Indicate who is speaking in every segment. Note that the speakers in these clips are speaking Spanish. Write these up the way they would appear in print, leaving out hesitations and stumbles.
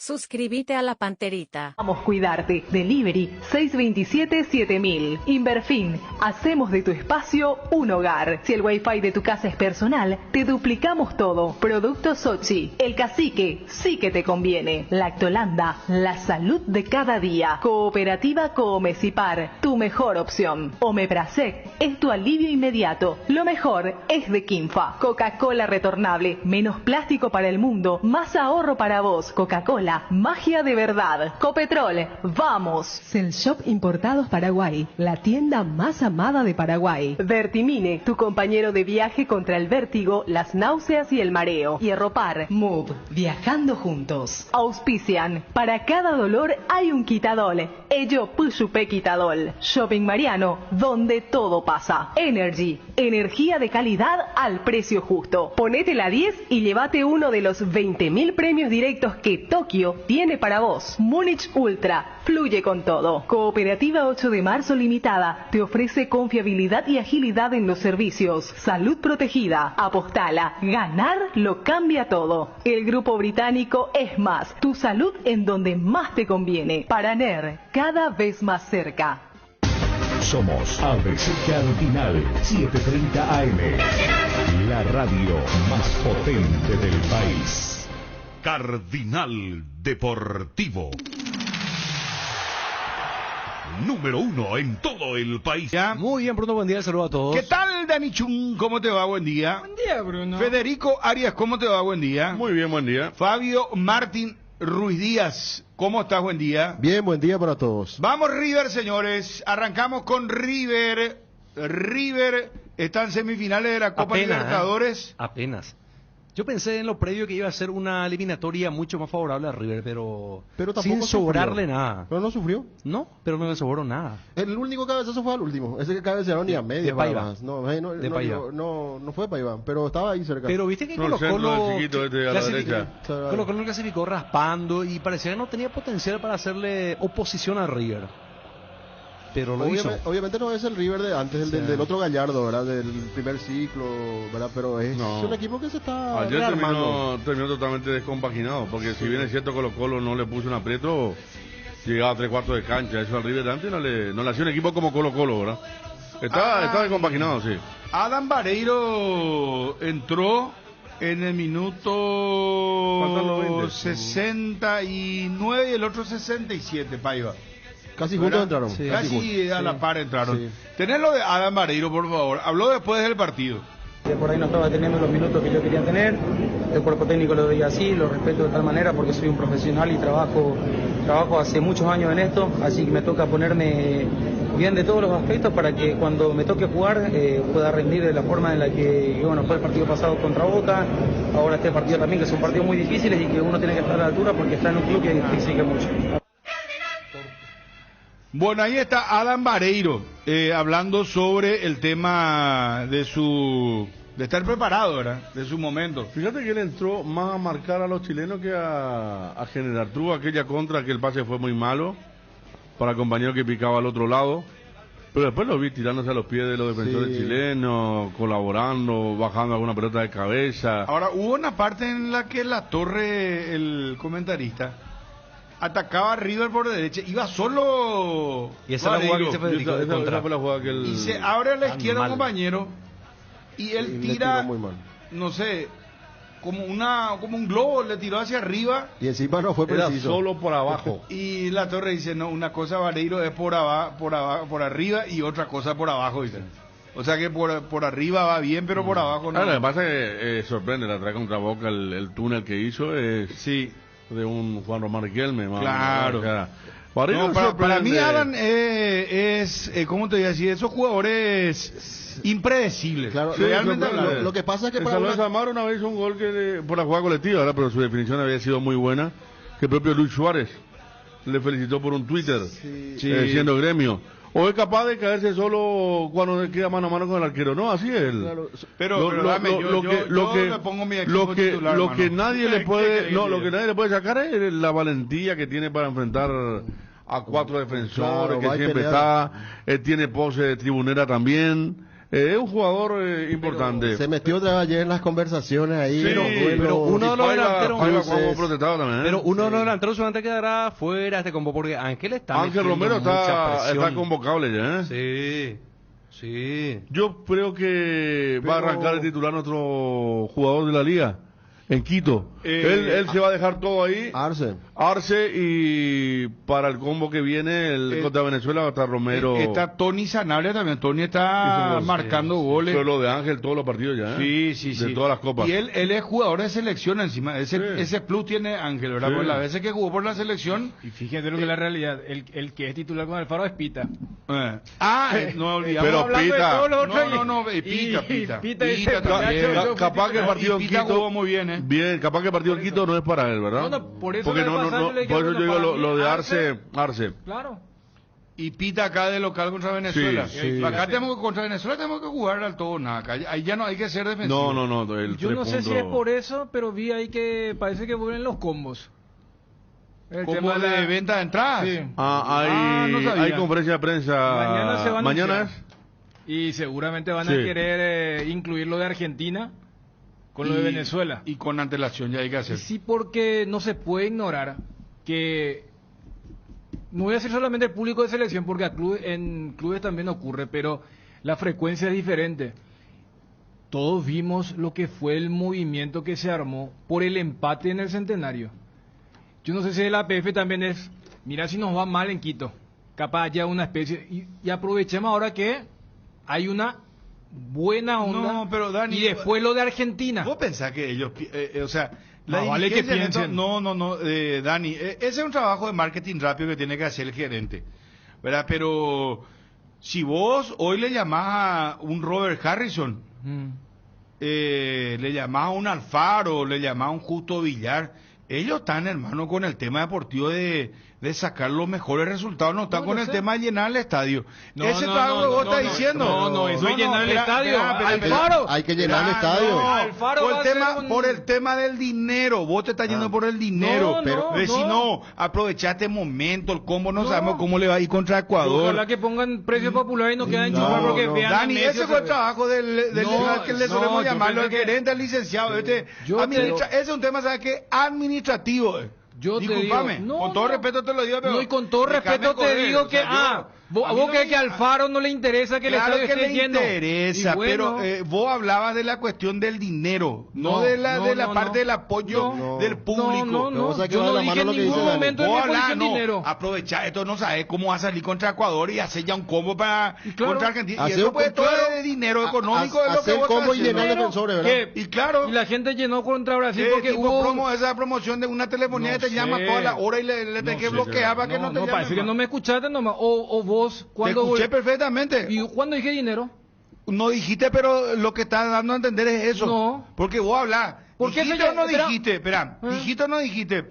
Speaker 1: Suscríbete a La Panterita.
Speaker 2: Vamos a cuidarte. Delivery 627-7000. Inverfin. Hacemos de tu espacio un hogar. Si el wifi de tu casa es personal, te duplicamos todo. Productos Sochi. El Cacique. Sí que te conviene. Lactolanda. La salud de cada día. Cooperativa Coomecipar. Tu mejor opción. Omeprazec. Es tu alivio inmediato. Lo mejor es de Kinfa. Coca-Cola retornable. Menos plástico para el mundo. Más ahorro para vos. Coca-Cola. Magia de verdad. Copetrol, vamos.
Speaker 3: Cell Shop Importados Paraguay, la tienda más amada de Paraguay.
Speaker 2: Vertimine, tu compañero de viaje contra el vértigo, las náuseas y el mareo. Hierropar,
Speaker 3: Move, viajando juntos.
Speaker 2: Auspician, para cada dolor hay un quitadol. Ello Puyupé Quitadol. Shopping Mariano, donde todo pasa. Energy, energía de calidad al precio justo. Ponete la 10 y llévate uno de los 20.000 premios directos que Tokio tiene para vos. Múnich Ultra, fluye con todo. Cooperativa 8 de Marzo Limitada te ofrece confiabilidad y agilidad en los servicios. Salud protegida, apostala, ganar lo cambia todo. El grupo británico es más, tu salud en donde más te conviene. Paraner, cada vez más cerca.
Speaker 4: Somos ABC Cardinal 730 AM, la radio más potente del país.
Speaker 5: Cardinal Deportivo. Número 1 en todo el país.
Speaker 6: ¿Ya? Muy bien, Bruno, buen día, saludo a todos.
Speaker 7: ¿Qué tal, Dani Chun? ¿Cómo te va? Buen día.
Speaker 6: Buen día, Bruno.
Speaker 7: Federico Arias, ¿cómo te va? Buen día.
Speaker 8: Muy bien, buen día.
Speaker 7: Fabio Martín Ruiz Díaz, ¿cómo estás? Buen día.
Speaker 8: Bien, buen día para todos.
Speaker 7: Vamos River, señores. Arrancamos con River. River está en semifinales de la Copa Libertadores.
Speaker 6: Apenas. Yo pensé en lo previo que iba a ser una eliminatoria mucho más favorable a River, pero sin sobrarle nada.
Speaker 8: ¿Pero no sufrió?
Speaker 6: No, pero no le sobró nada.
Speaker 8: El único cabezazo fue al último. Ese que cabecearon ni a media.
Speaker 6: De Paiva.
Speaker 8: No fue Paiva, pero estaba ahí cerca.
Speaker 6: Pero viste que Colo Colo clasificó raspando y parecía que no tenía potencial para hacerle oposición a River. Pero lo hizo.
Speaker 8: Obviamente no es el River de antes, del otro Gallardo, ¿verdad? Del primer ciclo, ¿verdad? Pero es un equipo que se está
Speaker 9: ayer terminó totalmente descompaginado, porque si bien es cierto que Colo Colo no le puso un aprieto, llegaba a 3/4 de cancha, eso al River de antes no le hacía un equipo como Colo Colo, ¿verdad? Está descompaginado, sí.
Speaker 7: Adam Vareiro entró en el minuto 69 y el otro 67, Paiva.
Speaker 8: Casi juntos entraron.
Speaker 7: Sí, casi a la par entraron. Sí. Tenés lo de Adam Vareiro, por favor. Habló después del partido.
Speaker 10: Por ahí no estaba teniendo los minutos que yo quería tener. El cuerpo técnico lo veía así, lo respeto de tal manera porque soy un profesional y trabajo hace muchos años en esto. Así que me toca ponerme bien de todos los aspectos para que cuando me toque jugar pueda rendir de la forma en la que fue el partido pasado contra Boca. Ahora este partido también, que son partidos muy difíciles y que uno tiene que estar a la altura porque está en un club que exige mucho.
Speaker 7: Bueno, ahí está Adam Vareiro hablando sobre el tema de estar preparado, ¿verdad? De su momento.
Speaker 9: Fíjate que él entró más a marcar a los chilenos que a generar. Tuvo aquella contra que el pase fue muy malo para el compañero que picaba al otro lado. Pero después lo vi tirándose a los pies de los defensores chilenos, colaborando, bajando alguna pelota de cabeza.
Speaker 7: Ahora, hubo una parte en la que La Torre, el comentarista, atacaba a River por derecha, iba solo.
Speaker 6: Y esa es la jugada que se fue
Speaker 7: y se abre a la izquierda un compañero y él tira, no sé, como un globo, le tiró hacia arriba.
Speaker 8: Y encima no fue preciso.
Speaker 9: Era solo por abajo.
Speaker 7: Y La Torre dice, no, una cosa Vareiro es por arriba y otra cosa por abajo, dice. O sea que por arriba va bien, pero por abajo no.
Speaker 9: Lo que pasa es que sorprende, la trae contra Boca, el túnel que hizo es...
Speaker 7: Sí.
Speaker 9: De un Juan Román Riquelme,
Speaker 7: claro. Para mí Adam es ¿cómo te voy a decir? Esos jugadores impredecibles.
Speaker 8: Claro, realmente lo que pasa es que
Speaker 9: para Amaro una vez hizo un gol por la jugada colectiva, ¿verdad? Pero su definición había sido muy buena, que el propio Luis Suárez le felicitó por un Twitter siendo Gremio. O es capaz de caerse solo cuando queda mano a mano con el arquero. No, así es él. Claro.
Speaker 7: Pero
Speaker 9: lo que nadie le puede sacar es la valentía que tiene para enfrentar a 4 defensores, que siempre está. Él tiene pose de tribunera también. Es un jugador importante.
Speaker 8: Se metió otra vez ayer en las conversaciones ahí.
Speaker 9: Sí, pero
Speaker 6: uno de los delanteros
Speaker 9: protestado también,
Speaker 6: pero uno de los delanteros solamente quedará fuera este combo porque Ángel
Speaker 9: Romero está convocable ya,
Speaker 6: Sí.
Speaker 9: Yo creo que va a arrancar el titular nuestro jugador de la liga en Quito. Él se va a dejar todo ahí. Arce, y para el combo que viene, el contra Venezuela va a estar Romero.
Speaker 7: Está Tony Sanabria también. Tony está marcando goles.
Speaker 9: Pero lo de Ángel todos los partidos ya.
Speaker 7: Sí.
Speaker 9: De todas las copas.
Speaker 7: Y él es jugador de selección encima. Ese plus tiene Ángel, ¿verdad?
Speaker 9: Sí.
Speaker 7: Por las veces que jugó por la selección.
Speaker 11: Y fíjate lo que es la realidad. El que es titular con Alfaro es Pita.
Speaker 7: No olvidamos.
Speaker 9: Pero
Speaker 7: Pita.
Speaker 9: Capaz que el partido en Quito
Speaker 7: jugó muy bien,
Speaker 9: Bien, capaz que el partido en Quito no es para él, ¿verdad?
Speaker 11: Por eso
Speaker 9: porque por eso yo digo lo de Arce.
Speaker 11: Claro.
Speaker 7: Y Pita acá de local contra Venezuela.
Speaker 9: Sí.
Speaker 7: Acá contra Venezuela tenemos que jugar al todo nada. Ahí ya no hay que ser defensivo.
Speaker 9: No.
Speaker 11: Yo no sé si es por eso, pero vi ahí que parece que vuelven los combos.
Speaker 7: Como de venta de entradas.
Speaker 11: Sí.
Speaker 9: Hay conferencia de prensa.
Speaker 11: Mañana es. Y seguramente van a querer incluir lo de Argentina con lo de Venezuela.
Speaker 7: Y con antelación ya hay que hacer.
Speaker 11: Sí, porque no se puede ignorar que no voy a decir solamente el público de selección, porque en clubes también ocurre, pero la frecuencia es diferente. Todos vimos lo que fue el movimiento que se armó por el empate en el Centenario. Yo no sé si el APF también es, mira si nos va mal en Quito, capaz ya una especie, y aprovechemos ahora que hay una buena onda.
Speaker 7: No, pero Dani,
Speaker 11: y después lo de Argentina.
Speaker 7: ¿Vos pensás que ellos,
Speaker 11: vale que piensen?
Speaker 7: Dani, ese es un trabajo de marketing rápido que tiene que hacer el gerente, ¿verdad? Pero si vos hoy le llamás a un Robert Harrison, le llamás a un Alfaro, le llamás a un Justo Villar, ellos están, hermano, con el tema deportivo de sacar los mejores resultados, no están con el tema de llenar el estadio. Ese trabajo que vos estás diciendo.
Speaker 11: Eso es llenar el estadio. Alfaro.
Speaker 8: Hay que llenar el estadio.
Speaker 11: Alfaro
Speaker 7: por el tema del dinero. Vos te estás yendo por el dinero. Si no, aprovechaste momento, el combo, no sabemos cómo le va a ir contra Ecuador.
Speaker 11: Ojalá que pongan precio popular y no queden chupar porque vean.
Speaker 7: Dani, ese fue el trabajo del que le solemos llamarlo el gerente, el licenciado. Ese es un tema, ¿sabes qué? Administrativo. Disculpame, con todo respeto te lo digo, pero...
Speaker 11: No, y con todo respeto te digo que... ¿Vos crees que a Alfaro no le interesa que el estadio esté lleno?
Speaker 7: Claro que le interesa, pero vos hablabas de la cuestión del dinero, no de la parte del apoyo del público.
Speaker 11: Yo no dije en ningún momento en mi posición dinero.
Speaker 7: Aprovechar esto, no sabes cómo va a salir contra Ecuador y hacer ya un combo contra Argentina. Y eso puede todo de dinero económico de lo que vos
Speaker 8: combo y llenar defensores, ¿verdad?
Speaker 7: Y claro.
Speaker 11: Y la gente llenó contra Brasil porque
Speaker 7: hubo esa promoción de una telefonía que te llama toda la hora y le tenés que bloquear para que no te llame.
Speaker 11: No, parece que no me escuchaste nomás. O vos, cuando
Speaker 7: te escuché perfectamente.
Speaker 11: ¿Y cuándo dije dinero?
Speaker 7: No dijiste, pero lo que estás dando a entender es eso.
Speaker 11: No.
Speaker 7: Porque vos hablás. ¿Dijiste o no dijiste? Espera, ¿dijiste o no dijiste?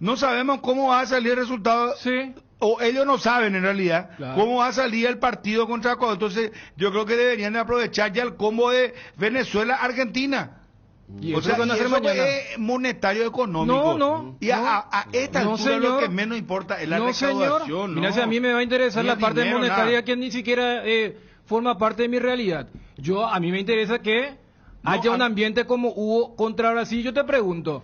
Speaker 7: No sabemos cómo va a salir el resultado.
Speaker 11: Sí.
Speaker 7: O ellos no saben en realidad cómo va a salir el partido contra Ecuador. Entonces, yo creo que deberían de aprovechar ya el combo de Venezuela-Argentina.
Speaker 11: ¿Y o sea, eso
Speaker 7: es monetario económico. Y a esta altura lo que menos importa es la recaudación.
Speaker 11: Mira, si a mí me va a interesar la parte monetaria que ni siquiera forma parte de mi realidad. A mí me interesa que haya un ambiente como hubo contra Brasil. Yo te pregunto,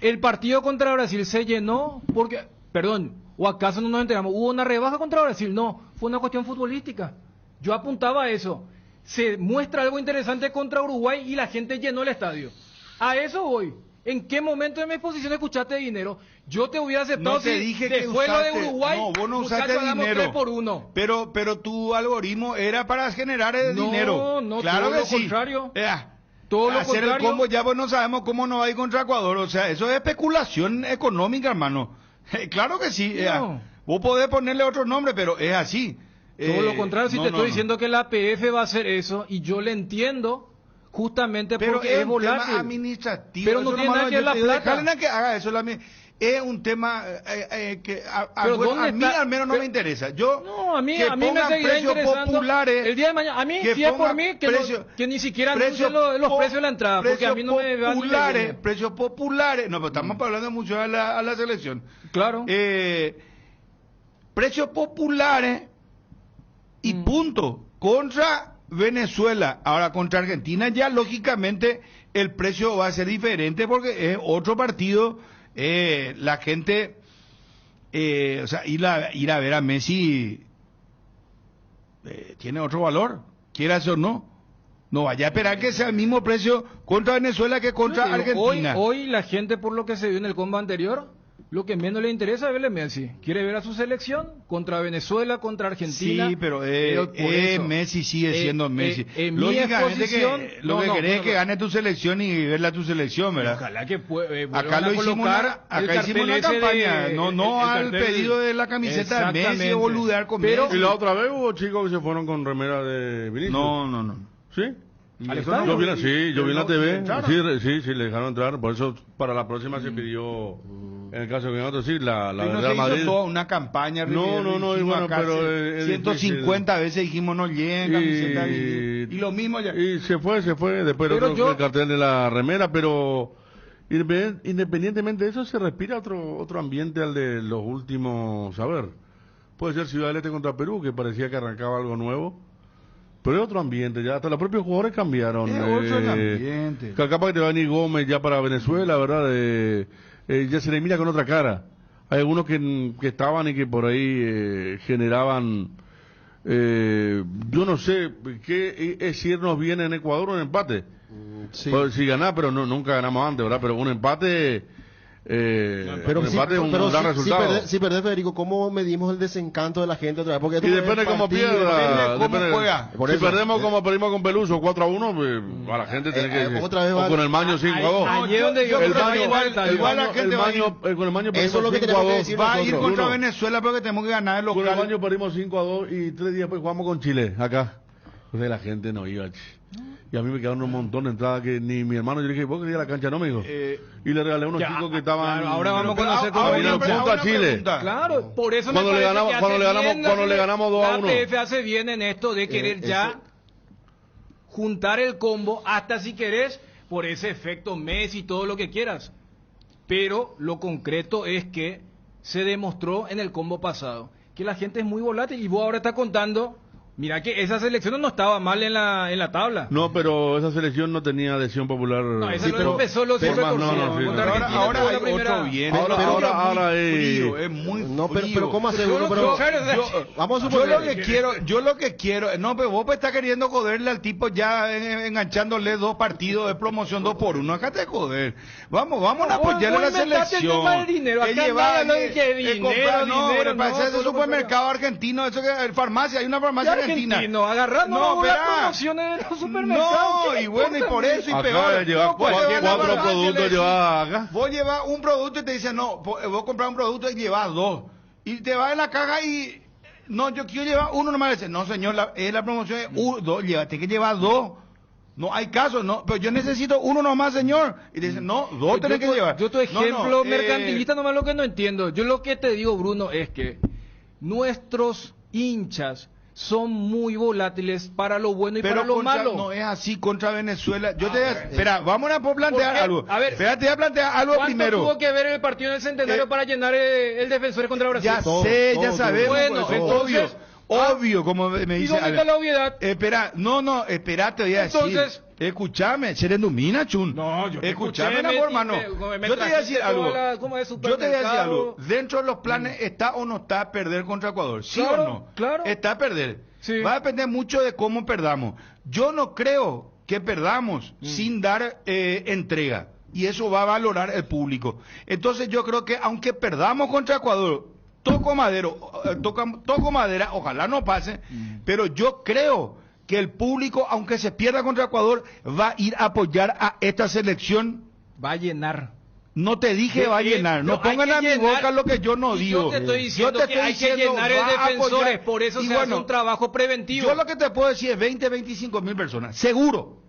Speaker 11: ¿el partido contra Brasil se llenó porque, perdón, o acaso no nos enteramos, hubo una rebaja contra Brasil? No, fue una cuestión futbolística. Yo apuntaba a eso. Se muestra algo interesante contra Uruguay y la gente llenó el estadio. A eso voy. ¿En qué momento de mi exposición escuchaste dinero? Yo te hubiera aceptado
Speaker 7: no te dije
Speaker 11: que
Speaker 7: fue
Speaker 11: lo de Uruguay.
Speaker 7: No, vos no usaste dinero.
Speaker 11: 3-1.
Speaker 7: Pero tu algoritmo era para generar dinero.
Speaker 11: No,
Speaker 7: claro
Speaker 11: todo
Speaker 7: que
Speaker 11: lo
Speaker 7: sí.
Speaker 11: Contrario.
Speaker 7: Todo lo contrario. El combo ya pues no sabemos cómo nos va a ir contra Ecuador. O sea, eso es especulación económica, hermano. Claro que sí. Vos podés ponerle otro nombre, pero es así.
Speaker 11: Todo lo contrario, si te estoy diciendo que la APF va a hacer eso, y yo le entiendo, justamente porque es volátil.
Speaker 7: Tema administrativo.
Speaker 11: Pero no tiene nada que ver la plata.
Speaker 7: Déjale que haga eso. Es un tema que a mí al menos no me interesa.
Speaker 11: A mí me seguirá interesando.
Speaker 7: Populares,
Speaker 11: el día de mañana, a mí si es por mí que ni siquiera anuncien los precios de la entrada, porque a mí no me van
Speaker 7: a precios populares. No, pero estamos hablando mucho a la selección.
Speaker 11: Claro.
Speaker 7: Precios populares y punto contra Venezuela ahora contra Argentina, ya lógicamente el precio va a ser diferente porque es otro partido. La gente, o sea, ir a ver a Messi tiene otro valor, quieras o no. No vaya a esperar que sea el mismo precio contra Venezuela que contra Argentina.
Speaker 11: Hoy la gente, por lo que se vio en el combo anterior, lo que menos le interesa es verle a Messi. Quiere ver a su selección contra Venezuela, contra Argentina.
Speaker 7: Sí, pero
Speaker 11: eso,
Speaker 7: Messi sigue siendo Messi.
Speaker 11: Lógicamente
Speaker 7: lo que querés es que gane tu selección y verla a tu selección, ¿verdad?
Speaker 11: Ojalá que
Speaker 7: acá lo hicimos una campaña, no al pedido de la camiseta de Messi o boludear con Messi.
Speaker 9: Y la otra vez hubo chicos que se fueron con remera de Vinicius.
Speaker 7: No.
Speaker 9: ¿Sí? Yo vi en la TV, sí, le dejaron entrar, por eso para la próxima se pidió, en el caso que nosotros sí, la
Speaker 7: no
Speaker 9: Real Madrid.
Speaker 7: Toda una campaña.
Speaker 9: No, y bueno, pero
Speaker 7: 150 veces dijimos no lleguen camiseta y lo mismo ya.
Speaker 9: Y se fue, después el cartel de la remera, pero independientemente de eso se respira otro ambiente al de los últimos, a ver, puede ser Ciudad del Este contra Perú, que parecía que arrancaba algo nuevo. Pero es otro ambiente, ya hasta los propios jugadores cambiaron.
Speaker 7: Es otro ambiente.
Speaker 9: Capaz que te va a venir Gómez ya para Venezuela, ¿verdad? Ya se le mira con otra cara. Hay algunos que estaban y que por ahí generaban, yo no sé, ¿qué es irnos bien en Ecuador un empate?
Speaker 8: Sí.
Speaker 9: Pues, si ganás, pero nunca ganamos antes, ¿verdad? Pero un empate...
Speaker 8: pero
Speaker 9: un gran resultado.
Speaker 8: Si perdés, Federico, ¿cómo medimos el desencanto de la gente otra vez? Porque
Speaker 9: y depende cómo pierda,
Speaker 7: cómo juega.
Speaker 9: Si perdemos como perdimos con Peluso 4-1, pues, a la gente tiene que
Speaker 8: otra vez
Speaker 9: o con el Maño 5-2.
Speaker 11: Allí donde yo
Speaker 9: con el Maño
Speaker 8: eso es lo que tenemos que decir.
Speaker 7: Va a ir contra Venezuela porque tenemos que ganar el local.
Speaker 9: Con el Maño perdimos 5-2 y 3 días después jugamos con Chile acá. Entonces la gente no iba. Y a mí me quedaron un montón de entradas que ni mi hermano, yo le dije, ¿vos querías la cancha? No, me dijo. Y le regalé a unos chicos que estaban...
Speaker 11: Claro, ahora vamos a conocer
Speaker 9: cómo viene el punto a Chile.
Speaker 11: Claro, por eso
Speaker 9: cuando le ganamos 2-1.
Speaker 11: La PF hace bien en esto de querer ya juntar el combo, hasta si querés, por ese efecto Messi, todo lo que quieras. Pero lo concreto es que se demostró en el combo pasado que la gente es muy volátil y vos ahora estás contando... Mira que esa selección no estaba mal en la tabla.
Speaker 9: No, pero esa selección no tenía adhesión popular.
Speaker 11: No, esa no empezó los 100%.
Speaker 7: Ahora hay otro bien.
Speaker 9: Ahora
Speaker 7: es muy frío.
Speaker 8: No, pero ¿cómo hacer uno?
Speaker 7: Vamos a suponer. Yo lo que quiero, no, pero vos estás queriendo joderle al tipo ya enganchándole 2 partidos de promoción 2-1. Acá te joder. Vamos a apoyarle a la selección. Para ese supermercado argentino, eso que el farmacia, hay una farmacia argentina.
Speaker 11: Agarrando las promociones de los supermercados.
Speaker 7: No, y bueno, y por eso, y
Speaker 9: acá
Speaker 7: peor.
Speaker 9: Lleva 4 productos, lleva acá.
Speaker 7: Vos llevas un producto y te dicen, no, vos compras un producto y llevas 2. Y te vas en la caja y, no, yo quiero llevar uno nomás. Dice, no, señor, la promoción es 2, llévate que llevar 2. No hay caso, no, pero yo necesito uno nomás, señor. Y te dicen, no, 2 tenés que llevar.
Speaker 11: Yo tu ejemplo mercantilista nomás lo que no entiendo. Yo lo que te digo, Bruno, es que nuestros hinchas son muy volátiles para lo bueno y para lo malo.
Speaker 7: No es así contra Venezuela. Yo espera, vamos a plantear algo.
Speaker 11: A ver,
Speaker 7: espérate, voy a plantear algo primero.
Speaker 11: ¿Cuánto tuvo que ver el partido del Centenario para llenar el Defensor contra Brasil?
Speaker 7: Ya sabemos.
Speaker 11: Bueno, entonces,
Speaker 7: obvio, como me dice.
Speaker 11: ¿Y dónde está la obviedad?
Speaker 7: Espera, espérate, voy a decir.
Speaker 11: Entonces,
Speaker 7: escúchame, se denomina, Chun.
Speaker 11: No, yo
Speaker 7: escúchame, hermano. Yo te voy a decir algo. Dentro de los planes está o no está perder contra Ecuador. ¿Sí o no?
Speaker 11: Claro.
Speaker 7: Está perder.
Speaker 11: Sí.
Speaker 7: Va a depender mucho de cómo perdamos. Yo no creo que perdamos sin dar entrega. Y eso va a valorar el público. Entonces yo creo que aunque perdamos contra Ecuador, toco madera, ojalá no pase, pero yo creo que el público, aunque se pierda contra Ecuador, va a ir a apoyar a esta selección.
Speaker 11: Va a llenar.
Speaker 7: No te dije va a llenar, no pongan a mi boca lo que yo no digo.
Speaker 11: Yo te estoy diciendo que hay que llenar el Defensores, por eso se hace un trabajo preventivo.
Speaker 7: Yo lo que te puedo decir es 25 mil personas, seguro.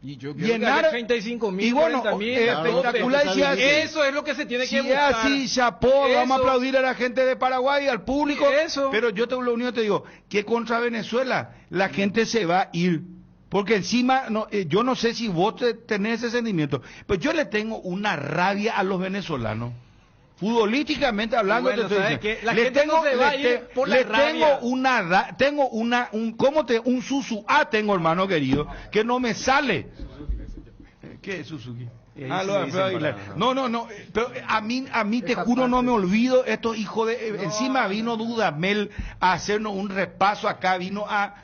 Speaker 11: Y yo quiero llenar 35.000, 40.000,
Speaker 7: espectacular.
Speaker 11: Eso es lo que se tiene que buscar.
Speaker 7: Si así, chapó, vamos a aplaudir a la gente de Paraguay, al público. Pero yo lo único que te digo, que contra Venezuela la gente se va a ir. Porque encima, yo no sé si vos tenés ese sentimiento, pero yo le tengo una rabia a los venezolanos. Futbolísticamente hablando,
Speaker 11: Bueno,
Speaker 7: te estoy
Speaker 11: ¿sabes
Speaker 7: diciendo.
Speaker 11: qué? La gente no se va a ir por la rabia.
Speaker 7: Un Suzu A tengo, hermano querido, que no me sale. ¿Qué es Suzuki? No, pero a mí te juro, no me olvido, estos hijos de... encima vino Dudamel a hacernos un repaso acá, vino a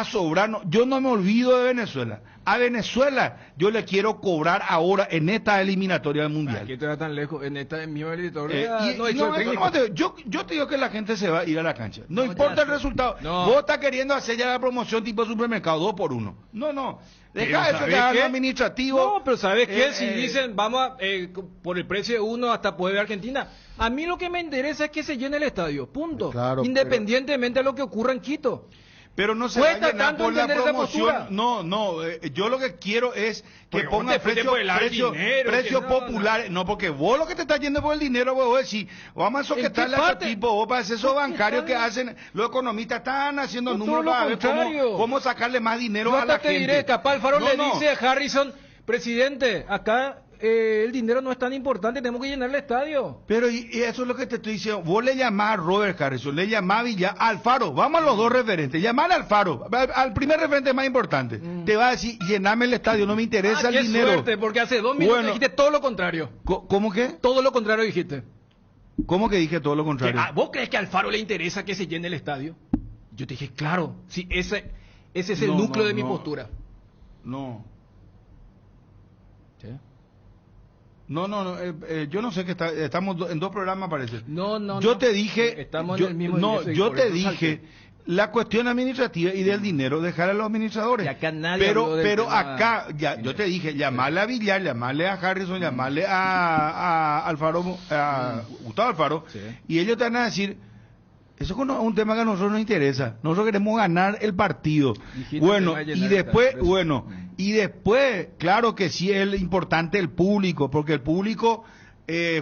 Speaker 7: sobrarnos. Yo no me olvido de Venezuela. A Venezuela yo le quiero cobrar ahora en esta eliminatoria del Mundial.
Speaker 11: Aquí te va tan lejos, en esta misma eliminatoria
Speaker 7: yo te digo que la gente se va a ir a la cancha. No importa el resultado.
Speaker 11: No.
Speaker 7: Vos estás queriendo hacer ya la promoción tipo supermercado, 2 por 1. No. Deja eso que haga administrativo.
Speaker 11: No, pero ¿sabes qué? Si dicen, vamos a, por el precio de uno hasta poder ver Argentina. A mí lo que me interesa es que se llene el estadio, punto.
Speaker 8: Claro,
Speaker 11: independientemente de lo que ocurra en Quito.
Speaker 7: Pero no se va a llenar por la promoción. Yo lo que quiero es que ponga precios populares. No, porque vos lo que te estás yendo por el dinero, vos decís, vamos a soquetarle a este tipo, vos parece esos bancarios que hacen, los economistas están haciendo números para ver cómo sacarle más dinero a la gente.
Speaker 11: Yo te diré, capaz Alfaro le dice a Harrison, presidente, acá el dinero no es tan importante, tenemos que llenar el estadio.
Speaker 7: Pero y eso es lo que te estoy diciendo. Vos le llamás a Robert Harrison, le llamás a Villar, a Alfaro, vamos a los dos referentes, llamale a Alfaro, al primer referente más importante, te va a decir, llename el estadio, no me interesa el dinero.
Speaker 11: Suerte, porque hace 2 minutos dijiste todo lo contrario.
Speaker 7: ¿Cómo que?
Speaker 11: Todo lo contrario dijiste.
Speaker 7: ¿Cómo que dije todo lo contrario?
Speaker 11: ¿Vos crees que a Alfaro le interesa que se llene el estadio? Yo te dije, claro, sí, ese es el núcleo de mi postura.
Speaker 7: No.
Speaker 11: ¿Sí?
Speaker 7: Yo no sé que estamos en 2 programas, parece.
Speaker 11: Yo
Speaker 7: te dije,
Speaker 11: estamos en el mismo
Speaker 7: yo te dije la cuestión administrativa y del dinero dejar a los administradores.
Speaker 11: Y acá nadie
Speaker 7: pero acá yo te dije, llamarle a Villar, llamarle a Harrison, llamarle a Alfaro, a Gustavo Alfaro, y ellos te van a decir, eso es un tema que a nosotros nos interesa. Nosotros queremos ganar el partido. Y después, claro que sí es importante el público, porque el público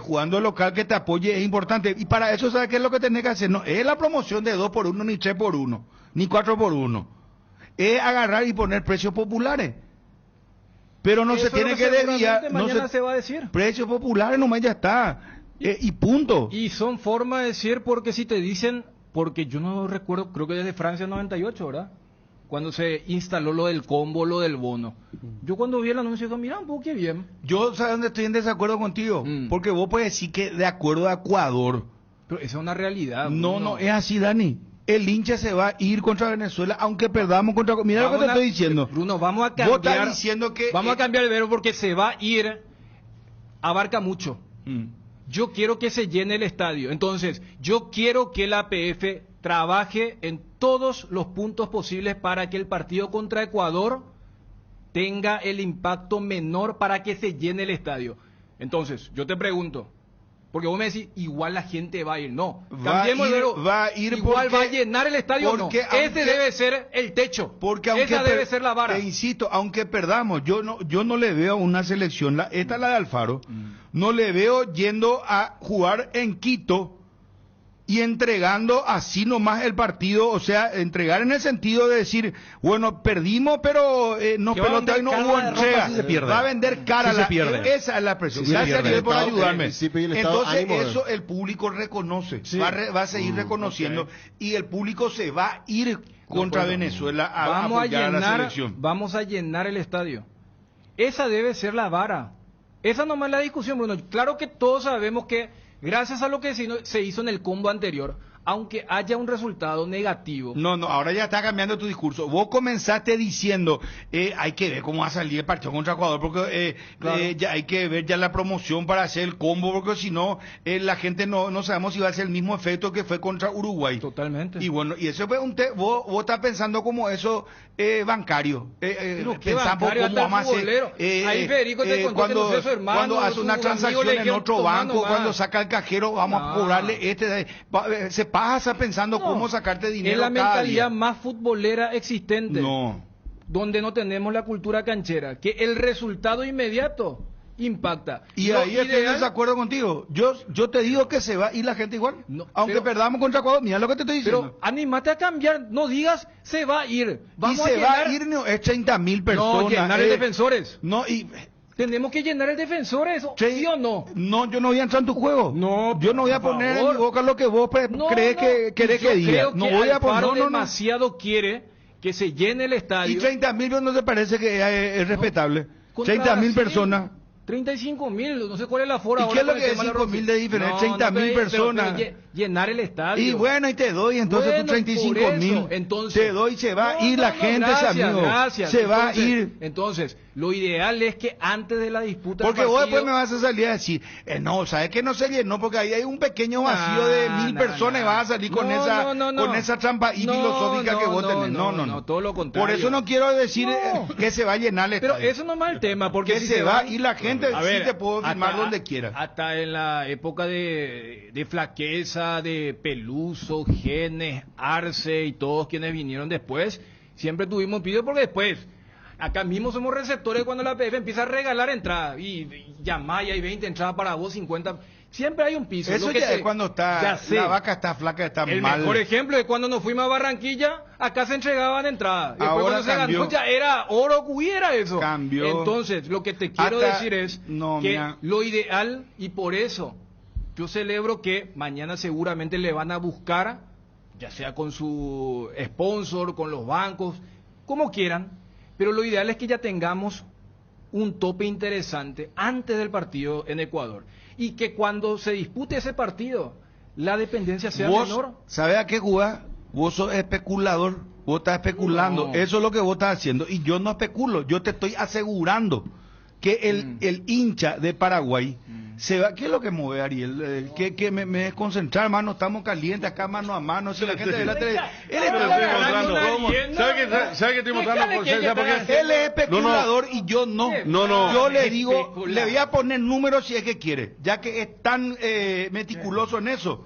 Speaker 7: jugando el local que te apoye es importante. Y para eso, ¿sabes qué es lo que tenés que hacer? No es la promoción de 2 por 1, ni 3 por 1, ni 4 por 1. Es agarrar y poner precios populares. Pero no se tiene que desviar.
Speaker 11: Mañana se va a decir.
Speaker 7: Precios populares nomás ya está. Y punto.
Speaker 11: Y son formas de decir, porque si te dicen, porque yo no recuerdo, creo que desde Francia 98, ¿verdad? Cuando se instaló lo del combo, lo del bono. Yo cuando vi el anuncio dije, mira, qué bien.
Speaker 7: Yo, ¿sabes dónde estoy en desacuerdo contigo? Porque vos puedes decir que de acuerdo a Ecuador.
Speaker 11: Pero esa es una realidad.
Speaker 7: No es así, Dani. El hincha se va a ir contra Venezuela, aunque perdamos contra... Mira lo que te estoy diciendo.
Speaker 11: Bruno, vamos a cambiar...
Speaker 7: Vos estás diciendo que...
Speaker 11: Vamos a cambiar el verbo porque se va a ir, abarca mucho. Yo quiero que se llene el estadio. Entonces, yo quiero que la APF trabaje en todos los puntos posibles para que el partido contra Ecuador tenga el impacto menor para que se llene el estadio. Entonces, yo te pregunto, porque vos me decís, igual la gente va a ir. No, cambiemos
Speaker 7: va a ir
Speaker 11: igual va a llenar el estadio o no. Ese debe ser el techo. Esa debe ser la vara.
Speaker 7: Te insisto, aunque perdamos, yo no le veo una selección, esta es la de Alfaro, no le veo yendo a jugar en Quito y entregando así nomás el partido, o sea, entregar en el sentido de decir, bueno, perdimos, pero nos pelota y no hubo entrega. Va a vender cara, esa es la presión. Gracias a Dios por ayudarme. Entonces eso el público reconoce, va a seguir reconociendo, y el público se va a ir contra Venezuela a apoyar a la selección.
Speaker 11: Vamos a llenar el estadio. Esa debe ser la vara. Esa nomás es la discusión, Bruno. Claro que todos sabemos que gracias a lo que se hizo en el combo anterior, aunque haya un resultado negativo.
Speaker 7: No, ahora ya está cambiando tu discurso. Vos comenzaste diciendo, hay que ver cómo va a salir el partido contra Ecuador, porque ya hay que ver ya la promoción para hacer el combo, porque si no, la gente no sabemos si va a ser el mismo efecto que fue contra Uruguay.
Speaker 11: Totalmente.
Speaker 7: Y bueno, y eso fue vos estás pensando como eso bancario.
Speaker 11: Pensamos cómo vamos a hacer. Ahí Federico te contó
Speaker 7: cuando,
Speaker 11: que no sé su hermano,
Speaker 7: cuando hace una transacción en otro banco, cuando saca el cajero, vamos a cobrarle se pasa pensando cómo sacarte dinero.
Speaker 11: Es la mentalidad más futbolera existente.
Speaker 7: No.
Speaker 11: Donde no tenemos la cultura canchera, que el resultado inmediato impacta.
Speaker 7: Y ahí estoy en desacuerdo contigo. Yo te digo que se va y la gente igual. No, aunque perdamos contra Ecuador, mira lo que te estoy diciendo.
Speaker 11: Pero anímate a cambiar, no digas se va a ir.
Speaker 7: Vamos y se va a ir, no, es 30.000 personas.
Speaker 11: No, llenar de defensores.
Speaker 7: No, y
Speaker 11: Tenemos que llenar el defensor, eso, ¿sí o no?
Speaker 7: No, yo no voy a entrar en tu juego.
Speaker 11: No,
Speaker 7: yo no voy a poner en mi boca lo que vos crees que querés que diga. No voy a poner.
Speaker 11: Demasiado quiere que se llene el estadio.
Speaker 7: ¿Y 30.000 no te parece que es respetable? 30.000 personas.
Speaker 11: 35.000, no sé cuál es la aforo.
Speaker 7: ¿Y qué es lo que es 5.000 de diferencia? 30.000 personas.
Speaker 11: Pero llenar el estadio.
Speaker 7: Y bueno, y te doy entonces tus 35.000.
Speaker 11: Entonces,
Speaker 7: te doy, se va a ir la gente, amigo.
Speaker 11: Gracias.
Speaker 7: Se va a ir.
Speaker 11: Entonces, lo ideal es que antes de la disputa.
Speaker 7: Porque vos después me vas a salir a decir, no, ¿sabes que no se llenó? Porque ahí hay un pequeño vacío de 1.000 personas y vas a salir con esa trampa y filosófica que vos tenés. No,
Speaker 11: todo lo contrario.
Speaker 7: Por eso no quiero decir que se va a llenar el estadio.
Speaker 11: Pero eso no es mal tema, porque
Speaker 7: que
Speaker 11: si
Speaker 7: se va a ir la gente. A ver, sí te puedo firmar donde quiera.
Speaker 11: Hasta en la época de flaqueza, de Peluso, Genes, Arce y todos quienes vinieron después, siempre tuvimos pido porque después, acá mismo somos receptores cuando la PF empieza a regalar entradas y llamar y hay 20 entradas para vos, 50. Siempre hay un piso.
Speaker 7: Eso ya es cuando está la vaca está flaca, está mal.
Speaker 11: El mejor ejemplo es cuando nos fuimos a Barranquilla, acá se entregaban entradas. Después
Speaker 7: ahora
Speaker 11: cuando cambió. Se ganó ya era oro, hubiera eso.
Speaker 7: Cambió.
Speaker 11: Entonces, lo que te quiero decir es que lo ideal, y por eso yo celebro que mañana seguramente le van a buscar, ya sea con su sponsor, con los bancos, como quieran, pero lo ideal es que ya tengamos un tope interesante antes del partido en Ecuador. Y que cuando se dispute ese partido, la dependencia sea menor.
Speaker 7: ¿Sabes a qué jugás? Vos sos especulador, vos estás especulando. Eso es lo que vos estás haciendo. Y yo no especulo, yo te estoy asegurando que el hincha de Paraguay se va. ¿Qué es lo que mueve, Ariel? Que me desconcentrar, hermano, estamos calientes acá mano a mano. Si la gente de la televisión. Él
Speaker 9: ¿Sabe qué estoy mostrando?
Speaker 7: Él es especulador y yo no. Yo le digo, le voy a poner números si es que quiere, ya que es tan meticuloso en eso.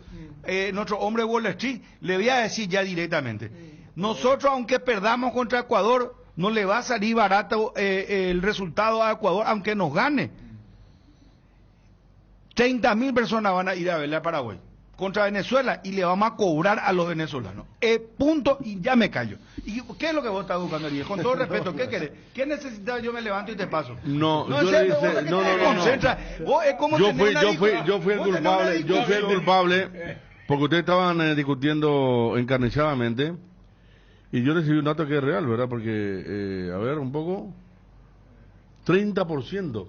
Speaker 7: Nuestro hombre Wall Street, le voy a decir ya directamente. Nosotros, aunque perdamos contra Ecuador, no le va a salir barato el resultado a Ecuador, aunque nos gane. 30.000 personas van a ir a verle a Paraguay contra Venezuela y le vamos a cobrar a los venezolanos. Punto, y ya me callo. ¿Y qué es lo que vos estás buscando, Ariel? Con todo respeto, ¿qué querés? ¿Qué necesitas? Yo me levanto y te paso.
Speaker 9: Yo fui el culpable porque ustedes estaban discutiendo encarnizadamente y yo recibí un dato que es real, ¿verdad? Porque, a ver, un poco, 30%.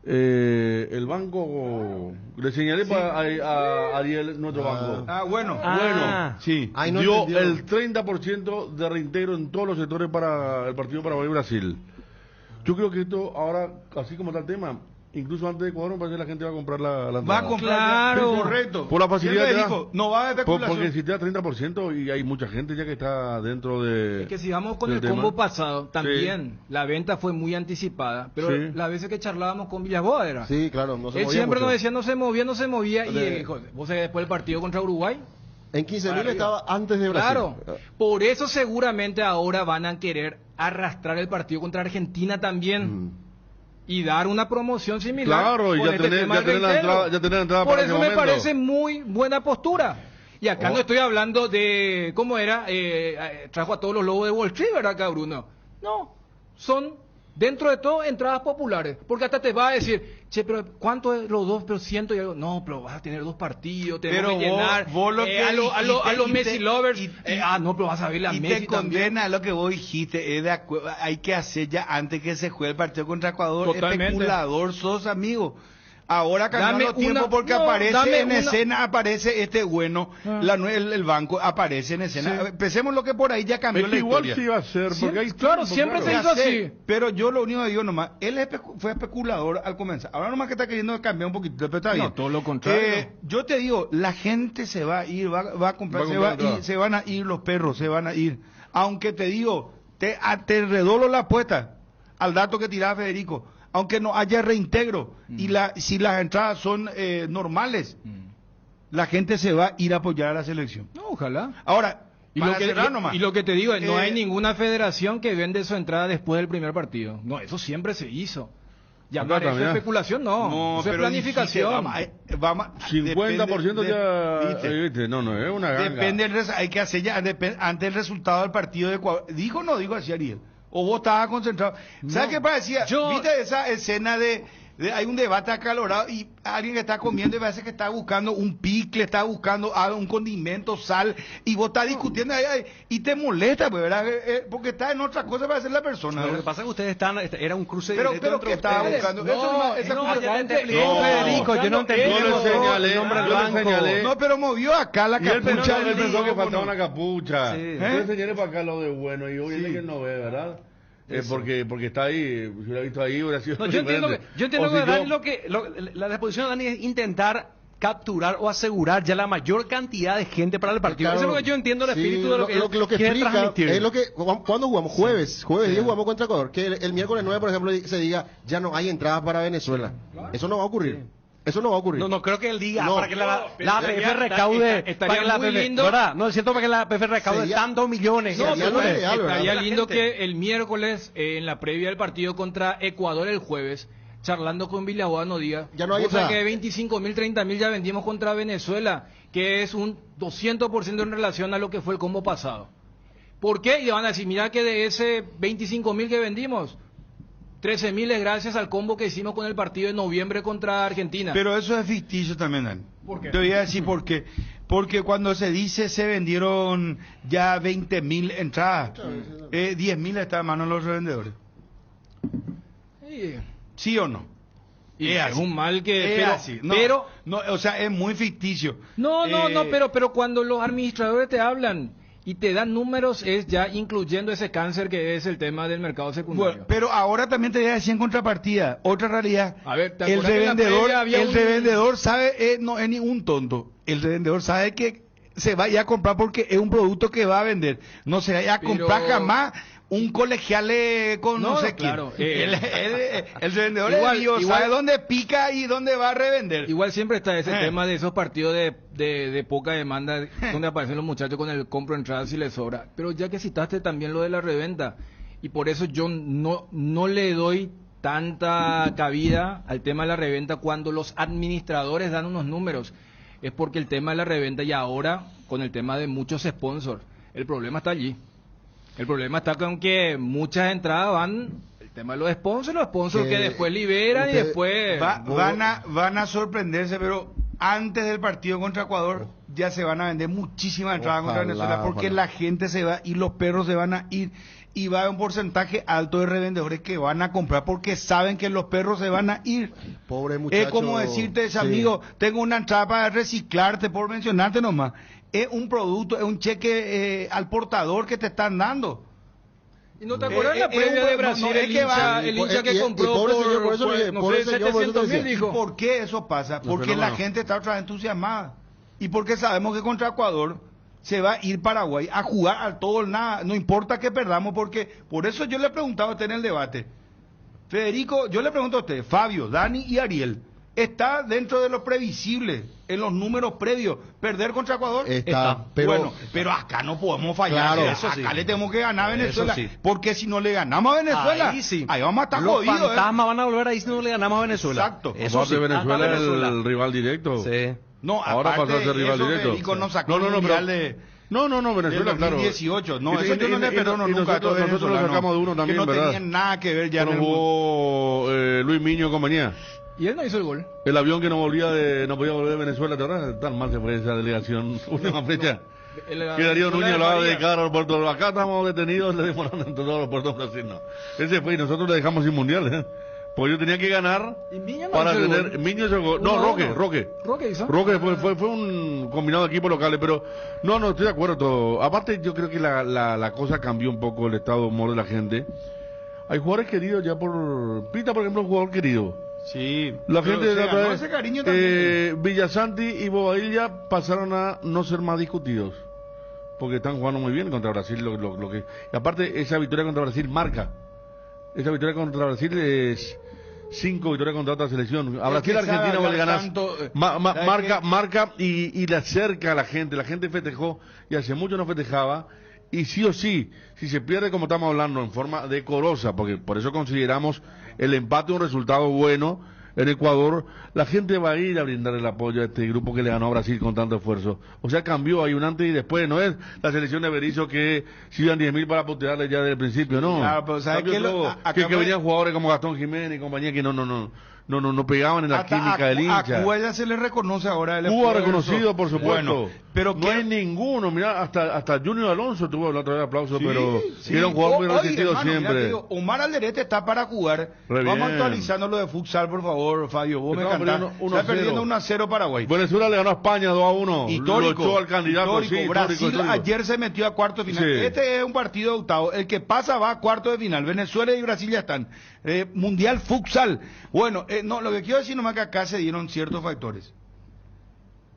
Speaker 9: El banco, le señalé a Ariel nuestro banco.
Speaker 7: Bueno,
Speaker 9: sí, dio el 30% de reintegro en todos los sectores para el partido Paraguay-Brasil. Yo creo que esto ahora, así como está el tema, incluso antes de Ecuador, me parece que la gente va a comprar la entrada.
Speaker 7: Va a comprar,
Speaker 11: claro,
Speaker 7: correcto.
Speaker 9: Por la facilidad que
Speaker 7: dijo, no va a haber especulación.
Speaker 9: Porque si te da 30% y hay mucha gente ya que está dentro de...
Speaker 11: Es que si vamos con el combo pasado, también la venta fue muy anticipada, pero las veces que charlábamos con Villaboa era...
Speaker 8: Sí, claro, no se movía.
Speaker 11: Él siempre
Speaker 8: mucho.
Speaker 11: nos decía no se movía, y dijo, vos sabés, después del partido contra Uruguay...
Speaker 8: En 15.000 estaba antes de Brasil.
Speaker 11: Claro, por eso seguramente ahora van a querer arrastrar el partido contra Argentina también. Y dar una promoción similar.
Speaker 9: Claro, y ya tener la entrada
Speaker 11: por
Speaker 9: para
Speaker 11: eso me parece muy buena postura. Y acá no estoy hablando de, ¿cómo era? Trajo a todos los lobos de Wall Street, ¿verdad, acá, Bruno? No, son, dentro de todo, entradas populares. Porque hasta te va a decir, che, pero ¿cuánto es los dos? Pero ciento y algo. No, pero vas a tener dos partidos, tenemos que llenar.
Speaker 7: Vos lo que
Speaker 11: a los Messi lovers. No, pero vas a ver la
Speaker 7: Messi
Speaker 11: también.
Speaker 7: Y te condena lo que vos dijiste. Hay que hacer ya antes que se juegue el partido contra Ecuador.
Speaker 11: Totalmente.
Speaker 7: Especulador sos, amigo. Ahora cambian los tiempos porque aparece en escena, aparece el banco aparece en escena. Empecemos lo que por ahí ya cambió la
Speaker 9: igual
Speaker 7: historia.
Speaker 9: Sí iba a ser, porque hay
Speaker 11: claro, siempre se hizo así.
Speaker 7: Pero yo lo único que digo nomás, él fue especulador al comenzar. Ahora nomás que está queriendo cambiar un poquito, pero está bien.
Speaker 11: No, todo lo contrario.
Speaker 7: Yo te digo, la gente se va a ir, va a comprar, se van a ir los perros, se van a ir. Aunque te digo, te redolo la apuesta al dato que tiraba Federico. Aunque no haya reintegro y si las entradas son normales, la gente se va a ir a apoyar a la selección.
Speaker 11: No, ojalá.
Speaker 7: Ahora,
Speaker 11: y lo que te digo, no hay ninguna federación que vende su entrada después del primer partido. No, eso siempre se hizo. Llamar eso especulación, no eso es planificación.
Speaker 7: Vamos,
Speaker 9: 50% ya... no, es una ganga.
Speaker 7: Depende, hay que hacer ya antes del resultado del partido de Ecuador. ¿Dijo o no dijo así, Ariel? ¿O vos estabas concentrado? ¿Sabes qué parecía? ¿Viste esa escena de hay un debate acalorado y alguien que está comiendo y parece que está buscando un picle, está buscando un condimento, sal, y vos estás discutiendo ahí, y te molesta, pues, ¿verdad? Porque está en otra cosa para hacer la persona.
Speaker 6: Lo que pasa es que ustedes era un cruce
Speaker 7: directo. Pero ¿qué estaba buscando?
Speaker 6: Federico, yo no entendí.
Speaker 9: Yo le señalé.
Speaker 7: No, pero movió acá la capucha.
Speaker 9: Él pensó que faltaba una capucha. Yo le señalé para acá lo de bueno, y obviamente que él no ve, ¿verdad? Porque está ahí, si hubiera visto ahí hubiera sido
Speaker 6: yo entiendo que Dani la disposición de Dani es intentar capturar o asegurar ya la mayor cantidad de gente para el partido. Claro, eso es lo que yo entiendo el espíritu de lo que
Speaker 8: quiere transmitir. Es lo que cuando jugamos jueves 10 jugamos contra Ecuador, que el miércoles 9 por ejemplo se diga ya no hay entradas para Venezuela. Eso no va a ocurrir. Eso no va a ocurrir.
Speaker 6: No creo que él diga para que la APF recaude.
Speaker 11: Estaría muy lindo.
Speaker 6: ¿Verdad? No es cierto para que la APF recaude tantos millones.
Speaker 11: Estaría lindo que el miércoles, en la previa del partido contra Ecuador el jueves, charlando con Villaboa nos diga,
Speaker 8: ya no hay,
Speaker 11: o sea que 25.000, 30.000 ya vendimos contra Venezuela, que es un 200% en relación a lo que fue el combo pasado. ¿Por qué? Y van a decir, mira que de ese 25.000 que vendimos, 13.000 es gracias al combo que hicimos con el partido de noviembre contra Argentina.
Speaker 7: Pero eso es ficticio también, Dan.
Speaker 11: ¿Por qué?
Speaker 7: Te voy a decir por qué. Porque cuando se dice se vendieron ya 20.000 entradas, 10.000 está en manos de los revendedores. ¿Sí o no?
Speaker 11: Y es un mal que...
Speaker 7: Pero, así. No, o sea, es muy ficticio.
Speaker 11: No, pero cuando los administradores te hablan y te dan números, es ya incluyendo ese cáncer que es el tema del mercado secundario.
Speaker 7: Bueno, pero ahora también te voy a decir en contrapartida, otra realidad.
Speaker 11: A ver,
Speaker 7: el revendedor sabe, no es ni un tonto. El revendedor sabe que se vaya a comprar porque es un producto que va a vender. No se vaya a comprar jamás un colegial con no sé
Speaker 11: claro,
Speaker 7: quién. El revendedor igual, sabe dónde pica y dónde va a revender.
Speaker 11: Igual siempre está ese tema de esos partidos de poca demanda donde aparecen los muchachos con el compro entradas y les sobra. Pero ya que citaste también lo de la reventa, y por eso yo no le doy tanta cabida al tema de la reventa cuando los administradores dan unos números, es porque el tema de la reventa y ahora con el tema de muchos sponsors, el problema está allí. El problema está con que muchas entradas van, el tema de los sponsors que después liberan y después...
Speaker 7: Van a sorprenderse, pero antes del partido contra Ecuador ya se van a vender muchísimas entradas contra Venezuela, porque la gente se va y los perros se van a ir y va a haber un porcentaje alto de revendedores que van a comprar porque saben que los perros se van a ir.
Speaker 8: Pobre muchacho.
Speaker 7: Es como decirte, amigo, tengo una entrada para reciclarte, por mencionarte nomás. Es un producto, es un cheque al portador que te están dando.
Speaker 11: ¿Y no te acuerdas la previa de Brasil? El hincha que compró por 700.000 dijo.
Speaker 7: ¿Por qué eso pasa? Porque la gente está otra vez entusiasmada. Y porque sabemos que contra Ecuador se va a ir Paraguay a jugar al todo o nada. No importa que perdamos, porque por eso yo le he preguntado a usted en el debate. Federico, yo le pregunto a usted, Fabio, Dani y Ariel, ¿está dentro de lo previsible, en los números previos, perder contra Ecuador?
Speaker 8: Está.
Speaker 7: Pero acá no podemos fallar.
Speaker 8: Claro,
Speaker 7: acá le tenemos que ganar a Venezuela. Porque si no le ganamos a Venezuela, ahí vamos a estar jodidos.
Speaker 6: Los fantasmas van a volver ahí si no le ganamos a Venezuela.
Speaker 7: Exacto.
Speaker 9: Eso sí. Venezuela es el rival directo.
Speaker 6: Sí.
Speaker 7: No,
Speaker 9: ahora pasó a ser rival directo.
Speaker 7: Federico no sacó el mundial
Speaker 9: No, Venezuela, claro.
Speaker 7: 2018. No, eso yo no le perdono nunca.
Speaker 9: Nosotros lo sacamos de uno también,
Speaker 7: que no
Speaker 9: ¿verdad?
Speaker 7: tenían nada que ver ya.
Speaker 9: Cuando jugó Luis Miño y compañía.
Speaker 11: Y él no hizo el gol.
Speaker 9: El avión que no podía volver de Venezuela, ¿te acuerdas? Tan mal se fue esa delegación. Última fecha. Que Darío Núñez hablaba de cada aeropuerto. Acá estamos detenidos, le demorando en todos los aeropuertos de Brasil. No. Él se fue y nosotros le dejamos sin mundial. Pues yo tenía que ganar para tener... Miño hizo el gol. No, Roque.
Speaker 11: ¿Roque hizo?
Speaker 9: Roque fue un combinado de equipos locales, pero no, estoy de acuerdo todo. Aparte, yo creo que la cosa cambió un poco el estado de humor de la gente. Hay jugadores queridos ya por... Pita, por ejemplo, un jugador querido.
Speaker 7: Sí,
Speaker 9: la gente de otra vez,
Speaker 7: ese cariño también.
Speaker 9: Villasanti y Bobadilla pasaron a no ser más discutidos porque están jugando muy bien contra Brasil. Y aparte, esa victoria contra Brasil marca. Esa victoria contra Brasil es 5 victorias contra otra selección. A Brasil, Argentina, vale ganas. Marca y le acerca a la gente. La gente festejó y hace mucho no festejaba. Y sí o sí, si se pierde como estamos hablando en forma decorosa, porque por eso consideramos el empate un resultado bueno, en Ecuador, la gente va a ir a brindar el apoyo a este grupo que le ganó a Brasil con tanto esfuerzo. O sea, cambió, hay un antes y después, no es la selección de Berizzo que si iban 10.000 para putearle ya desde el principio, no.
Speaker 7: Claro, pero ¿sabes qué?
Speaker 9: Que venían jugadores como Gastón Jiménez y compañía que no pegaban en la química del hincha.
Speaker 7: A Cuba ya se le reconoce ahora.
Speaker 9: Cuba reconocido, por supuesto.
Speaker 7: Bueno, pero
Speaker 9: no hay ninguno, mira, hasta Junior Alonso tuvo la otra vez aplauso, pero era un jugador muy resistido siempre.
Speaker 7: Mira, digo, Omar Alderete está para jugar. Vamos actualizando lo de futsal, por favor, Fabio. Vos me encantás. Está perdiendo 1-0 Paraguay.
Speaker 9: Venezuela le ganó a España 2-1.
Speaker 7: Histórico.
Speaker 9: Lo echó al candidato.
Speaker 7: Histórico. Brasil ayer se metió a cuarto de final. Sí. Este es un partido de octavo. El que pasa va a cuarto de final. Venezuela y Brasil ya están. Mundial futsal. Bueno, no, lo que quiero decir nomás que acá se dieron ciertos factores.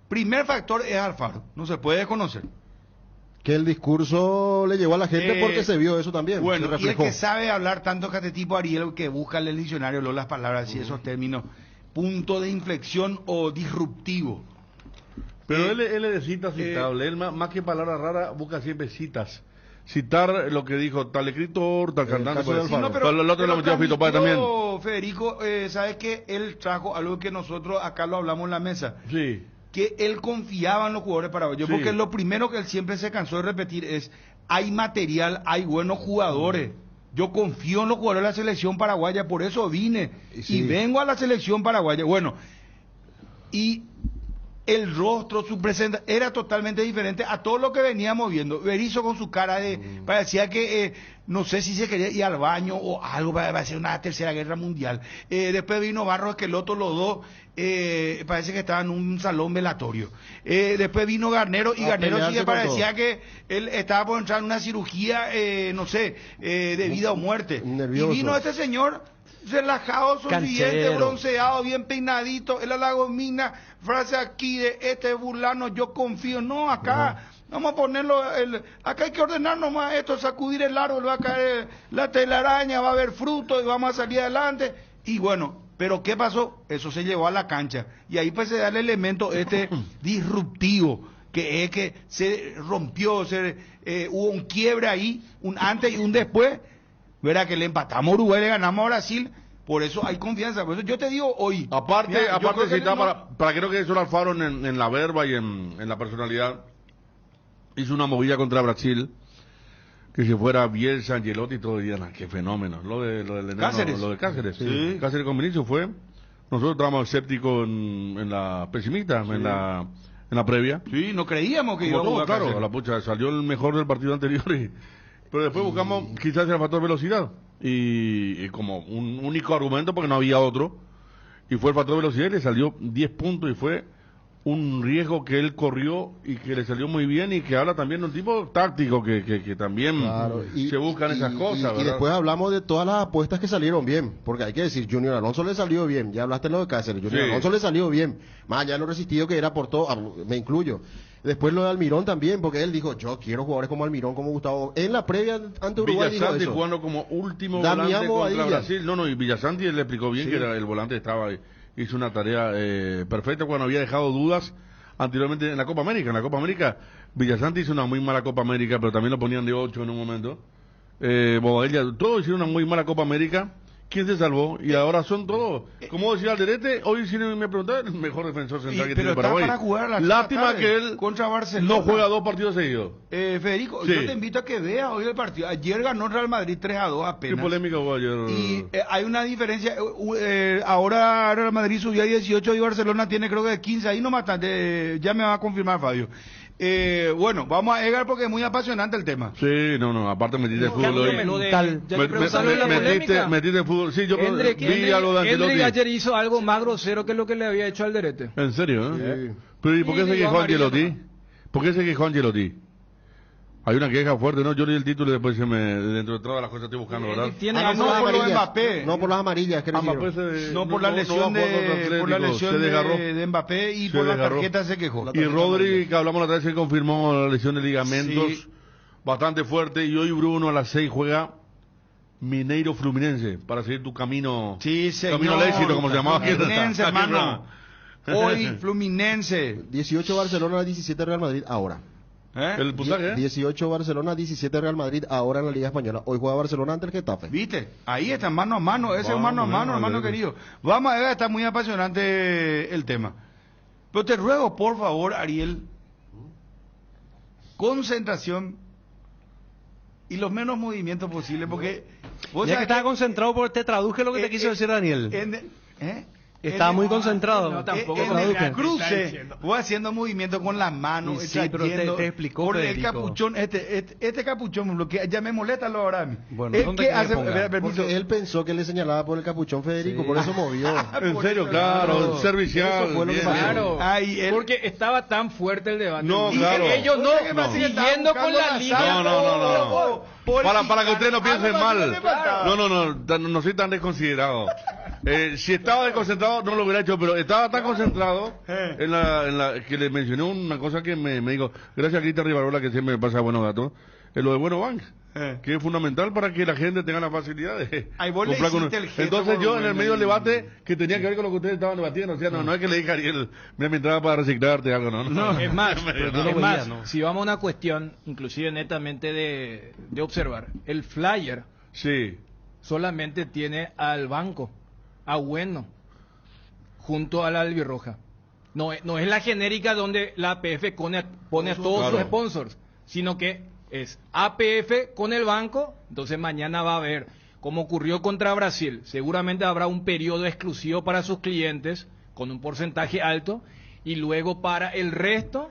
Speaker 7: Primer factor es Alfaro, no se puede desconocer.
Speaker 8: Que el discurso le llegó a la gente porque se vio eso también.
Speaker 7: Bueno, y el que sabe hablar tanto que este tipo Ariel, que busca en el diccionario las palabras y esos términos, punto de inflexión o disruptivo.
Speaker 9: Pero él es de citas citable, él más que palabras raras busca siempre citas. Citar lo que dijo tal escritor, tal cantante, por
Speaker 7: sí, no,
Speaker 9: pero el otro lo metió a Fito Páez también.
Speaker 7: Federico, ¿sabes qué? Él trajo algo que nosotros acá lo hablamos en la mesa.
Speaker 9: Sí.
Speaker 7: Que él confiaba en los jugadores paraguayos, porque lo primero que él siempre se cansó de repetir es, hay material, hay buenos jugadores. Yo confío en los jugadores de la selección paraguaya, por eso vine y vengo a la selección paraguaya. Bueno, y el rostro, su presencia era totalmente diferente a todo lo que veníamos viendo. Berizzo con su cara parecía que no sé si se quería ir al baño o algo, va a ser una tercera guerra mundial. Después vino Barros Esqueloto, los dos parece que estaban en un salón velatorio. Después vino Garnero, y Garnero sí que parecía que él estaba por entrar en una cirugía, no sé, de vida o muerte.
Speaker 8: Nervioso.
Speaker 7: Y vino este señor relajado, sonriente, bronceado, bien peinadito, el Alagomina, frase aquí de este burlano, yo confío. No, acá vamos a ponerlo, acá hay que ordenar nomás esto, sacudir el árbol, va a caer la telaraña, va a haber fruto y vamos a salir adelante. Y bueno, pero ¿qué pasó? Eso se llevó a la cancha y ahí pues se da el elemento disruptivo, que es que se rompió, hubo un quiebre ahí, un antes y un después. Verá que le empatamos a Uruguay, le ganamos a Brasil, por eso hay confianza. Por eso yo te digo hoy.
Speaker 9: Aparte para que no quede solo Alfaro en la verba y en la personalidad, hizo una movida contra Brasil, que si fuera Bielsa, Angelotti, todo dirían, qué fenómeno. Lo de
Speaker 7: Cáceres.
Speaker 9: Lo de Cáceres.
Speaker 7: Sí.
Speaker 9: Cáceres con Vinicius fue. Nosotros estábamos escépticos en la pesimista, en la previa.
Speaker 7: Sí, no creíamos que iba a jugar.
Speaker 9: Claro, la pucha, salió el mejor del partido anterior pero después buscamos quizás el factor velocidad y como un único argumento porque no había otro, y fue el factor velocidad y le salió 10 puntos y fue un riesgo que él corrió y que le salió muy bien, y que habla también de un tipo táctico que también se buscan esas cosas.
Speaker 8: Y después hablamos de todas las apuestas que salieron bien, porque hay que decir, Junior Alonso le salió bien, ya hablaste lo de Cáceres, Junior Alonso le salió bien, más allá de lo resistido que era por todo, me incluyo. Después lo de Almirón también, porque él dijo, yo quiero jugadores como Almirón, como Gustavo. En la previa ante Uruguay
Speaker 9: Villasanti
Speaker 8: dijo eso.
Speaker 9: jugando como último volante contra Brasil. No, y Villasanti le explicó bien que era el volante, hizo una tarea perfecta cuando había dejado dudas anteriormente en la Copa América. En la Copa América, Villasanti hizo una muy mala Copa América, pero también lo ponían de 8 en un momento. Bobadilla, todos hicieron una muy mala Copa América. ¿Quién se salvó? Y ahora son todos. Como decía Alderete, hoy sí me preguntaba, el mejor defensor central que tiene Paraguay.
Speaker 7: Para jugar
Speaker 9: lástima que él
Speaker 7: contra Barcelona
Speaker 9: no juega 2 partidos seguidos.
Speaker 7: Federico, yo te invito a que veas hoy el partido. Ayer ganó Real Madrid 3-2 apenas.
Speaker 9: Qué polémica hubo ayer.
Speaker 7: Y hay una diferencia. Ahora Real Madrid subió a 18 y Barcelona tiene creo que 15. Ahí nomás ya me va a confirmar Fabio. Bueno, vamos a llegar porque es muy apasionante el tema.
Speaker 9: Sí, aparte metiste fútbol hoy. Metiste fútbol. Sí, yo vi algo de Ancelotti.
Speaker 11: Ayer hizo algo más grosero que lo que le había hecho Alderete.
Speaker 9: ¿En serio? Pero ¿y por qué se quejó Ancelotti? ¿Por qué se quejó Ancelotti? Hay una queja fuerte, ¿no? Yo leí el título y después dentro de todas las cosas estoy buscando, ¿verdad?
Speaker 7: No por los Mbappé.
Speaker 8: No por las amarillas,
Speaker 7: no por la lesión de Mbappé y por la tarjeta se quejó.
Speaker 9: Y Rodri, que hablamos la otra vez, se confirmó la lesión de ligamentos bastante fuerte, y hoy Bruno a las 6 juega Mineiro Fluminense para seguir tu camino.
Speaker 7: Sí, señor.
Speaker 9: Camino al éxito, como se llamaba.
Speaker 7: Fluminense, hermano. Hoy Fluminense.
Speaker 8: 18 Barcelona, 17 Real Madrid ahora.
Speaker 9: ¿El puntaje?
Speaker 8: 18 Barcelona, 17 Real Madrid, ahora en la Liga Española. Hoy juega Barcelona ante el Getafe.
Speaker 7: ¿Viste? Ahí está, mano a mano, ese es mano a mano, hermano querido. Vamos a ver, está muy apasionante el tema. Pero te ruego, por favor, Ariel, concentración y los menos movimientos posibles, porque...
Speaker 6: Ya que estaba concentrado, porque te traduje lo que te quiso decir Daniel. Estaba muy concentrado.
Speaker 7: No, tampoco en el cruce, voy haciendo movimiento con las manos.
Speaker 6: Sí, pero te explicó
Speaker 7: por
Speaker 6: Federico.
Speaker 7: el capuchón, este capuchón, lo que ya me molesta lo ahora a mí.
Speaker 6: Bueno,
Speaker 7: es
Speaker 6: ¿dónde
Speaker 7: que
Speaker 6: que
Speaker 7: hace,
Speaker 8: Porque él pensó que le señalaba por el capuchón Federico, por eso movió.
Speaker 9: En serio, claro, servicial.
Speaker 8: Eso fue lo que pasó.
Speaker 11: Claro,
Speaker 7: Ay,
Speaker 11: porque estaba tan fuerte el debate.
Speaker 9: No,
Speaker 11: Y
Speaker 9: claro.
Speaker 11: ellos siguiendo con la línea.
Speaker 9: No. Para que ustedes no piensen mal. No soy tan desconsiderado. Si estaba desconcentrado no lo hubiera hecho, pero estaba tan concentrado en la que le mencioné una cosa que me dijo, gracias a Cristian Rivarola, que siempre me pasa buenos datos, es lo de Bueno Bank, que es fundamental para que la gente tenga la facilidad de comprar con uno. Entonces yo en el medio del debate, que tenía que ver con lo que ustedes estaban debatiendo, o sea, no es que le dije a Ariel, mira mi entrada para reciclarte algo, no.
Speaker 11: Es más, si vamos a una cuestión, inclusive netamente de observar, el flyer
Speaker 9: Sí.
Speaker 11: solamente tiene al banco, a Bueno, junto a la albirroja. No es la genérica donde la APF pone a todos sus sponsors, sino que es APF con el banco. Entonces mañana va a haber, como ocurrió contra Brasil, seguramente habrá un periodo exclusivo para sus clientes con un porcentaje alto, y luego para el resto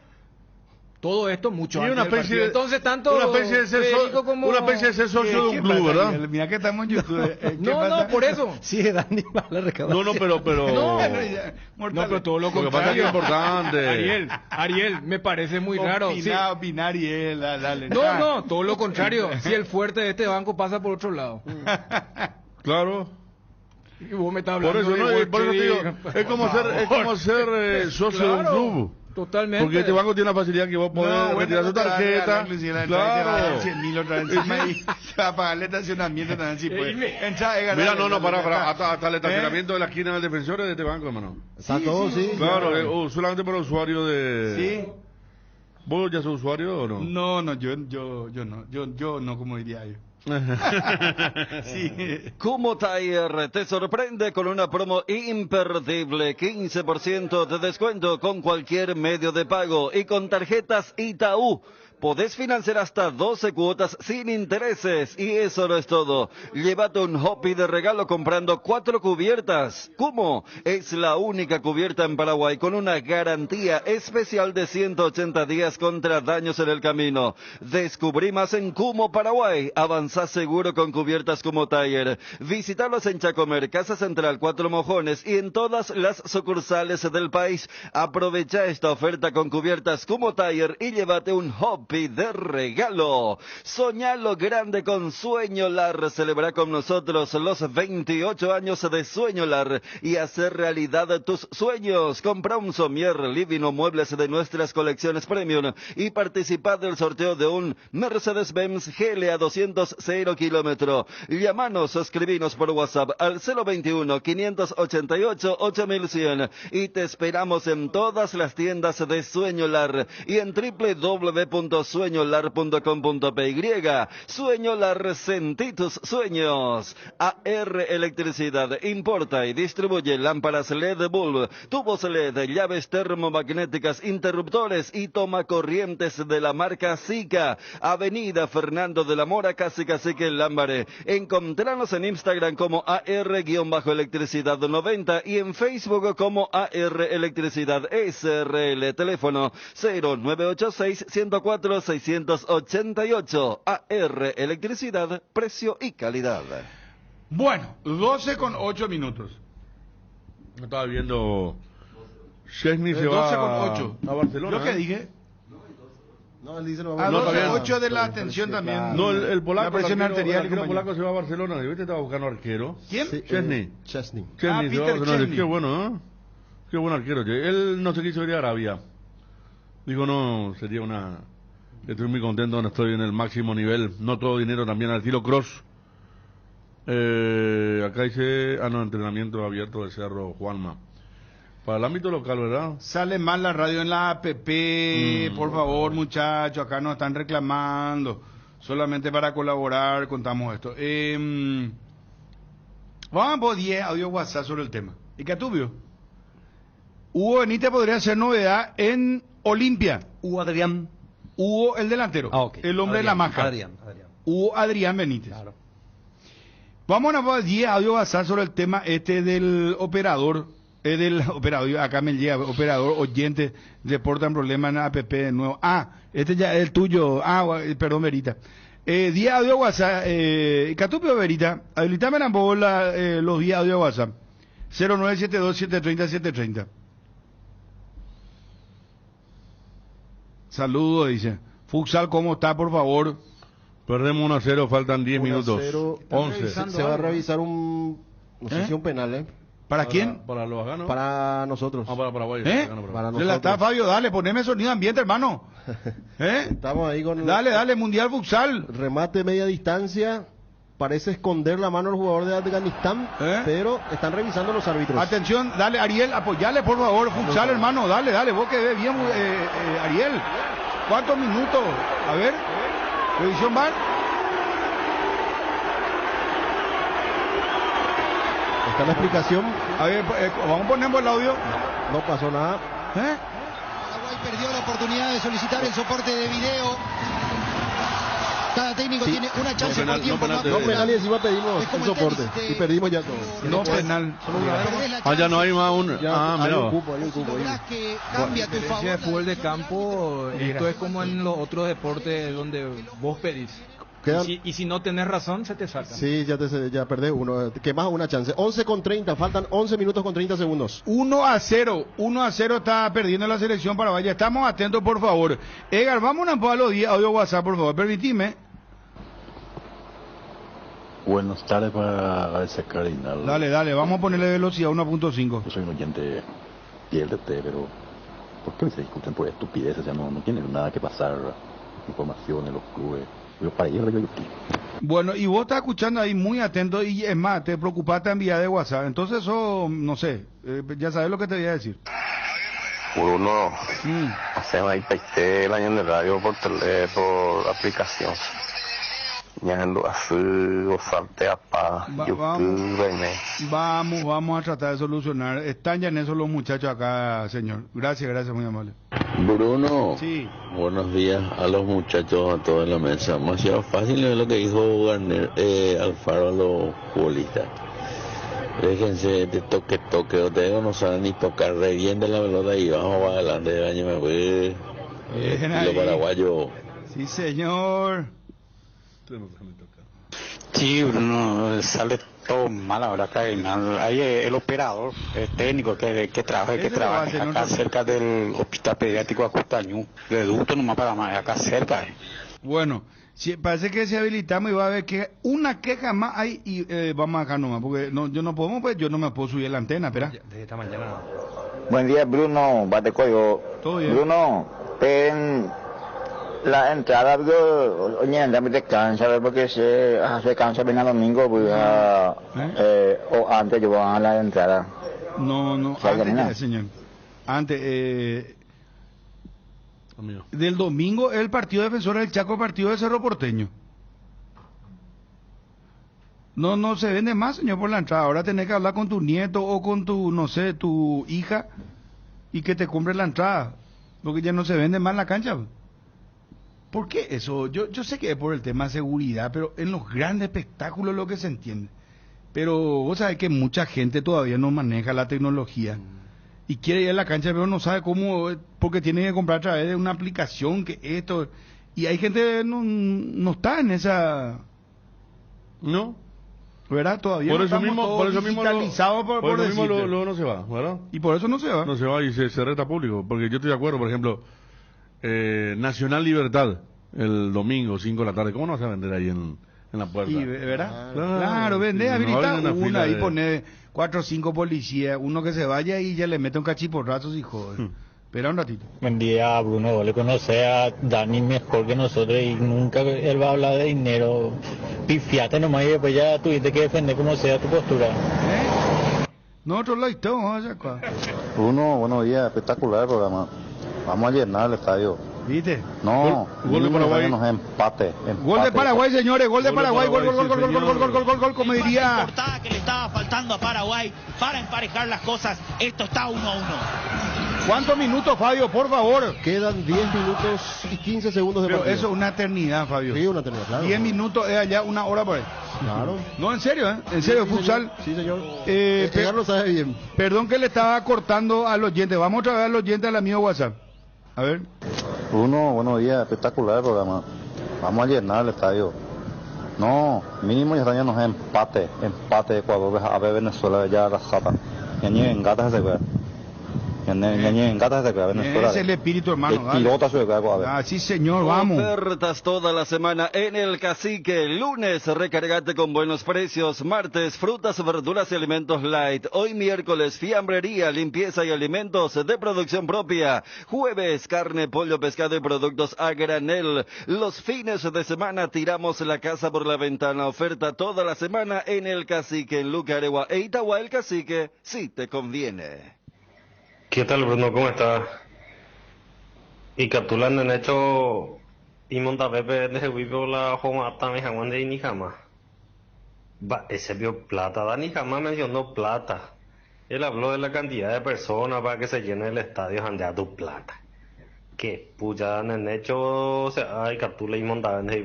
Speaker 11: todo esto mucho
Speaker 9: Y
Speaker 11: antes
Speaker 9: una
Speaker 11: del
Speaker 9: especie
Speaker 11: partido.
Speaker 9: de,
Speaker 11: Entonces tanto
Speaker 9: una especie de ser
Speaker 11: Federico como
Speaker 9: una especie de ser socio de un club, ¿verdad?
Speaker 7: Mira que estamos en YouTube.
Speaker 11: no, por eso.
Speaker 6: Sí, Dani, la recaudación.
Speaker 9: No, pero
Speaker 11: No, pero todo lo
Speaker 9: Lo que pasa es que
Speaker 11: contrario.
Speaker 9: es importante.
Speaker 11: Ariel, me parece muy raro. Sí.
Speaker 7: Opinar y él, dale.
Speaker 11: No, todo lo contrario. Si el fuerte de este banco pasa por otro lado.
Speaker 9: Claro.
Speaker 11: Y vos me estás
Speaker 9: Por
Speaker 11: hablando
Speaker 9: eso,
Speaker 11: de
Speaker 9: por eso te digo, es como ser socio de un club.
Speaker 11: Totalmente.
Speaker 9: Porque este banco tiene una facilidad que vos podés retirar su tarjeta.
Speaker 7: Claro. 100.000 otra vez encima y se va a pagar el estacionamiento también, sí, pues.
Speaker 9: Mira, para hasta el estacionamiento de la esquina del defensor es de este banco, hermano.
Speaker 8: Está todo, sí.
Speaker 9: Claro, solamente para usuario de...
Speaker 7: Sí.
Speaker 9: ¿Vos ya sos usuario o no?
Speaker 7: No, yo no, como diría yo. Sí.
Speaker 12: Kumo Tire te sorprende con una promo imperdible, 15% de descuento con cualquier medio de pago y con tarjetas Itaú. Podés financiar hasta 12 cuotas sin intereses. Y eso no es todo. Llévate un Hopi de regalo comprando 4 cubiertas. Kumo es la única cubierta en Paraguay con una garantía especial de 180 días contra daños en el camino. Descubrí más en Kumo, Paraguay. Avanzá seguro con cubiertas Kumo Tire. Visítalos en Chacomer, Casa Central, 4 Mojones y en todas las sucursales del país. Aprovecha esta oferta con cubiertas Kumo Tire y llévate un Hopi de regalo. Soñalo grande con Sueño Lar. Celebra con nosotros los 28 años de Sueño Lar y hacer realidad tus sueños. Compra un somier, living o muebles de nuestras colecciones premium y participa del sorteo de un Mercedes-Benz GLA 200 0 kilómetro. Llámanos o escribinos por WhatsApp al 021 588 8100 y te esperamos en todas las tiendas de Sueño Lar y en www.sueñolar.com.py. Sueño Lar, sentí tus sueños. AR Electricidad importa y distribuye lámparas LED bulb, tubos LED, llaves termomagnéticas, interruptores y tomacorrientes de la marca Sika. Avenida Fernando de la Mora, casi Cacique en Lámbare. Encontranos en Instagram como AR-electricidad 90 y en Facebook como AR Electricidad SRL. Teléfono 0986 104 688. AR Electricidad, precio y calidad.
Speaker 7: Bueno, 12:08.
Speaker 9: Estaba viendo... Chesney se
Speaker 7: 12
Speaker 9: va
Speaker 7: con 8.
Speaker 9: a Barcelona.
Speaker 7: ¿Yo qué dije?
Speaker 8: No, él dice lo
Speaker 7: A
Speaker 8: vamos
Speaker 7: 12:08 de la atención también.
Speaker 9: No, el polaco,
Speaker 7: La presión arterial.
Speaker 9: el polaco se va a Barcelona. ¿Viste? Estaba buscando arquero.
Speaker 7: ¿Quién?
Speaker 8: Sí,
Speaker 9: Chesney.
Speaker 8: Chesney.
Speaker 9: Chesney se va a
Speaker 7: Peter
Speaker 9: Barcelona.
Speaker 7: Chesney.
Speaker 9: Qué bueno, ¿eh? Qué buen arquero. Che. Él no se quiso ir a Arabia. Digo, no, sería una... Estoy muy contento donde estoy en el máximo nivel. No todo dinero también al estilo cross. Acá dice, entrenamiento abierto del Cerro Juanma. Para el ámbito local, ¿verdad?
Speaker 7: Sale mal la radio en la APP, por favor, muchachos, acá nos están reclamando. Solamente para colaborar contamos esto. Vamos a poner 10 audio WhatsApp sobre el tema. ¿Y qué tuvio? Hugo Benítez podría ser novedad en Olimpia.
Speaker 6: Hugo Adrián.
Speaker 7: Hugo el delantero, el hombre de la máscara.
Speaker 6: Adrián.
Speaker 7: Hugo Adrián Benítez.
Speaker 6: Claro.
Speaker 7: Vamos a poner 10 audio WhatsApp sobre el tema del operador. Acá me llega, operador, oyente, reportan problemas en la APP de nuevo. Este ya es el tuyo. Perdón, Verita. 10 audio WhatsApp. Catupio, Verita, habilitame los 10 audio WhatsApp. 0972-730-730. Saludos, dice. Futsal, ¿cómo está, por favor?
Speaker 9: Perdemos 1-0, faltan 10 minutos.
Speaker 8: 11. Se va a revisar no sé si un penal,
Speaker 7: ¿Para quién?
Speaker 9: Para los afganos.
Speaker 8: Para nosotros.
Speaker 9: Para Paraguay.
Speaker 8: Para
Speaker 7: nosotros.
Speaker 8: nosotros.
Speaker 7: Está, Fabio, dale, poneme sonido ambiente, hermano.
Speaker 8: Estamos ahí con...
Speaker 7: Dale, Mundial Futsal.
Speaker 8: Remate media distancia. Parece esconder la mano al jugador de Afganistán, pero están revisando los árbitros.
Speaker 7: Atención, dale, Ariel, apoyale, por favor, Futsal, hermano, dale, vos que ves bien, Ariel. ¿Cuántos minutos? A ver, revisión VAR.
Speaker 8: Está la explicación.
Speaker 7: A ver, vamos a poner el audio.
Speaker 8: No pasó nada.
Speaker 13: Paraguay perdió la oportunidad de solicitar el soporte de video. Cada técnico tiene una chance por tiempo.
Speaker 8: No penal y encima pedimos un soporte. Y perdimos ya todo.
Speaker 7: No penal.
Speaker 9: Ya no hay más un...
Speaker 8: Hay un cupo.
Speaker 13: Que cambia tu favor.
Speaker 11: De fútbol de campo, esto es como en los otros deportes donde vos pedís. Y si no tenés razón, se te saca.
Speaker 8: Sí, ya perdés uno. Que más una chance. 11:30, faltan 11 minutos con 30 segundos.
Speaker 7: 1-0 está perdiendo la selección paraguaya. Estamos atentos, por favor. Edgar, vamos a los 10 audio WhatsApp, por favor. Permitime.
Speaker 14: Buenas tardes para ese Cardinal.
Speaker 7: Dale, vamos a ponerle velocidad 1.5.
Speaker 14: Yo soy un oyente fiel de usted, pero ¿por qué se discuten por estupideces? Ya no tienen nada que pasar información en los clubes.
Speaker 7: Bueno, y vos estás escuchando ahí muy atento y es más, te preocupaste en vía de WhatsApp. Entonces eso, no sé, ya sabes lo que te voy a decir.
Speaker 15: Bruno, hacemos ahí peité el año de radio por aplicación. Ñando así, o salte a pa,
Speaker 7: Vamos a tratar de solucionar. Están ya en eso los muchachos acá, señor. Gracias, muy amable.
Speaker 14: Bruno,
Speaker 7: sí.
Speaker 14: Buenos días a los muchachos, a toda la mesa. Demasiado fácil es lo que dijo Alfaro a los futbolistas. Déjense de toque, ustedes no saben ni tocar, reviente la pelota y vamos para adelante del año, me voy. Estilo paraguayo.
Speaker 7: Sí, señor.
Speaker 16: Sí, Bruno, sale todo mal ahora acá. Hay el operador, el técnico que trabaja acá cerca del hospital pediátrico Acostañú, de ducto nomás para más, acá cerca.
Speaker 7: Bueno, sí, parece que si habilitamos y va a haber que una queja más hay y vamos acá nomás, porque yo no me puedo subir la antena, espera.
Speaker 6: Desde esta mañana.
Speaker 15: Buen día, Bruno, bate código.
Speaker 7: Todo bien.
Speaker 15: Bruno, la entrada, oye, andame de cancha, porque se cansa bien el domingo, pues, o antes yo voy a la entrada.
Speaker 7: No, antes ya, señor. Antes, del domingo, el partido defensor del Chaco, partido de Cerro Porteño. No se vende más, señor, por la entrada. Ahora tenés que hablar con tu nieto o con tu hija y que te compre la entrada, porque ya no se vende más la cancha. ¿Por qué eso? Yo sé que es por el tema de seguridad, pero en los grandes espectáculos lo que se entiende. Pero vos sabés que mucha gente todavía no maneja la tecnología y quiere ir a la cancha, pero no sabe cómo, porque tiene que comprar a través de una aplicación que esto. Y hay gente que no está en esa...
Speaker 9: No.
Speaker 7: ¿Verdad? Todavía
Speaker 9: por
Speaker 7: no
Speaker 9: eso
Speaker 7: estamos
Speaker 9: mismo,
Speaker 7: todos
Speaker 9: por eso
Speaker 7: digitalizados,
Speaker 9: mismo, por eso mismo luego no se va, ¿verdad?
Speaker 7: Y por eso no se va.
Speaker 9: No se va y se reta público, porque yo estoy de acuerdo, por ejemplo, Nacional Libertad, el domingo, 5 de la tarde, ¿cómo no vas a vender ahí en la puerta?
Speaker 7: Y, ¿verdad? Claro, vende, habilita una y pone 4 o 5 policías, uno que se vaya y ya le mete un cachiporrazo y joder. Espera un ratito.
Speaker 16: Buen día, Bruno. Le conoce a Dani mejor que nosotros y nunca él va a hablar de dinero. Pifiate nomás y después ya tuviste que defender como sea tu postura.
Speaker 7: Nosotros lo estamos,
Speaker 16: Bruno, buenos días, espectacular el programa. Vamos a llenar el estadio.
Speaker 7: ¿Viste?
Speaker 16: No,
Speaker 7: gol de Paraguay.
Speaker 16: No, empate.
Speaker 7: Gol de Paraguay, señores, gol de Paraguay, gol, como diría.
Speaker 17: Que le estaba faltando a Paraguay para emparejar las cosas. Esto está 1-1.
Speaker 7: ¿Cuántos minutos, Fabio, por favor?
Speaker 8: Quedan 10 minutos y 15 segundos de
Speaker 7: Pero
Speaker 8: partido.
Speaker 7: eso es una eternidad, Fabio.
Speaker 8: Sí, una eternidad, claro.
Speaker 7: 10 minutos es allá, una hora por ahí.
Speaker 8: Claro.
Speaker 7: No, en serio, ¿eh? En serio,
Speaker 8: sí,
Speaker 7: futsal.
Speaker 8: Sí, señor.
Speaker 7: Lo sabe bien. Perdón que le estaba cortando al oyente. Vamos otra vez al oyente al amigo WhatsApp. A ver.
Speaker 16: Bruno, buenos días, espectacular el programa. Vamos a llenar el estadio. No, mínimo ya no es empate de Ecuador a ver Venezuela ya la sata. Ya ni en gatas se ve. Venezuela.
Speaker 7: Es el espíritu, hermano.
Speaker 12: Sí,
Speaker 7: señor, vamos.
Speaker 12: Ofertas toda la semana en el Cacique. Lunes, recargate con buenos precios. Martes, frutas, verduras y alimentos light. Hoy miércoles, fiambrería, limpieza y alimentos de producción propia. Jueves, carne, pollo, pescado y productos a granel. Los fines de semana tiramos la casa por la ventana. Oferta toda la semana en el Cacique, en Lucaregua e Itagua. El Cacique, sí te conviene.
Speaker 18: ¿Qué tal, Bruno? ¿Cómo estás? Y capturando en hecho y monta Pepe desde Wipo la Joma también jamás de ni jamás. Va, ese vio plata, Dani jamás mencionó plata. Él habló de la cantidad de personas para que se llene el estadio donde a tu plata. ¿Qué? Puya en hecho, o sea, hay captura y monta en el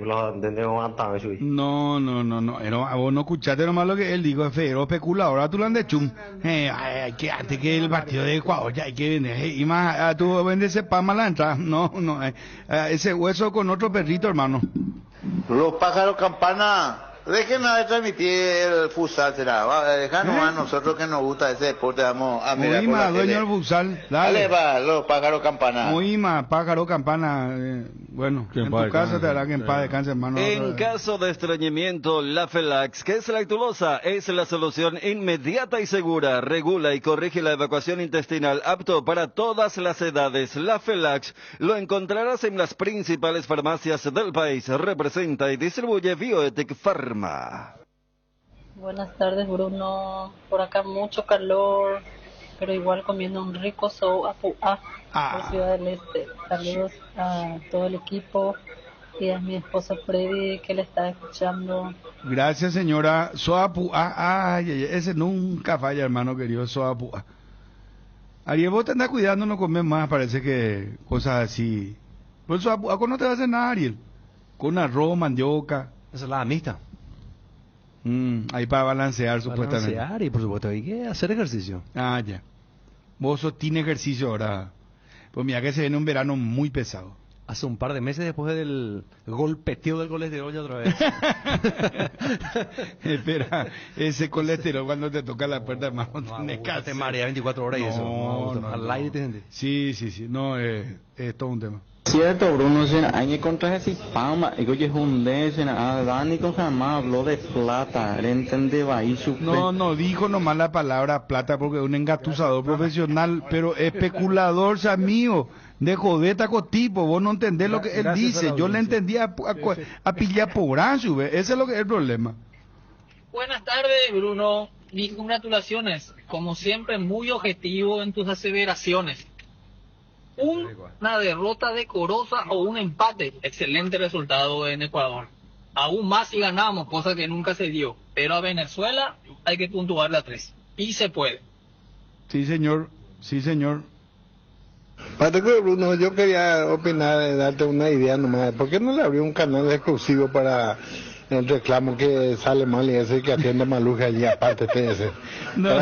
Speaker 7: No. Vos no escuchaste nomás lo que él dijo, es feo, especulador, a tu de chum. Que antes que el partido de Ecuador ya hay que vender, y más, a tu vendes ese pan mala entrada. No, ese hueso con otro perrito, hermano.
Speaker 19: Los pájaros campana, dejen de transmitir el futsal, será. Déjanos a nosotros que nos gusta ese deporte, vamos a mirar.
Speaker 7: Muy más, dueño del futsal.
Speaker 19: Dale, va, los pájaros campana.
Speaker 7: Muy más, pájaro campana. Bueno, en tu casa te hará que en paz descanse, hermano.
Speaker 12: En caso de estreñimiento, la Felax, que es lactulosa, es la solución inmediata y segura. Regula y corrige la evacuación intestinal, apto para todas las edades. La Felax lo encontrarás en las principales farmacias del país. Representa y distribuye Bioethic Pharma.
Speaker 20: Buenas tardes, Bruno. Por acá mucho calor, pero igual comiendo un rico sopa por Ciudad del Este. Saludos a todo el equipo y a mi esposa Freddy que le está escuchando.
Speaker 7: Gracias, señora. Soapua, ese nunca falla, hermano querido, Soapua. Ariel, vos te andás cuidando, no comes más, parece que cosas así. Pues Soapua no te va a hacer nada, Ariel. Con arroz, mandioca.
Speaker 6: Esa es la amista.
Speaker 7: Ahí para balancear, supuestamente.
Speaker 6: Balancear y por supuesto hay que hacer ejercicio.
Speaker 7: Ah, ya. Vos tiene ejercicio ahora. Pues mira que se viene un verano muy pesado.
Speaker 6: Hace un par de meses después del golpeteo del colesterol ya otra vez.
Speaker 7: Espera, ese colesterol cuando te toca la puerta, hermano,
Speaker 6: te marea 24 horas y eso.
Speaker 7: No,
Speaker 6: al aire te sentís.
Speaker 7: Sí. No, es todo un tema.
Speaker 21: Cierto, Bruno, hay contra ese pama, y oye, Dani con jamás habló de plata,
Speaker 7: No dijo nomás la palabra plata porque es un engatusador profesional, pero especulador, mío, de jodeta con tipo, vos no entendés lo que él dice, yo le entendía a pillar por ancho, ese es lo que es el problema.
Speaker 22: Buenas tardes, Bruno, mis congratulaciones, como siempre muy objetivo en tus aseveraciones. Una derrota decorosa o un empate, excelente resultado en Ecuador. Aún más si ganamos, cosa que nunca se dio. Pero a Venezuela hay que puntuarle a 3. Y se puede.
Speaker 7: Sí, señor.
Speaker 23: Bruno, yo quería opinar, darte una idea nomás. ¿Por qué no le abrió un canal exclusivo para el reclamo que sale mal y ese que atiende Maluja allí aparte de ese?
Speaker 7: No.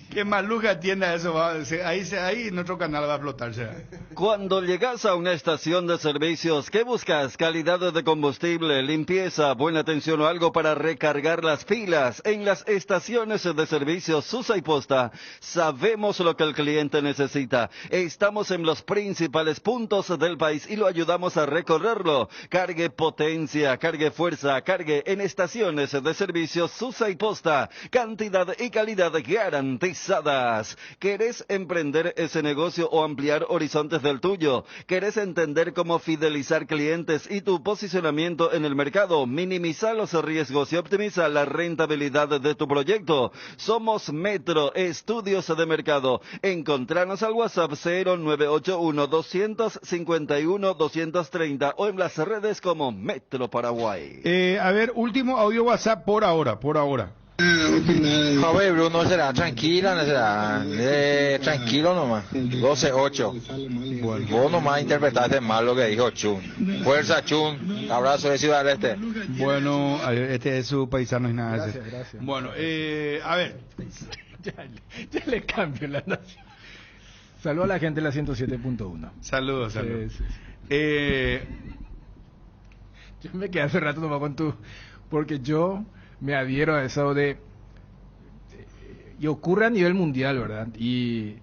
Speaker 7: Que Maluja atienda eso, ahí nuestro canal va a explotarse.
Speaker 12: Cuando llegas a una estación de servicios, ¿qué buscas? Calidad de combustible, limpieza, buena atención o algo para recargar las pilas. En las estaciones de servicios Susa y Posta, sabemos lo que el cliente necesita. Estamos en los principales puntos del país y lo ayudamos a recorrerlo. Cargue potencia, cargue fuerza, cargue en estaciones de servicios Susa y Posta. Cantidad y calidad garantizadas. Organizadas. ¿Querés emprender ese negocio o ampliar horizontes del tuyo? ¿Querés entender cómo fidelizar clientes y tu posicionamiento en el mercado? Minimiza los riesgos y optimiza la rentabilidad de tu proyecto. Somos Metro Estudios de Mercado. Encontranos al WhatsApp 0981-251-230 o en las redes como Metro Paraguay.
Speaker 7: A ver, último audio WhatsApp por ahora.
Speaker 1: Joder, Bruno, será tranquila, no será tranquilo nomás. 12-8. Vos nomás interpretaste mal lo que dijo Chun. Fuerza, Chun. Abrazo de Ciudad del Este.
Speaker 7: Bueno, este es su paisano y nada.
Speaker 1: Gracias.
Speaker 7: Bueno, a ver.
Speaker 11: Ya le cambio la nación. Saludos a la gente de la 107.1.
Speaker 7: Saludos.
Speaker 11: Sí. Yo me quedé hace rato nomás con tú, porque yo me adhiero a eso y ocurre a nivel mundial, ¿verdad? Y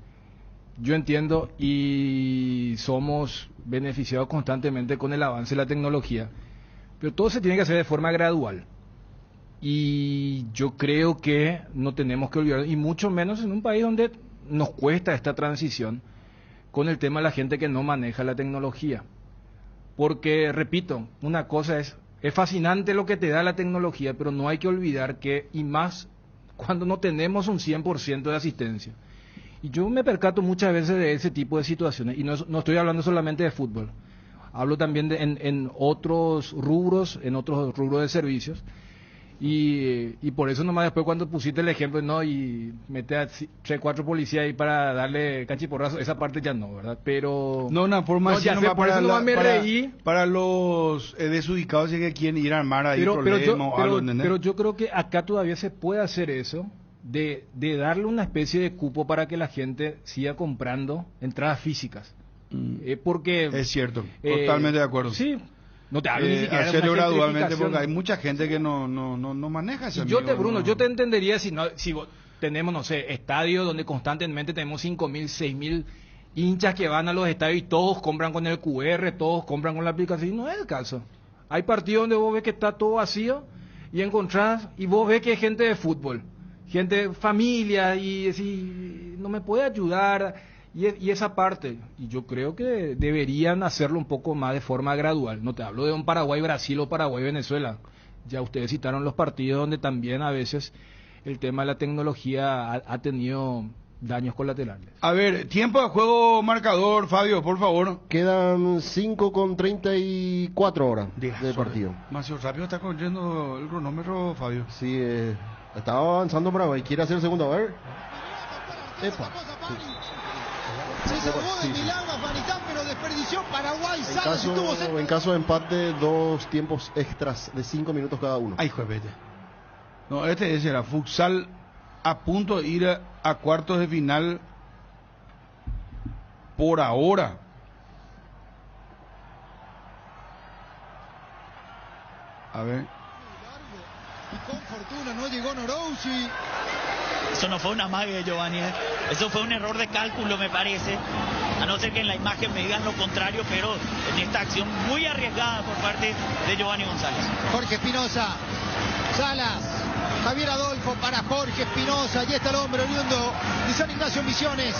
Speaker 11: yo entiendo y somos beneficiados constantemente con el avance de la tecnología, pero todo se tiene que hacer de forma gradual. Y yo creo que no tenemos que olvidar, y mucho menos en un país donde nos cuesta esta transición con el tema de la gente que no maneja la tecnología. Porque, repito, una cosa es fascinante lo que te da la tecnología, pero no hay que olvidar que, y más cuando no tenemos un 100% de asistencia. Y yo me percato muchas veces de ese tipo de situaciones, y no estoy hablando solamente de fútbol, hablo también en otros rubros de servicios. Y por eso nomás después cuando pusiste el ejemplo, no, y mete a 3-4 policías ahí para darle canchiporrazo, esa parte ya no, ¿verdad? Pero
Speaker 7: no, una forma
Speaker 11: no, ya sé, por eso nomás me reí.
Speaker 7: Para los desubicados que quieren ir a armar ahí problemas o algo, ¿entendés?
Speaker 11: Pero yo creo que acá todavía se puede hacer eso, de darle una especie de cupo para que la gente siga comprando entradas físicas. Porque
Speaker 7: es cierto, totalmente de acuerdo.
Speaker 11: Sí. No te hablo ni siquiera
Speaker 7: hacerlo gradualmente porque hay mucha gente que no maneja ese
Speaker 11: Bruno, yo te entendería si tenemos, no sé, estadios donde constantemente tenemos 5.000, 6.000 hinchas que van a los estadios y todos compran con el QR, todos compran con la aplicación. No es el caso. Hay partidos donde vos ves que está todo vacío y encontrás, y vos ves que hay gente de fútbol, gente, familia, y decís, no me puede ayudar. Y esa parte, y yo creo que deberían hacerlo un poco más de forma gradual. No te hablo de un Paraguay-Brasil o Paraguay-Venezuela. Ya ustedes citaron los partidos donde también a veces el tema de la tecnología ha tenido daños colaterales.
Speaker 7: A ver, tiempo de juego marcador, Fabio, por favor.
Speaker 8: Quedan 5:34 horas de partido.
Speaker 7: Demasiado rápido está corriendo el cronómetro, Fabio.
Speaker 8: Sí, estaba avanzando Paraguay. ¿Quiere hacer el segundo? A ver. Epa. Sí.
Speaker 13: Se salvó de milagro Afganistán, pero desperdició Paraguay.
Speaker 8: En caso de empate, 2 tiempos extras de 5 minutos cada uno.
Speaker 7: Ay, juepete. No, ese era futsal a punto de ir a cuartos de final por ahora. A ver.
Speaker 13: Y con fortuna no llegó Norouchi.
Speaker 17: Eso no fue una magia, Giovanni, eso fue un error de cálculo, me parece, a no ser que en la imagen me digan lo contrario, pero en esta acción muy arriesgada por parte de Giovanni González.
Speaker 13: Jorge Espinosa, Salas, Javier Adolfo para Jorge Espinosa, y está el hombre oriundo de San Ignacio Misiones,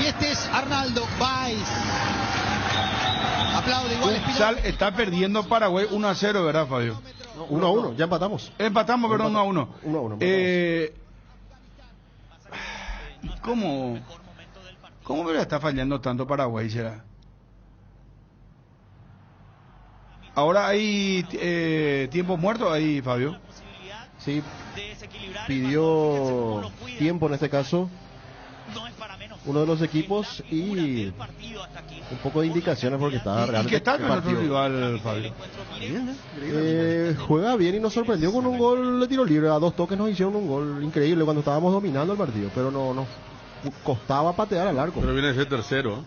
Speaker 13: y este es Arnaldo Valls. Aplaude igual
Speaker 7: Espinosa. Está perdiendo Paraguay 1-0, ¿verdad, Fabio?
Speaker 8: 1-1, ya empatamos.
Speaker 7: Empatamos, perdón, 1-1.
Speaker 8: 1-1.
Speaker 7: ¿Cómo me está fallando tanto Paraguay, será? Ahora hay tiempo muerto ahí, Fabio.
Speaker 8: Sí, pidió tiempo en este caso uno de los equipos y un poco de indicaciones porque estaba realmente.
Speaker 7: ¿Y qué tal con nuestro rival, Fabio?
Speaker 8: Juega bien y nos sorprendió con un gol de tiro libre. A 2 toques nos hicieron un gol increíble cuando estábamos dominando el partido, pero no costaba patear al arco.
Speaker 9: Pero viene a ser tercero.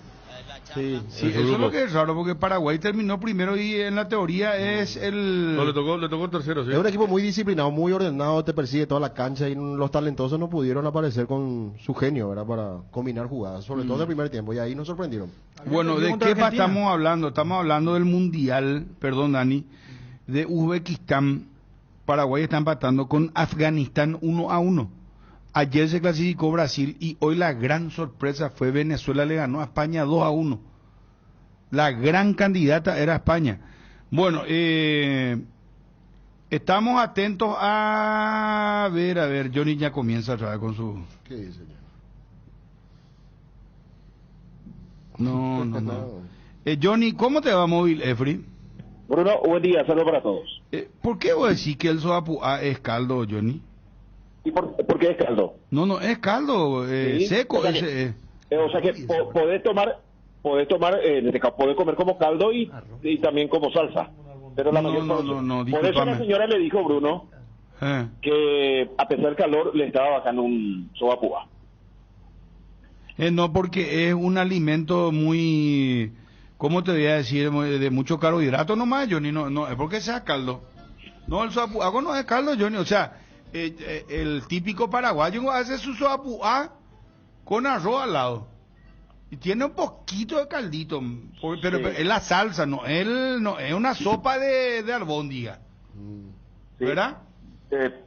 Speaker 7: Sí, eso es lo que es raro, porque Paraguay terminó primero y en la teoría es el...
Speaker 9: No, le tocó tercero, sí.
Speaker 8: Es un equipo muy disciplinado, muy ordenado, te persigue toda la cancha y los talentosos no pudieron aparecer con su genio, ¿verdad? Para combinar jugadas, sobre todo en el primer tiempo, y ahí nos sorprendieron.
Speaker 7: Bueno, ¿de qué estamos hablando? Estamos hablando del Mundial, perdón Dani, de Uzbekistán. Paraguay está empatando con Afganistán 1-1. Ayer se clasificó Brasil y hoy la gran sorpresa fue Venezuela le ganó a España 2-1. La gran candidata era España. Bueno, estamos atentos a ver, Johnny ya comienza otra vez con su...
Speaker 8: ¿Qué dice?
Speaker 7: No. Johnny, ¿cómo te va móvil, Efri?
Speaker 2: Bruno, buen día, saludos para todos.
Speaker 7: ¿Por qué vos decís que el soapuá es caldo, Johnny?
Speaker 2: ¿Y por qué es caldo?
Speaker 7: No, es caldo,
Speaker 2: Sí,
Speaker 7: seco.
Speaker 2: o sea que podés comer como caldo y también como salsa. Pero la mayor
Speaker 7: no,
Speaker 2: por eso la señora le dijo, Bruno, que a pesar del calor le estaba bajando un soapúa.
Speaker 7: No, porque es un alimento muy, ¿cómo te voy a decir? De mucho carbohidrato nomás, Johnny, no es porque sea caldo. No, el soapúa no es caldo, Johnny, o sea, el típico paraguayo hace su soapúa con arroz al lado. Y tiene un poquito de caldito, pero es la salsa, no es una sopa de albóndiga. ¿Verdad?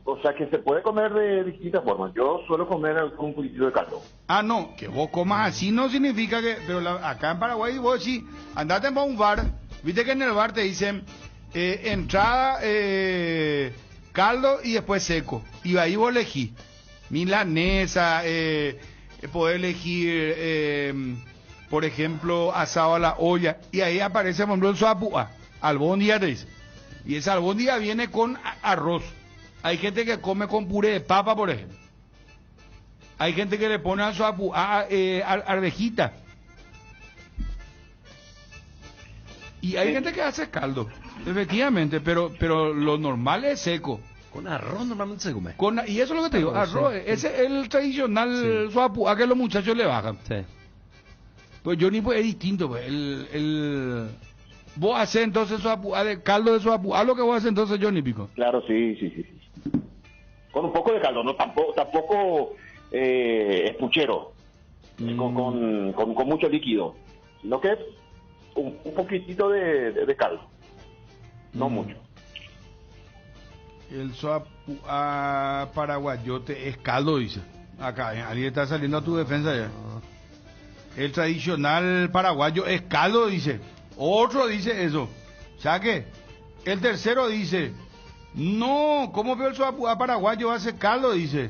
Speaker 2: O sea que se puede comer de distintas formas. Yo suelo comer con un poquitito de caldo.
Speaker 7: No, que vos comas así no significa que... Pero acá en Paraguay vos decís, andate a un bar, viste que en el bar te dicen entrada, caldo y después seco. Y ahí vos elegís milanesa, poder elegir, por ejemplo, asado a la olla, y ahí aparece, por ejemplo, el soapúa, albóndiga, y esa albóndiga viene con arroz. Hay gente que come con puré de papa, por ejemplo. Hay gente que le pone al soapúa arvejita. Y hay gente que hace caldo, efectivamente, pero lo normal es seco.
Speaker 6: Con arroz normalmente se come.
Speaker 7: Y eso es lo que te digo, arroz, sí. Ese es el tradicional soapúa que los muchachos le bajan. Sí. Pues Johnny, pues es distinto, pues. Vos haces entonces soapúa, caldo de soapúa, lo que vos haces entonces, Johnny Pico.
Speaker 2: Claro, sí. Con un poco de caldo, no tampoco es puchero, con mucho líquido, sino que un poquitito de caldo, no mucho.
Speaker 7: El soapúa paraguayote es caldo, dice. Acá, alguien está saliendo a tu defensa ya. El tradicional paraguayo es caldo, dice. Otro dice eso. ¿Sabes qué? El tercero dice, no, ¿cómo veo el soapúa paraguayo hace caldo? Dice.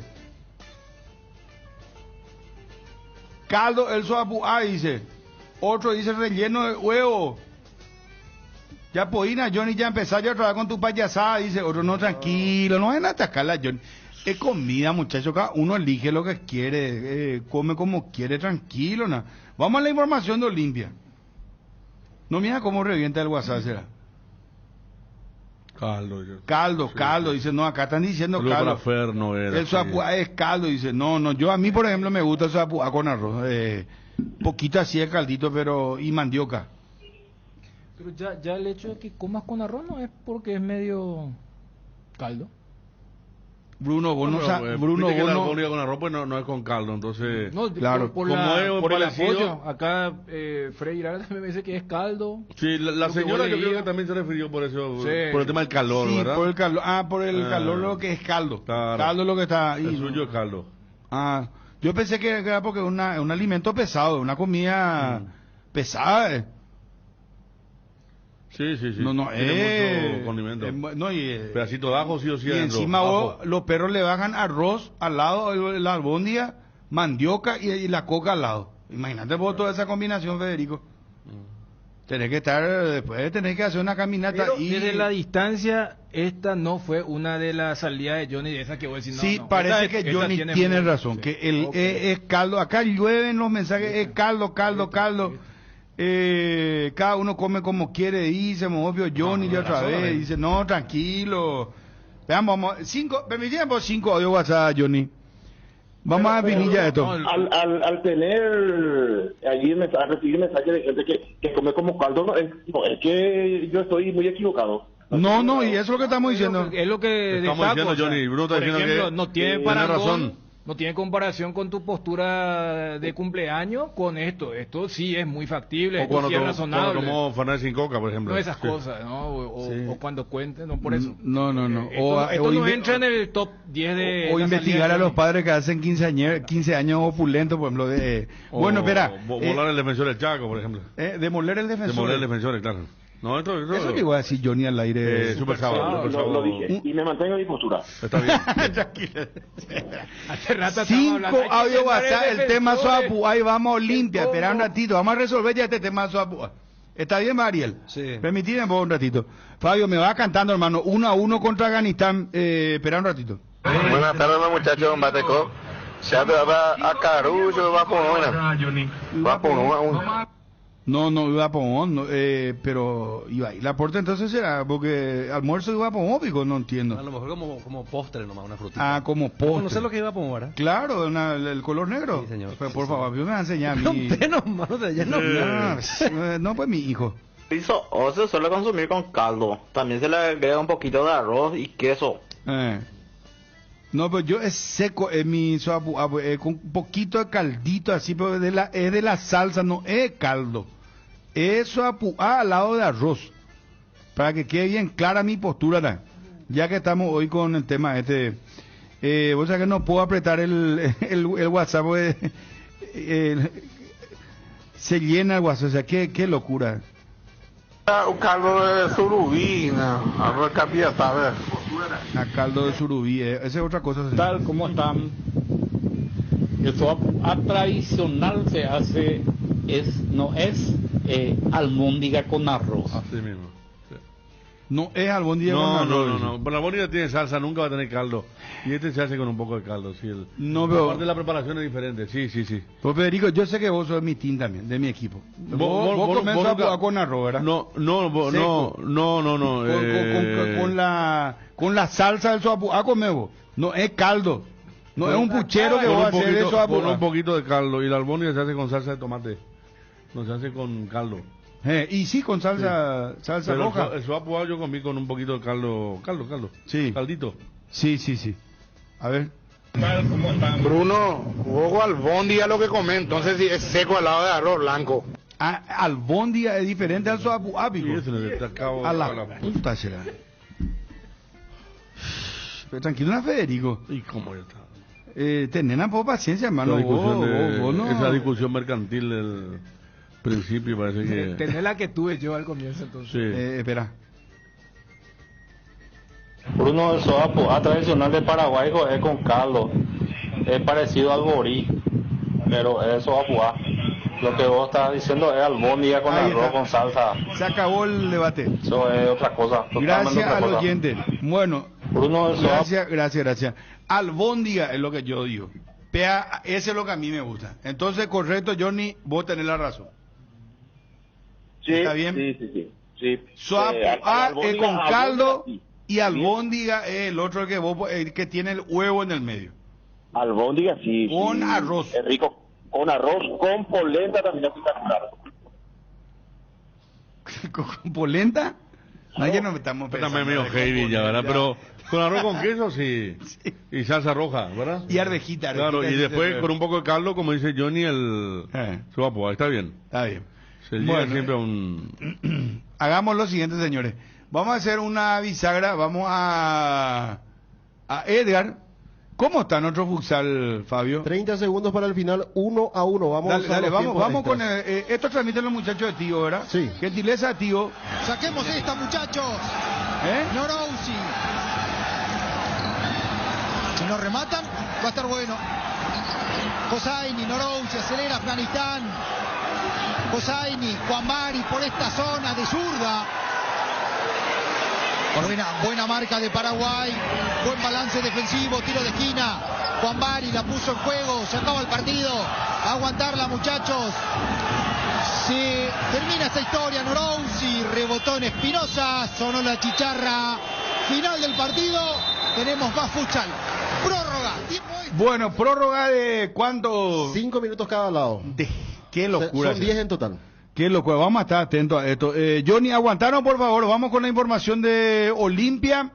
Speaker 7: Caldo, el soapúa, dice. Otro dice relleno de huevo. Ya poina, Johnny, ya empezar ya a trabajar con tu payasada, dice otro, no, tranquilo, no vayan a atacarla, Johnny. Es comida, muchachos, cada uno elige lo que quiere, come como quiere, tranquilo, ¿no? Vamos a la información de Olimpia. No mira cómo revienta el WhatsApp, será. Caldo, dice, no, acá están diciendo caldo.
Speaker 9: Fer, no era,
Speaker 7: el soapúa es caldo, dice, no, yo a mí, por ejemplo, me gusta el soapúa con arroz, poquito así de caldito, pero, y mandioca.
Speaker 11: Pero ya el hecho de que comas con arroz no es porque es medio caldo.
Speaker 7: Bruno, vos no sabes. Bruno,
Speaker 9: vos
Speaker 7: no.
Speaker 9: La albóndiga con arroz pues no es con caldo, entonces.
Speaker 11: No,
Speaker 7: claro.
Speaker 11: Por el apoyo. Acá Freddy Lara también me dice que es caldo.
Speaker 9: Sí, la señora yo creo que también se refirió por eso, sí. Por el tema del calor,
Speaker 7: sí,
Speaker 9: ¿verdad?
Speaker 7: Por el calor. Por el calor lo que es caldo.
Speaker 9: Claro.
Speaker 7: Caldo lo que está ahí.
Speaker 9: El suyo es caldo.
Speaker 7: Yo pensé que era porque es un alimento pesado, una comida pesada.
Speaker 9: Sí.
Speaker 7: No,
Speaker 9: tiene mucho condimento. Pedacito de ajo, sí o sí.
Speaker 7: Y encima los perros le bajan arroz al lado, la albóndiga, mandioca y la coca al lado. Imagínate vos toda esa combinación, Federico. Tenés que estar, después tenés que hacer una caminata.
Speaker 11: Pero desde la distancia, esta no fue una de las salidas de Johnny, de esa que voy a decir.
Speaker 7: Sí, parece que Johnny tiene razón, sí. Que es caldo. Acá llueven los mensajes, es caldo. Cada uno come como quiere, dice, obvio Johnny de otra vez, dice, no, tranquilo. Veamos, permitimos 5 audio WhatsApp, Johnny. Vamos a venir ya esto.
Speaker 2: Al tener allí a recibir mensajes de gente que come como caldo, no, es que yo estoy muy equivocado.
Speaker 7: No, y eso es lo que estamos diciendo.
Speaker 11: Es lo que
Speaker 9: estamos diciendo, Johnny. Bruno está diciendo
Speaker 11: ejemplo,
Speaker 9: que
Speaker 11: no tiene parangón. No tiene comparación con tu postura de cumpleaños con esto. Esto sí es muy factible, esto sí es razonable.
Speaker 9: Cuando tomó Fernández sin coca, por ejemplo.
Speaker 11: No esas cosas, ¿no? O cuando cuenten, no por eso.
Speaker 7: No.
Speaker 11: Esto no entra en el top 10 de...
Speaker 7: O investigar a los padres que hacen 15 años opulentos, por ejemplo. Bueno, espera.
Speaker 9: Volar el defensor del Chaco, por ejemplo.
Speaker 7: Demoler el defensor.
Speaker 9: Demoler el defensor, claro. No,
Speaker 7: eso que iba a decir Johnny al aire.
Speaker 9: Super sábado.
Speaker 2: Lo dije. Y me mantengo en mi postura.
Speaker 9: Está bien.
Speaker 7: Tranquilo.
Speaker 11: Hace rato
Speaker 7: 5 audio WhatsApp, el tema Soapu. Ahí vamos, Olimpia. Espera un ratito. Vamos a resolver ya este tema Soapu. ¿Está bien, Mariel?
Speaker 8: Sí.
Speaker 7: Permitidme por un ratito. Fabio, me va cantando, hermano. 1-1 contra Afganistán. Espera un ratito.
Speaker 15: Buenas tardes, muchachos. Bateco. Se va a Caruso, va por una. Va por una.
Speaker 7: No iba a Pomón, pero iba a ir. La puerta entonces será, porque almuerzo iba a Pomón, pico, no entiendo.
Speaker 6: A lo mejor como postre nomás, una frutita.
Speaker 7: Ah, como postre.
Speaker 6: No sé lo que iba a Pomón, ¿verdad?
Speaker 7: Claro, el color negro.
Speaker 6: Sí, señor.
Speaker 7: Pero por favor, me va a enseñar a mí. No, pues mi hijo.
Speaker 21: Piso se suele consumir con caldo. También se le agrega un poquito de arroz y queso.
Speaker 7: No, pero yo es seco, mi Soapu, con un poquito de caldito así, pero es de la salsa, no es caldo. Es Soapu al lado de arroz. Para que quede bien clara mi postura, ya que estamos hoy con el tema este. Vos sabés que no puedo apretar el WhatsApp, pues, se llena el WhatsApp, o sea, qué locura.
Speaker 19: Un caldo de surubí, a ver qué pieza, a ver.
Speaker 7: A caldo de surubí, esa es otra cosa.
Speaker 3: Tal como están, el Soapu tradicional se hace, no es almóndiga con arroz.
Speaker 9: Así mismo. Sí.
Speaker 7: No es albóndiga con arroz.
Speaker 9: No. Pero la albóndiga tiene salsa, nunca va a tener caldo. Y este se hace con un poco de caldo. Sí,
Speaker 7: pero
Speaker 9: aparte de la preparación es diferente. Sí.
Speaker 7: Pues Federico, yo sé que vos sos mi team también, de mi equipo. Vos comés con arroz, ¿verdad?
Speaker 9: No.
Speaker 7: Con la salsa del Soapu, comés vos. No es caldo. No es un puchero que vos haces de Soapu.
Speaker 9: Con un poquito de caldo. Y la albóndiga se hace con salsa de tomate. No se hace con caldo.
Speaker 7: Y sí, con salsa roja.
Speaker 9: El Soapu yo comí con un poquito de caldo.
Speaker 7: Sí.
Speaker 9: Caldito.
Speaker 7: Sí. A ver.
Speaker 23: Bruno, huevo albóndiga lo que comé, entonces sí es seco al lado de arroz blanco.
Speaker 7: Albóndiga es diferente al Soapu ápico. A la puta será. Pero tranquilo, no, Federico.
Speaker 9: ¿Y cómo está?
Speaker 7: Tener un poco paciencia, hermano.
Speaker 9: Esa discusión mercantil del principio parece que...
Speaker 11: Tener la que tuve yo al comienzo, entonces.
Speaker 9: Sí.
Speaker 7: Espera.
Speaker 21: Bruno, el Soapu tradicional de Paraguay es con caldo. Es parecido al borí, pero es Soapu. Lo que vos estás diciendo es albóndiga con arroz, con salsa.
Speaker 7: Se acabó el debate.
Speaker 21: Eso es otra cosa.
Speaker 7: Gracias al oyente. Bueno,
Speaker 21: Bruno,
Speaker 7: gracias. Albóndiga es lo que yo digo. Ese es lo que a mí me gusta. Entonces, correcto, Johnny, vos tenés la razón.
Speaker 2: Sí,
Speaker 7: ¿está bien?
Speaker 2: Sí.
Speaker 7: Soapu es con caldo y albóndiga es el otro el que tiene el huevo en el medio.
Speaker 2: Albóndiga, sí.
Speaker 7: Con arroz.
Speaker 2: Es rico. Con arroz, con polenta también es espectacular.
Speaker 7: ¿Con polenta? No, ya no estamos pensando.
Speaker 9: También medio heavy ya, ¿verdad? Pero con arroz con queso, sí. Y salsa roja, ¿verdad?
Speaker 7: Y arvejita.
Speaker 9: Claro, y después con un poco de caldo, como dice Johnny, el Soapu. Está bien.
Speaker 7: Está bien.
Speaker 9: Se llega siempre a un...
Speaker 7: Hagamos lo siguiente, señores. Vamos a hacer una bisagra. Vamos a Edgar. ¿Cómo está nuestro futsal, Fabio?
Speaker 8: 30 segundos para el final, 1-1.
Speaker 7: Dale, vamos con esto transmiten los muchachos de Tío, ¿verdad?
Speaker 8: Sí.
Speaker 7: Gentileza, Tío.
Speaker 13: Saquemos esta, muchachos. Norouzi. Si nos rematan, va a estar bueno. Hosseini, Norouzi, acelera Afganistán. Hosseini, Juan Mari por esta zona de zurda. Buena marca de Paraguay, buen balance defensivo, tiro de esquina. Juan Bari la puso en juego, se acaba el partido. A aguantarla, muchachos. Se termina esta historia. Norouzi rebotó en Espinosa, sonó la chicharra. Final del partido, tenemos más futsal. Prórroga.
Speaker 7: Bueno, prórroga de ¿cuánto?
Speaker 8: 5 minutos cada lado.
Speaker 7: Qué locura.
Speaker 8: Son 10 en total.
Speaker 7: Qué locura, vamos a estar atentos a esto. Johnny, aguantaron por favor, vamos con la información de Olimpia.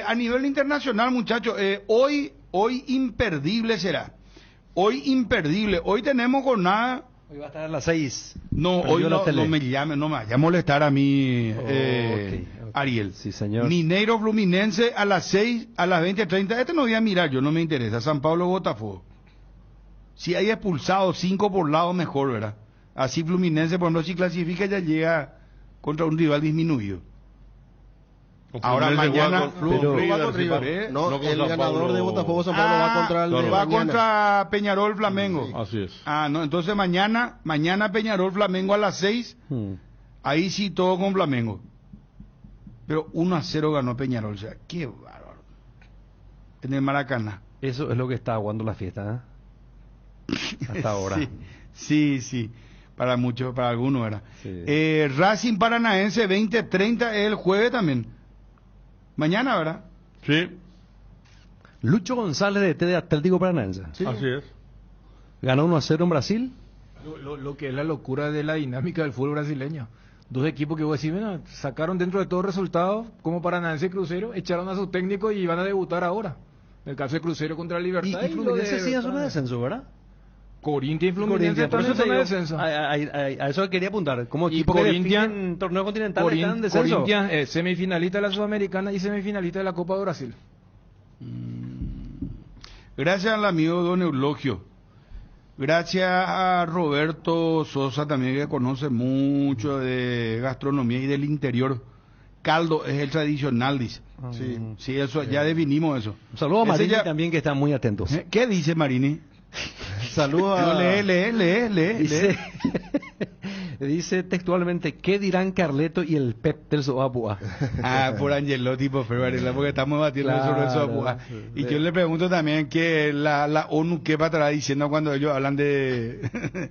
Speaker 7: A nivel internacional, muchachos, hoy Hoy imperdible será. Hoy imperdible. Hoy tenemos jornada.
Speaker 6: Hoy va a estar a las 6.
Speaker 7: No, hoy no me vaya a molestar a mí,
Speaker 6: Okay.
Speaker 7: Ariel.
Speaker 6: Sí, señor.
Speaker 7: Mineiro Fluminense a las 6, a las 20:30. Este no voy a mirar, yo no me interesa. San Pablo Botafogo. Si hay expulsados 5 por lado, mejor, ¿verdad? Así Fluminense, por ejemplo, si clasifica, ya llega contra un rival disminuido. Ahora mañana
Speaker 8: el ganador de Botafogo San Pablo va contra el
Speaker 7: va contra Peñarol Flamengo.
Speaker 9: Así es.
Speaker 7: No, entonces mañana Peñarol Flamengo a las 6. Ahí sí todo con Flamengo. Pero 1-0 ganó Peñarol, o sea, qué bárbaro. En el Maracaná.
Speaker 6: Eso es lo que está aguando la fiesta, hasta ahora.
Speaker 7: Sí. Para muchos, para algunos era. Sí. Racing Paranaense 20:30 es el jueves también. Mañana, ¿verdad?
Speaker 9: Sí.
Speaker 6: Lucho González de Atlético Paranaense.
Speaker 9: Sí. Así es.
Speaker 6: Ganó 1-0 en Brasil.
Speaker 11: Lo que es la locura de la dinámica del fútbol brasileño. Dos equipos que vos decís, bueno, sacaron dentro de todos resultados, como Paranaense y Cruzeiro, echaron a su técnico y van a debutar ahora. En el caso de Cruzeiro contra Libertad.
Speaker 6: Y Fluminense sí en zona de descenso, ¿verdad?
Speaker 11: Corinthians y Fluminense están en zona de descenso.
Speaker 6: A eso quería apuntar. Como equipo
Speaker 11: en
Speaker 6: torneo continental están en descenso.
Speaker 11: Corinthians semifinalista de la Sudamericana y semifinalista de la Copa de Brasil.
Speaker 7: Gracias al amigo don Eulogio. Gracias a Roberto Sosa también, que conoce mucho de gastronomía y del interior. Caldo es el tradicional, dice. Sí, eso ya definimos eso.
Speaker 6: Un saludo a Marini también, que están muy atentos.
Speaker 7: ¿Qué dice Marini?
Speaker 8: Saludos a...
Speaker 7: Lee.
Speaker 6: Dice textualmente, ¿qué dirán Carleto y el Pep del Soapua?
Speaker 7: Por Angelotti, por Fervarela, porque estamos debatiendo sobre el Soapua. Y yo le pregunto también que la ONU, ¿qué va a estar diciendo cuando ellos hablan de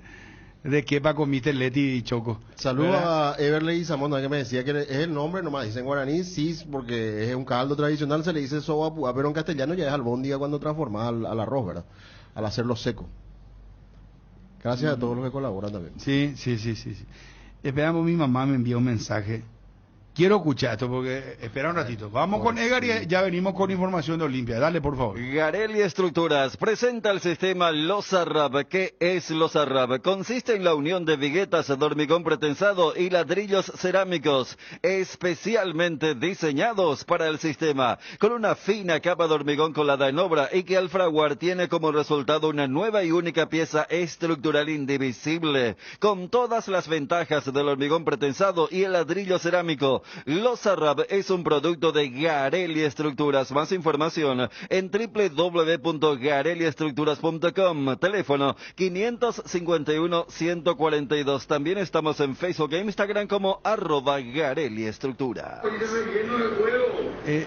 Speaker 7: quepa comiste Leti y Choco?
Speaker 8: Saludos a Everley y Samón, que me decía que es el nombre, nomás dicen guaraní, sí, porque es un caldo tradicional, se le dice Soapua, pero en castellano ya es albóndiga cuando transforma al arroz, ¿verdad? Al hacerlo seco. Gracias a todos los que colaboran también.
Speaker 7: Sí. Esperamos, mi mamá me envió un mensaje. Quiero escuchar esto porque espera un ratito. Vamos con Edgar y ya venimos con información de Olimpia. Dale, por favor.
Speaker 12: Garelli Estructuras presenta el sistema Losarrab. ¿Qué es Losarrab? Consiste en la unión de viguetas de hormigón pretensado y ladrillos cerámicos especialmente diseñados para el sistema, con una fina capa de hormigón colada en obra y que al fraguar tiene como resultado una nueva y única pieza estructural indivisible, con todas las ventajas del hormigón pretensado y el ladrillo cerámico. Losarrab es un producto de Garelli Estructuras. Más información en www.garelliestructuras.com. Teléfono 551-142. También estamos en Facebook e Instagram como @GarelliEstructura.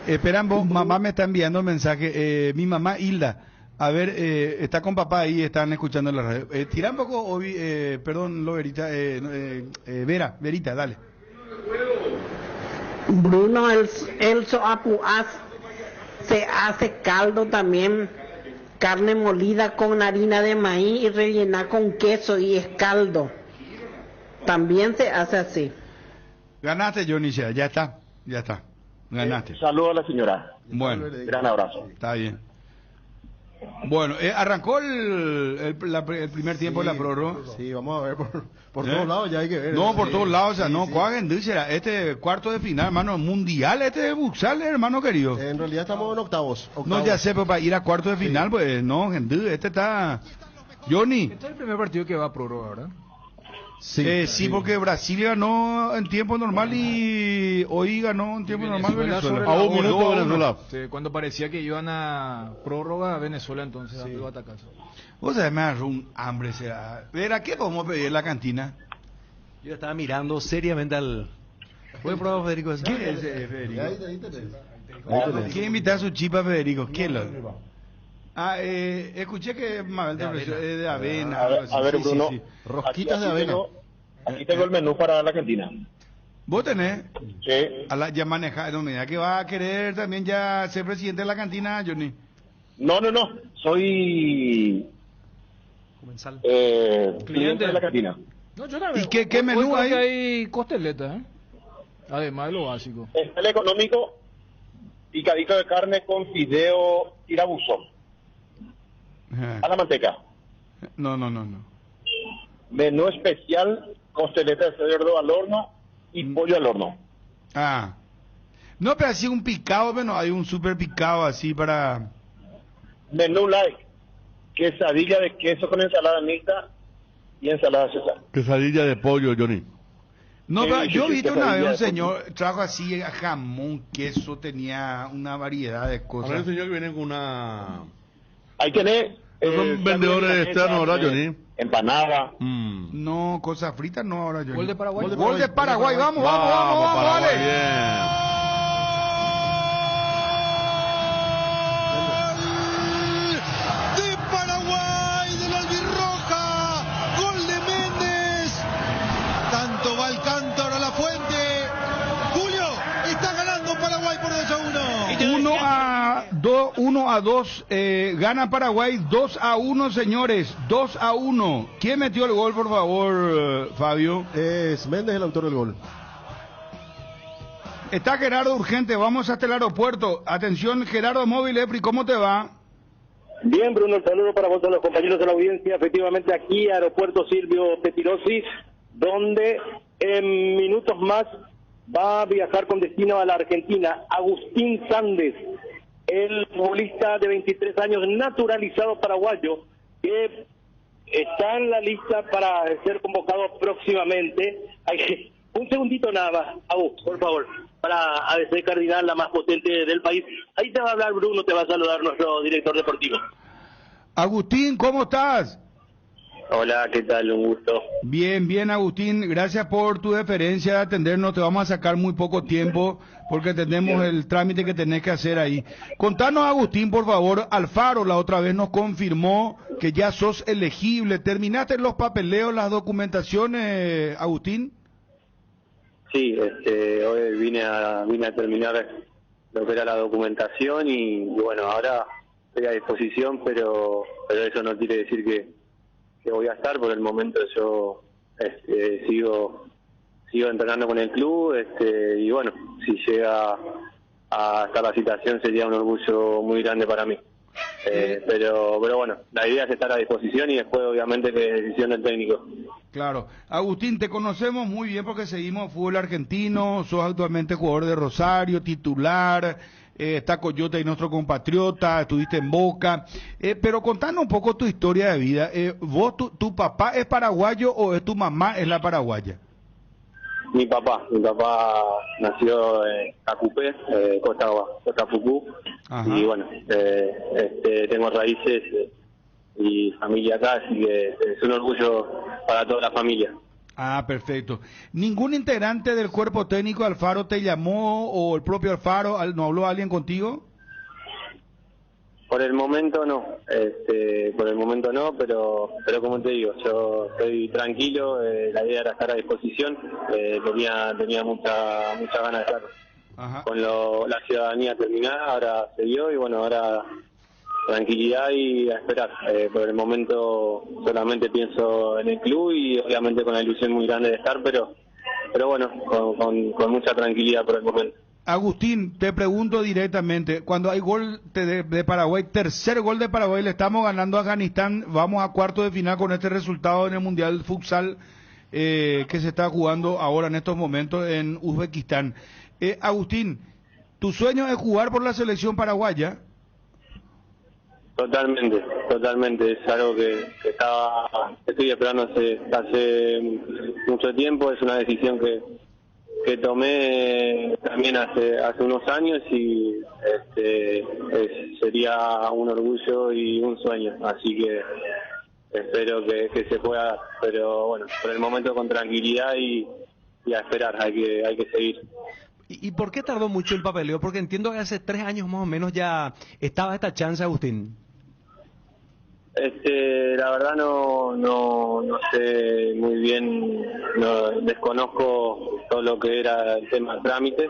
Speaker 7: Esperan, mamá me está enviando un mensaje. Mi mamá Hilda. A ver, está con papá ahí, están escuchando la radio. Tira un poco, perdón, Verita, Verita, dale.
Speaker 4: Bruno, el Soapua se hace caldo también, carne molida con harina de maíz y rellena con queso y es caldo. También se hace así.
Speaker 7: Ganaste, Johnny, ya está. Ganaste.
Speaker 2: Saludos a la señora.
Speaker 7: Bueno.
Speaker 2: Gran abrazo.
Speaker 7: Está bien. Bueno, arrancó el primer tiempo de la prórroga.
Speaker 8: Sí, vamos a ver por todos lados, ya hay que ver.
Speaker 7: No, por todos lados, o sea, no, Coagen dice, este cuarto de final, hermano, mundial, de Buxal, hermano querido.
Speaker 8: En realidad estamos en octavos.
Speaker 7: No, ya sé, pero para ir a cuarto de final, pues, no, gente, este está... Johnny.
Speaker 11: Este es el primer partido que va a prórroga, ¿verdad?
Speaker 7: Sí, porque Brasil ganó en tiempo normal y hoy ganó en tiempo normal Venezuela.
Speaker 11: A un minuto Venezuela. Sí, cuando parecía que iban a prórroga, Venezuela entonces iba a atacar.
Speaker 7: O sea, me agarró un hambre. ¿Verá qué podemos pedir en la cantina?
Speaker 6: Yo estaba mirando seriamente al... ¿Puede probar, Federico?
Speaker 7: ¿Qué es Federico? ¿Quién invita a su chipa, Federico? ¿Quién lo...? Escuché que Mabel de avena.
Speaker 2: A ver, Bruno.
Speaker 8: Rosquitas de avena.
Speaker 2: Aquí tengo el menú para la cantina.
Speaker 7: ¿Vos tenés?
Speaker 2: Sí.
Speaker 7: Ya maneja, no me da que va a querer también ya ser presidente de la cantina, Johnny.
Speaker 2: No. Soy cliente de la cantina.
Speaker 11: No, yo también.
Speaker 7: ¿Y qué menú hay?
Speaker 11: Hay costeletas, además de lo básico.
Speaker 2: Es el económico, picadito de carne con fideo tirabuzón. a la manteca.
Speaker 7: No.
Speaker 2: Menú especial, costeleta de cerdo al horno y pollo al horno.
Speaker 7: Ah. No, pero así un picado, bueno, hay un super picado así para...
Speaker 2: Menú light, quesadilla de queso con ensalada mixta y ensalada César.
Speaker 9: Quesadilla de pollo, Johnny.
Speaker 7: No,
Speaker 2: Sí,
Speaker 7: pero
Speaker 2: sí,
Speaker 7: yo
Speaker 2: sí,
Speaker 7: vi una
Speaker 2: quesadilla
Speaker 7: vez un
Speaker 2: de
Speaker 7: señor, trajo así jamón, queso, tenía una variedad de
Speaker 9: Ahora
Speaker 7: cosas.
Speaker 9: el señor que viene con una...
Speaker 2: Ahí tenés...
Speaker 9: son vendedores externos, ¿verdad, Johnny?
Speaker 2: Empanada.
Speaker 7: No, cosas fritas no ahora, Johnny.
Speaker 11: Gol de Paraguay.
Speaker 7: Gol de Paraguay, vamos,
Speaker 9: Paraguay,
Speaker 7: dale.
Speaker 9: bien.
Speaker 13: De Paraguay, de la albirroja, gol de Méndez. Tanto va el cántaro a la fuente. Julio, está ganando Paraguay por 2-1.
Speaker 7: 1-2, gana Paraguay 2-1, señores, 2-1. ¿Quién metió el gol, por favor, Fabio?
Speaker 8: Es Méndez el autor del gol.
Speaker 7: Está Gerardo urgente, vamos hasta el aeropuerto. Atención, Gerardo Móvil Epri, ¿cómo te va?
Speaker 5: Bien, Bruno, el saludo para vos, a los compañeros de la audiencia. Efectivamente, aquí, Aeropuerto Silvio Pettirossi, donde en minutos más va a viajar con destino a la Argentina Agustín Sandes, el futbolista de 23 años naturalizado paraguayo, que está en la lista para ser convocado próximamente. Un segundito nada más, Agus, por favor, para ABC Cardinal, la más potente del país. Ahí te va a hablar Bruno, te va a saludar nuestro director deportivo.
Speaker 7: Agustín, ¿cómo estás?
Speaker 5: Hola, ¿qué tal? Un gusto.
Speaker 7: Bien, Agustín, gracias por tu deferencia de atendernos, te vamos a sacar muy poco tiempo porque tenemos el trámite que tenés que hacer ahí. Contanos, Agustín, por favor, Alfaro la otra vez nos confirmó que ya sos elegible. ¿Terminaste los papeleos, las documentaciones, Agustín?
Speaker 5: Sí, hoy vine a terminar lo que era la documentación y bueno, ahora estoy a disposición, pero eso no quiere decir que voy a estar. Por el momento yo sigo entrenando con el club, y bueno, si llega a estar la situación sería un orgullo muy grande para mí. Pero bueno, la idea es estar a disposición y después obviamente que es decisión del técnico.
Speaker 7: Claro. Agustín, te conocemos muy bien porque seguimos fútbol argentino, sos actualmente jugador de Rosario, titular, está Coyote y nuestro compatriota, estuviste en Boca, pero contanos un poco tu historia de vida. ¿Vos, tu papá es paraguayo o es tu mamá es la paraguaya?
Speaker 5: Mi papá nació en Acupé, Costa Fucú, y bueno, tengo raíces y familia acá, así que es un orgullo para toda la familia.
Speaker 7: Ah, perfecto. ¿Ningún integrante del cuerpo técnico Alfaro te llamó o el propio Alfaro, no habló alguien contigo?
Speaker 5: Por el momento no, pero como te digo, yo estoy tranquilo, la idea era estar a disposición, tenía mucha ganas de estar.
Speaker 7: Ajá.
Speaker 5: Con la ciudadanía terminada, ahora se dio y bueno, ahora tranquilidad y a esperar. Por el momento solamente pienso en el club y obviamente con la ilusión muy grande de estar, pero bueno, con mucha tranquilidad por el momento.
Speaker 7: Agustín, te pregunto directamente, cuando hay gol de Paraguay, tercer gol de Paraguay, le estamos ganando a Afganistán, vamos a cuartos de final con este resultado en el Mundial Futsal que se está jugando ahora en estos momentos en Uzbekistán. Agustín, ¿tu sueño es jugar por la selección paraguaya?
Speaker 5: Totalmente, es algo que estoy esperando hace mucho tiempo, es una decisión que tomé también hace unos años y sería un orgullo y un sueño, así que espero que se pueda dar, pero bueno, por el momento con tranquilidad y a esperar, hay que seguir.
Speaker 6: ¿Y por qué tardó mucho el papeleo? Porque entiendo que hace 3 años más o menos ya estaba esta chance, Agustín.
Speaker 5: La verdad no sé muy bien, desconozco todo lo que era el tema de trámites.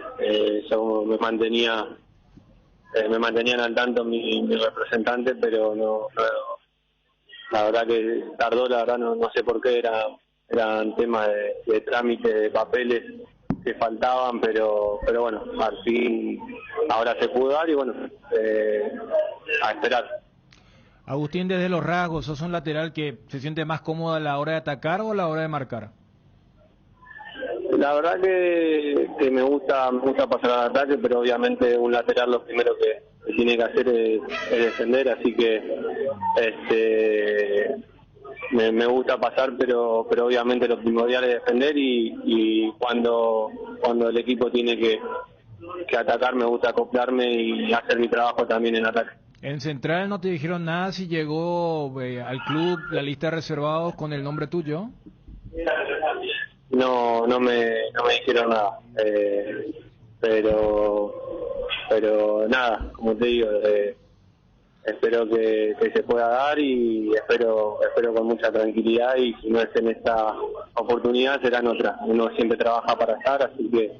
Speaker 5: Yo me mantenían al tanto mi representante, pero no, la verdad que tardó, la verdad no sé por qué, eran temas de trámite, de papeles que faltaban, pero bueno, al fin ahora se pudo dar y bueno, a esperar.
Speaker 11: Agustín, desde los rasgos, ¿sos un lateral que se siente más cómodo a la hora de atacar o a la hora de marcar?
Speaker 10: La verdad que me gusta pasar al ataque, pero obviamente un lateral lo primero que tiene que hacer es defender, así que me gusta pasar, pero obviamente lo primordial es defender y cuando el equipo tiene que atacar me gusta acoplarme y hacer mi trabajo también en ataque.
Speaker 11: En Central no te dijeron nada si llegó al club la lista de reservados con el nombre tuyo.
Speaker 10: No me dijeron nada, pero nada, como te digo, espero que se pueda dar y espero con mucha tranquilidad, y si no es en esta oportunidad será en otra. Uno siempre trabaja para estar, así que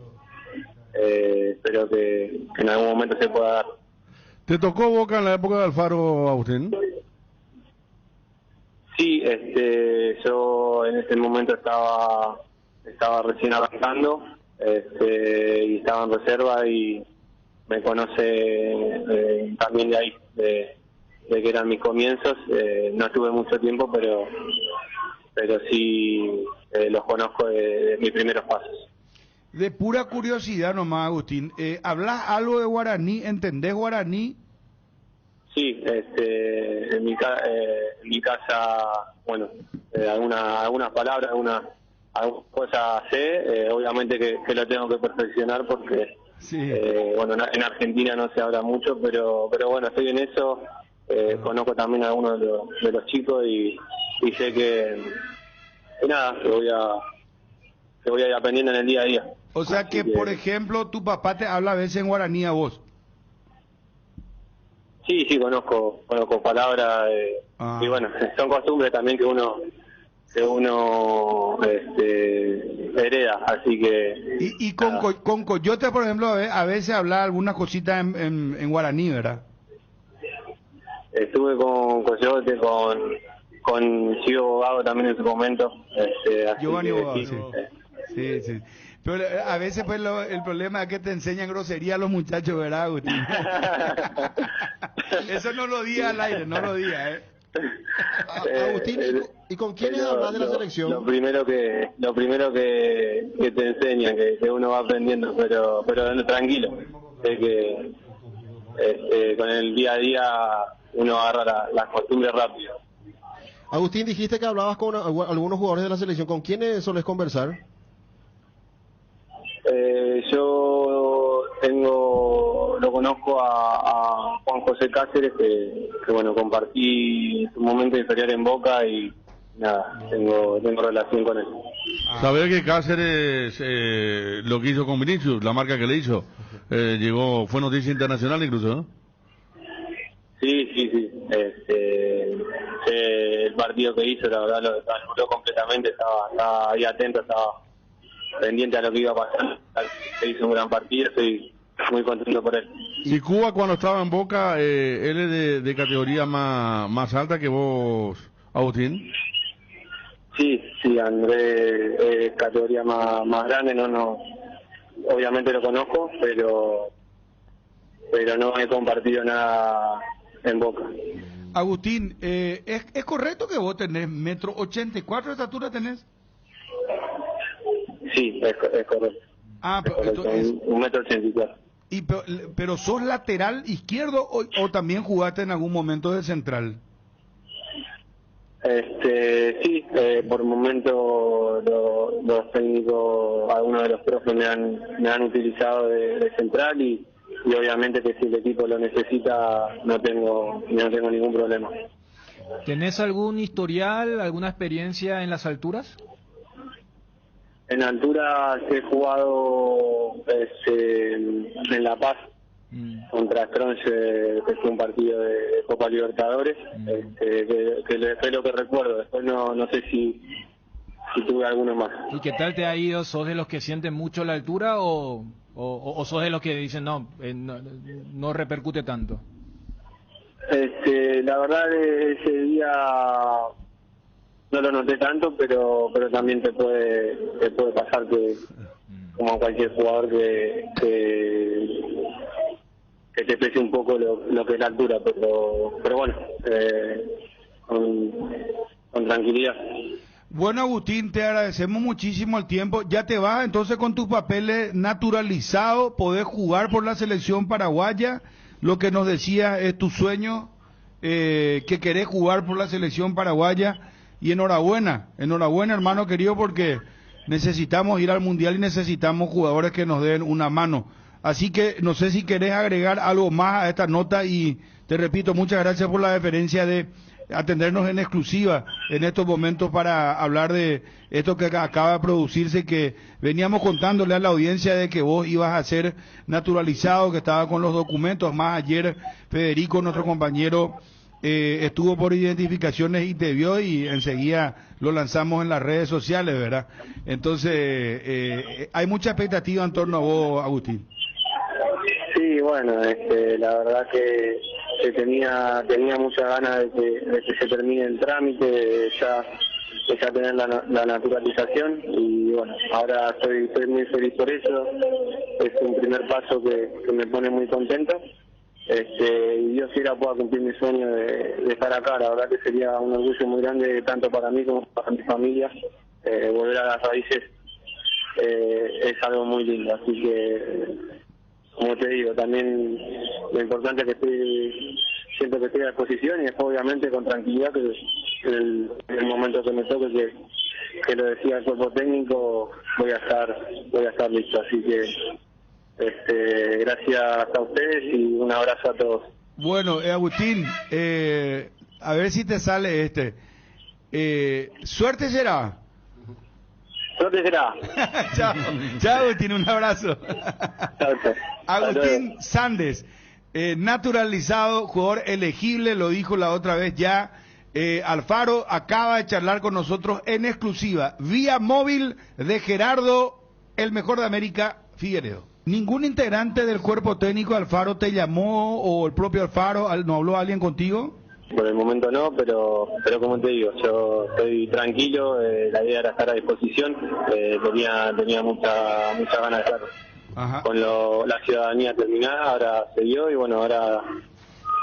Speaker 10: espero que en algún momento se pueda dar.
Speaker 9: ¿Te tocó Boca en la época de Alfaro, Agustín?
Speaker 10: Sí, yo en ese momento estaba recién arrancando y estaba en reserva, y me conoce también de ahí, de que eran mis comienzos. No estuve mucho tiempo, pero sí los conozco de mis primeros pasos.
Speaker 7: De pura curiosidad nomás, Agustín, ¿hablas algo de guaraní? ¿Entendés guaraní?
Speaker 10: Sí, en mi casa, bueno, algunas palabras, algunas cosas sé, obviamente que lo tengo que perfeccionar porque, bueno, en Argentina no se habla mucho, pero bueno, estoy en eso. Conozco también a algunos de los chicos y sé que nada, que voy a ir aprendiendo en el día a día.
Speaker 7: O sea que, por ejemplo, tu papá te habla a veces en guaraní a vos.
Speaker 10: Sí, conozco palabras, y bueno, son costumbres también que uno hereda, así que...
Speaker 7: Y con Coyote, por ejemplo, a veces habla alguna cosita en guaraní, ¿verdad?
Speaker 10: Estuve con Coyote, con Gio Bogado también en su momento.
Speaker 7: Giovanni Bogado, sí. Pero a veces pues el problema es que te enseñan grosería a los muchachos, ¿verdad, Agustín? Eso no lo diga al aire, no lo diga,
Speaker 8: Agustín, ¿y con quiénes hablas de la selección?
Speaker 10: Lo primero que te enseñan, que uno va aprendiendo, pero tranquilo, de que con el día a día uno agarra las costumbres rápido.
Speaker 8: Agustín, dijiste que hablabas con algunos jugadores de la selección. ¿Con quiénes solés conversar?
Speaker 10: Yo lo conozco a Juan José Cáceres, que bueno, compartí su momento inferior en Boca y nada, tengo relación con él.
Speaker 9: Saber que Cáceres lo que hizo con Vinicius, la marca que le hizo, fue noticia internacional incluso, ¿no?
Speaker 10: Sí. El partido que hizo, la verdad, lo anuló completamente, estaba ahí atento, estaba pendiente a lo que iba a pasar. Se hizo un gran partido, estoy muy contento por él.
Speaker 9: Y Cuba, cuando estaba en Boca, él es de categoría más alta que vos, Agustín.
Speaker 10: Sí, Andrés es categoría más grande, no, obviamente lo conozco, pero no he compartido nada en Boca.
Speaker 7: Agustín, ¿es correcto que vos tenés 1,84 m de estatura tenés?
Speaker 10: Sí, es correcto.
Speaker 7: Pero
Speaker 10: 1,84 m.
Speaker 7: ¿Pero sos lateral izquierdo o también jugaste en algún momento de central?
Speaker 10: Sí, por momento los técnicos, algunos de los profes me han utilizado de central y obviamente que si el equipo lo necesita no tengo ningún problema.
Speaker 11: ¿Tenés algún historial, alguna experiencia en las alturas?
Speaker 10: En alturas he jugado en La Paz contra Stronge, que fue un partido de Copa Libertadores, que es lo que recuerdo. Después no sé si tuve alguno más.
Speaker 11: ¿Y qué tal te ha ido? ¿Sos de los que sienten mucho la altura o sos de los que dicen no repercute tanto?
Speaker 10: La verdad ese día no lo noté tanto, pero también te puede pasar que como a cualquier jugador que te pese un poco lo que es la altura, pero bueno, con tranquilidad.
Speaker 7: Bueno, Agustín, te agradecemos muchísimo el tiempo. Ya te vas entonces con tus papeles naturalizados, podés jugar por la selección paraguaya. Lo que nos decía es tu sueño, que querés jugar por la selección paraguaya. Y enhorabuena, hermano querido, porque necesitamos ir al Mundial y necesitamos jugadores que nos den una mano. Así que no sé si querés agregar algo más a esta nota y te repito, muchas gracias por la deferencia de atendernos en exclusiva en estos momentos para hablar de esto que acaba de producirse, que veníamos contándole a la audiencia de que vos ibas a ser naturalizado, que estaba con los documentos. Más ayer Federico, nuestro compañero, estuvo por identificaciones y te vio y enseguida lo lanzamos en las redes sociales, ¿verdad? Entonces, hay mucha expectativa en torno a vos, Agustín.
Speaker 10: Sí, bueno, la verdad que tenía muchas ganas de que se termine el trámite, de ya tener la naturalización, y bueno, ahora estoy muy feliz por eso. Es un primer paso que me pone muy contento, y Dios quiera pueda cumplir mi sueño de estar acá. La verdad que sería un orgullo muy grande tanto para mí como para mi familia. Volver a las raíces es algo muy lindo, así que, como te digo, también lo importante es que siento que estoy a disposición, y después obviamente con tranquilidad que en el momento que me toque, que lo decía el cuerpo técnico, voy a estar listo. Así que gracias a ustedes y un abrazo a todos.
Speaker 7: Bueno, Agustín, a ver si te sale suerte será.
Speaker 10: Suerte será.
Speaker 7: Chao, Agustín, un abrazo. Agustín Sandes, naturalizado, jugador elegible, lo dijo la otra vez ya. Alfaro acaba de charlar con nosotros en exclusiva, vía móvil, de Gerardo, el mejor de América, Figueredo. ¿Ningún integrante del cuerpo técnico Alfaro te llamó, o el propio Alfaro, no habló alguien contigo?
Speaker 10: Por el momento no, pero como te digo, yo estoy tranquilo, la idea era estar a disposición, tenía mucha ganas de estar. Ajá. Con la ciudadanía terminada, ahora se dio, y bueno, ahora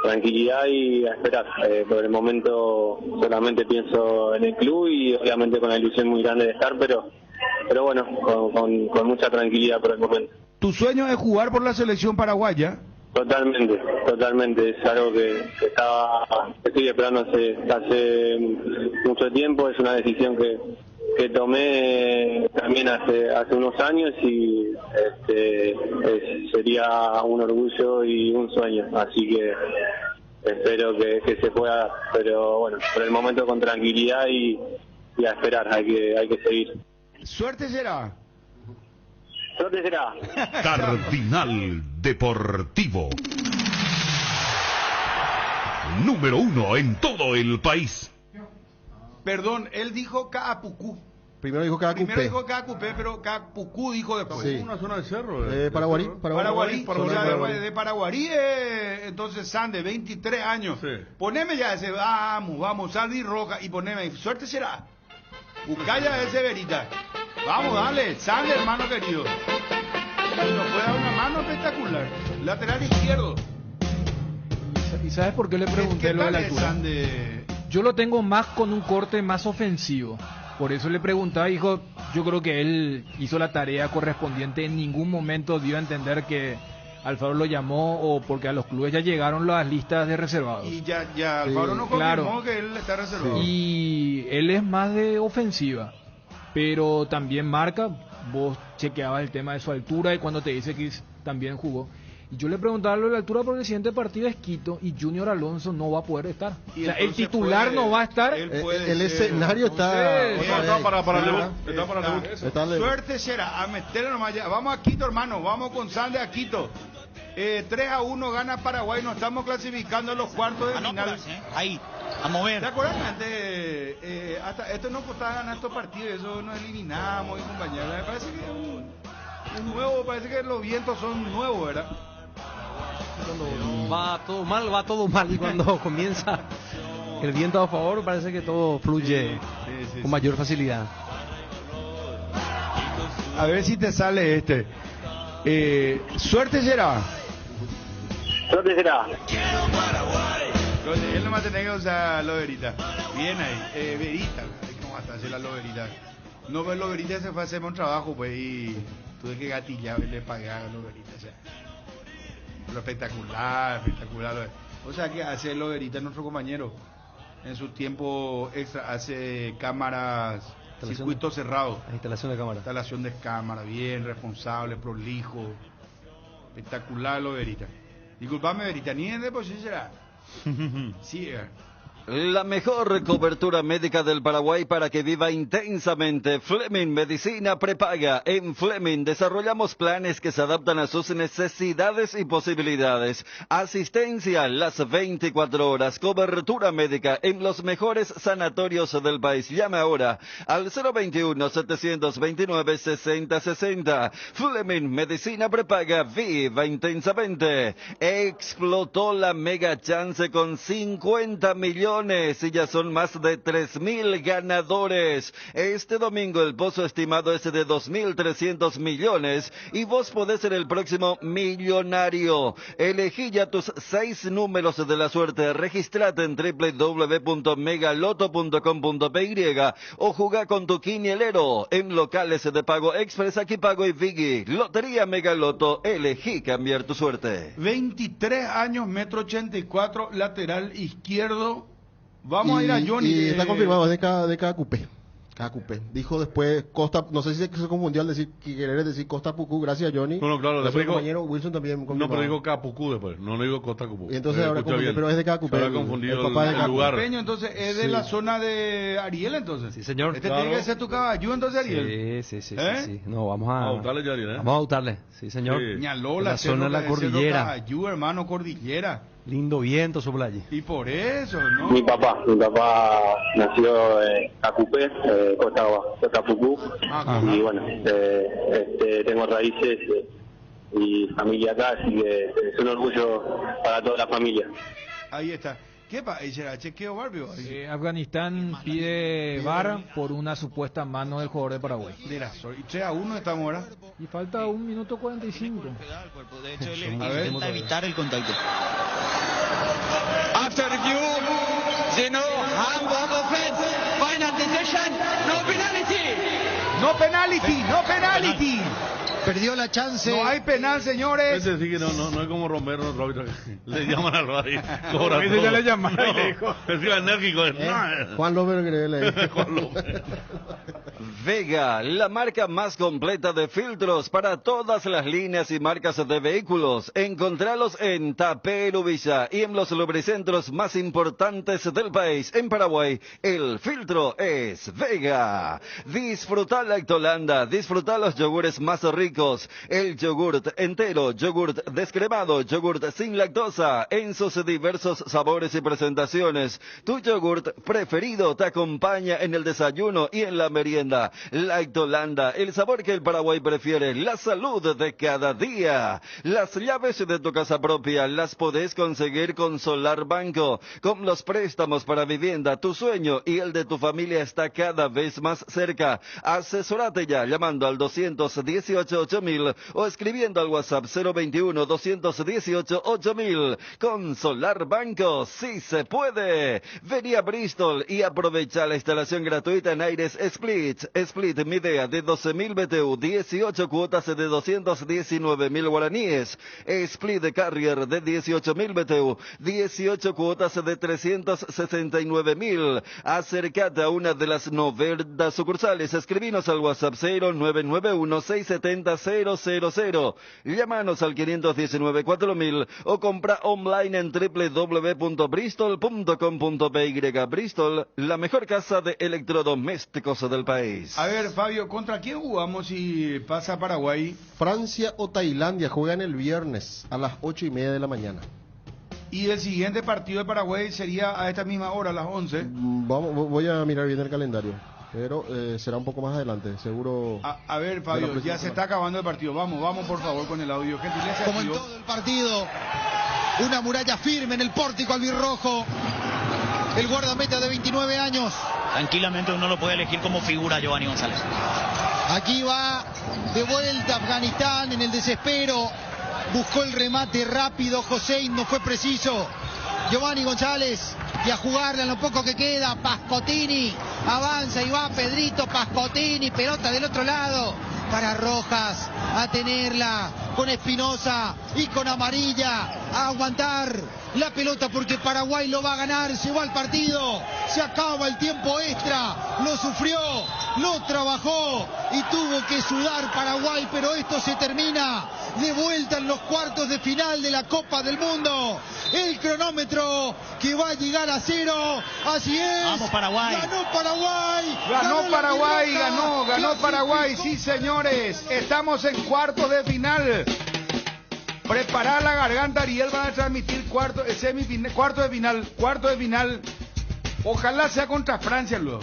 Speaker 10: tranquilidad y a esperar. Por el momento solamente pienso en el club y obviamente con la ilusión muy grande de estar, pero bueno, con mucha tranquilidad por el momento.
Speaker 7: ¿Tu sueño es jugar por la selección paraguaya?
Speaker 10: Totalmente, es algo que estoy esperando hace mucho tiempo. Es una decisión que tomé también hace unos años, y sería un orgullo y un sueño, así que espero que se pueda, pero bueno, por el momento con tranquilidad y a esperar, hay que seguir.
Speaker 7: Suerte será.
Speaker 14: Cardinal Deportivo, número 1 en todo el país.
Speaker 7: Perdón, él dijo Caapucú.
Speaker 8: Primero dijo
Speaker 7: Cacupé, pero Capucú dijo después.
Speaker 9: Sí. Una zona del cerro.
Speaker 7: Paraguarí. De Paraguarí, entonces Sande, 23 años. Sí. Poneme ya ese, vamos, Sandy Roja, y poneme, suerte será. Buscaya ese verita. Vamos, dale, Sande, hermano querido. Nos puede dar una mano espectacular. Lateral izquierdo.
Speaker 11: ¿Y sabes por qué le pregunté lo de la altura?
Speaker 7: Sande?
Speaker 11: Yo lo tengo más con un corte más ofensivo. Por eso le preguntaba, hijo, yo creo que él hizo la tarea correspondiente. En ningún momento dio a entender que Alfaro lo llamó, o porque a los clubes ya llegaron las listas de reservados.
Speaker 7: Y ya Alfaro no confirmó que él está reservado.
Speaker 11: Y él es más de ofensiva, pero también marca. Vos chequeabas el tema de su altura, y cuando te dice que también jugó. Y yo le preguntaba lo de la altura porque el siguiente partido es Quito y Junior Alonso no va a poder estar. O sea, el titular no va a estar.
Speaker 8: El escenario está...
Speaker 7: Suerte será, a meterle nomás ya. Vamos a Quito, hermano, vamos con Sande a Quito. 3-1 gana Paraguay, nos estamos clasificando en los cuartos de final.
Speaker 17: Ahí, a mover.
Speaker 7: ¿Te acuerdas antes? Hasta esto no costaba ganar estos partidos, eso nos eliminamos y compañeros. Me parece que es nuevo, parece que los vientos son nuevos, ¿verdad?
Speaker 6: Va todo mal, y cuando comienza el viento a favor parece que todo fluye con mayor facilidad.
Speaker 7: A ver si te sale suerte será.
Speaker 10: ¿Dónde será?
Speaker 7: Él nomás tiene que usar loberita. Bien ahí. Verita. ¿Cómo hasta hacer la loberita? No, pues loberita se fue a hacerme un trabajo, pues, y tuve que gatillar y le pagué a loberita. O sea, pero espectacular. O sea, que hace loberita nuestro compañero. En su tiempo extra hace cámaras, circuitos cerrados.
Speaker 6: Instalación de cámara.
Speaker 7: Instalación de cámara, bien, responsable, prolijo. Espectacular loberita. Disculpame, Verita, ni en deposición será. Sí,
Speaker 12: La mejor cobertura médica del Paraguay para que viva intensamente. Fleming Medicina Prepaga. En Fleming desarrollamos planes que se adaptan a sus necesidades y posibilidades. Asistencia las 24 horas. Cobertura médica en los mejores sanatorios del país. Llame ahora al 021-729-6060. Fleming Medicina Prepaga. Viva intensamente. Explotó la mega chance con 50 millones. Y ya son más de 3.000 ganadores. Este domingo el pozo estimado es de 2.300 millones y vos podés ser el próximo millonario. Elegí ya tus 6 números de la suerte. Registrate en www.megaloto.com.py o jugá con tu quinielero en locales de pago Express, Aquí Pago y Vigi. Lotería Megaloto, elegí cambiar tu suerte.
Speaker 7: 23 años, 1,84 m, lateral izquierdo. Vamos a ir a Johnny.
Speaker 8: Y está confirmado, es de cada cupé. Dijo después Costa, no sé si se confundió al decir que querer decir Costa Pucú, gracias Johnny.
Speaker 9: No, claro, después
Speaker 8: dijo, compañero Wilson también confirmado.
Speaker 9: No, pero digo Capucú después, no digo Costa Cupú.
Speaker 8: Y entonces ahora pero es de Cacupé.
Speaker 9: Ahora confundido
Speaker 7: el lugar. Entonces es de la zona de Ariel, entonces.
Speaker 6: Sí, señor.
Speaker 7: Tiene que ser tu caballo, entonces, Ariel.
Speaker 6: Sí. No, vamos a
Speaker 9: autarle ya, Ariel,
Speaker 6: Vamos a autarle, sí, señor.
Speaker 7: Ñalola,
Speaker 6: la zona de la cordillera.
Speaker 7: Caballo, hermano, cordillera.
Speaker 6: Lindo viento sobre allí.
Speaker 7: Y por eso, ¿no?
Speaker 10: Mi papá nació en Cacupé, Costa Pucú, y bueno, tengo raíces y familia acá, así que es un orgullo para toda la familia.
Speaker 7: Ahí está. ¿Qué pasa? ¿Será chequeo, Barbio?
Speaker 11: Afganistán pide VAR por una supuesta mano del jugador de Paraguay.
Speaker 7: Mira, y 3-1 estamos ahora.
Speaker 11: Y falta 1 minuto 45.
Speaker 17: De hecho, él intenta evitar el contacto.
Speaker 16: After review, Zeno, handball offense, final decision, no penalty.
Speaker 13: Perdió la chance.
Speaker 7: No hay penal, señores.
Speaker 9: Ese sí que no es como Romero, le llaman al radio.
Speaker 6: Ese ya le llamaron y le dijo.
Speaker 9: Es enérgico.
Speaker 8: Juan López le
Speaker 12: Vega, la marca más completa de filtros para todas las líneas y marcas de vehículos. Encontralos en Tapero Villa y en los lubricentros más importantes del país. En Paraguay, el filtro es Vega. Disfruta Lactolanda, disfruta los yogures más ricos. El yogurt entero, yogurt descremado, yogurt sin lactosa, en sus diversos sabores y presentaciones. Tu yogurt preferido te acompaña en el desayuno y en la merienda. Lactolanda, el sabor que el Paraguay prefiere, la salud de cada día. Las llaves de tu casa propia las podés conseguir con Solar Banco. Con los préstamos para vivienda, tu sueño y el de tu familia está cada vez más cerca. Asesorate ya llamando al 218-8000 o escribiendo al WhatsApp 021-218-8000. Con Solar Banco, sí se puede. Vení a Bristol y aprovecha la instalación gratuita en aires Split. Split Midea de 12.000 BTU, 18 cuotas de 219.000 guaraníes. Split Carrier de 18.000 BTU, 18 cuotas de 369.000. Acércate a una de las 90 sucursales. Escribinos al WhatsApp 0991-670-000. Llámanos al 519-4000 o compra online en www.bristol.com.py. Bristol, la mejor casa de electrodomésticos del país.
Speaker 7: A ver, Fabio, ¿contra quién jugamos si pasa Paraguay?
Speaker 8: Francia o Tailandia juegan el viernes a las 8:30 de la mañana.
Speaker 7: Y el siguiente partido de Paraguay sería a esta misma hora, a las 11.
Speaker 8: Voy a mirar bien el calendario, pero será un poco más adelante, seguro.
Speaker 7: A ver, Fabio, ya se está acabando el partido. Vamos por favor con el audio.
Speaker 13: Como en todo el partido, una muralla firme en el pórtico albirrojo. El guardameta de 29 años.
Speaker 17: Tranquilamente uno lo puede elegir como figura, Giovanni González.
Speaker 13: Aquí va de vuelta Afganistán en el desespero. buscó el remate rápido, José no fue preciso. Giovanni González, y a jugarla en lo poco que queda, Pascotini, avanza y va Pedrito Pascotini, pelota del otro lado, para Rojas, a tenerla con Espinosa y con Amarilla, a aguantar la pelota porque Paraguay lo va a ganar, se va al partido, se acaba el tiempo extra, lo sufrió, lo trabajó y tuvo que sudar Paraguay, pero esto se termina de vuelta en los cuartos de final de la Copa del Mundo. El cronómetro que va a llegar a 0, así es.
Speaker 17: Vamos Paraguay.
Speaker 13: Ganó Paraguay.
Speaker 7: Ganó Paraguay, ganó Paraguay, sí señores. Estamos en cuartos de final. Preparar la garganta, Ariel, van a transmitir cuarto de final. Ojalá sea contra Francia luego.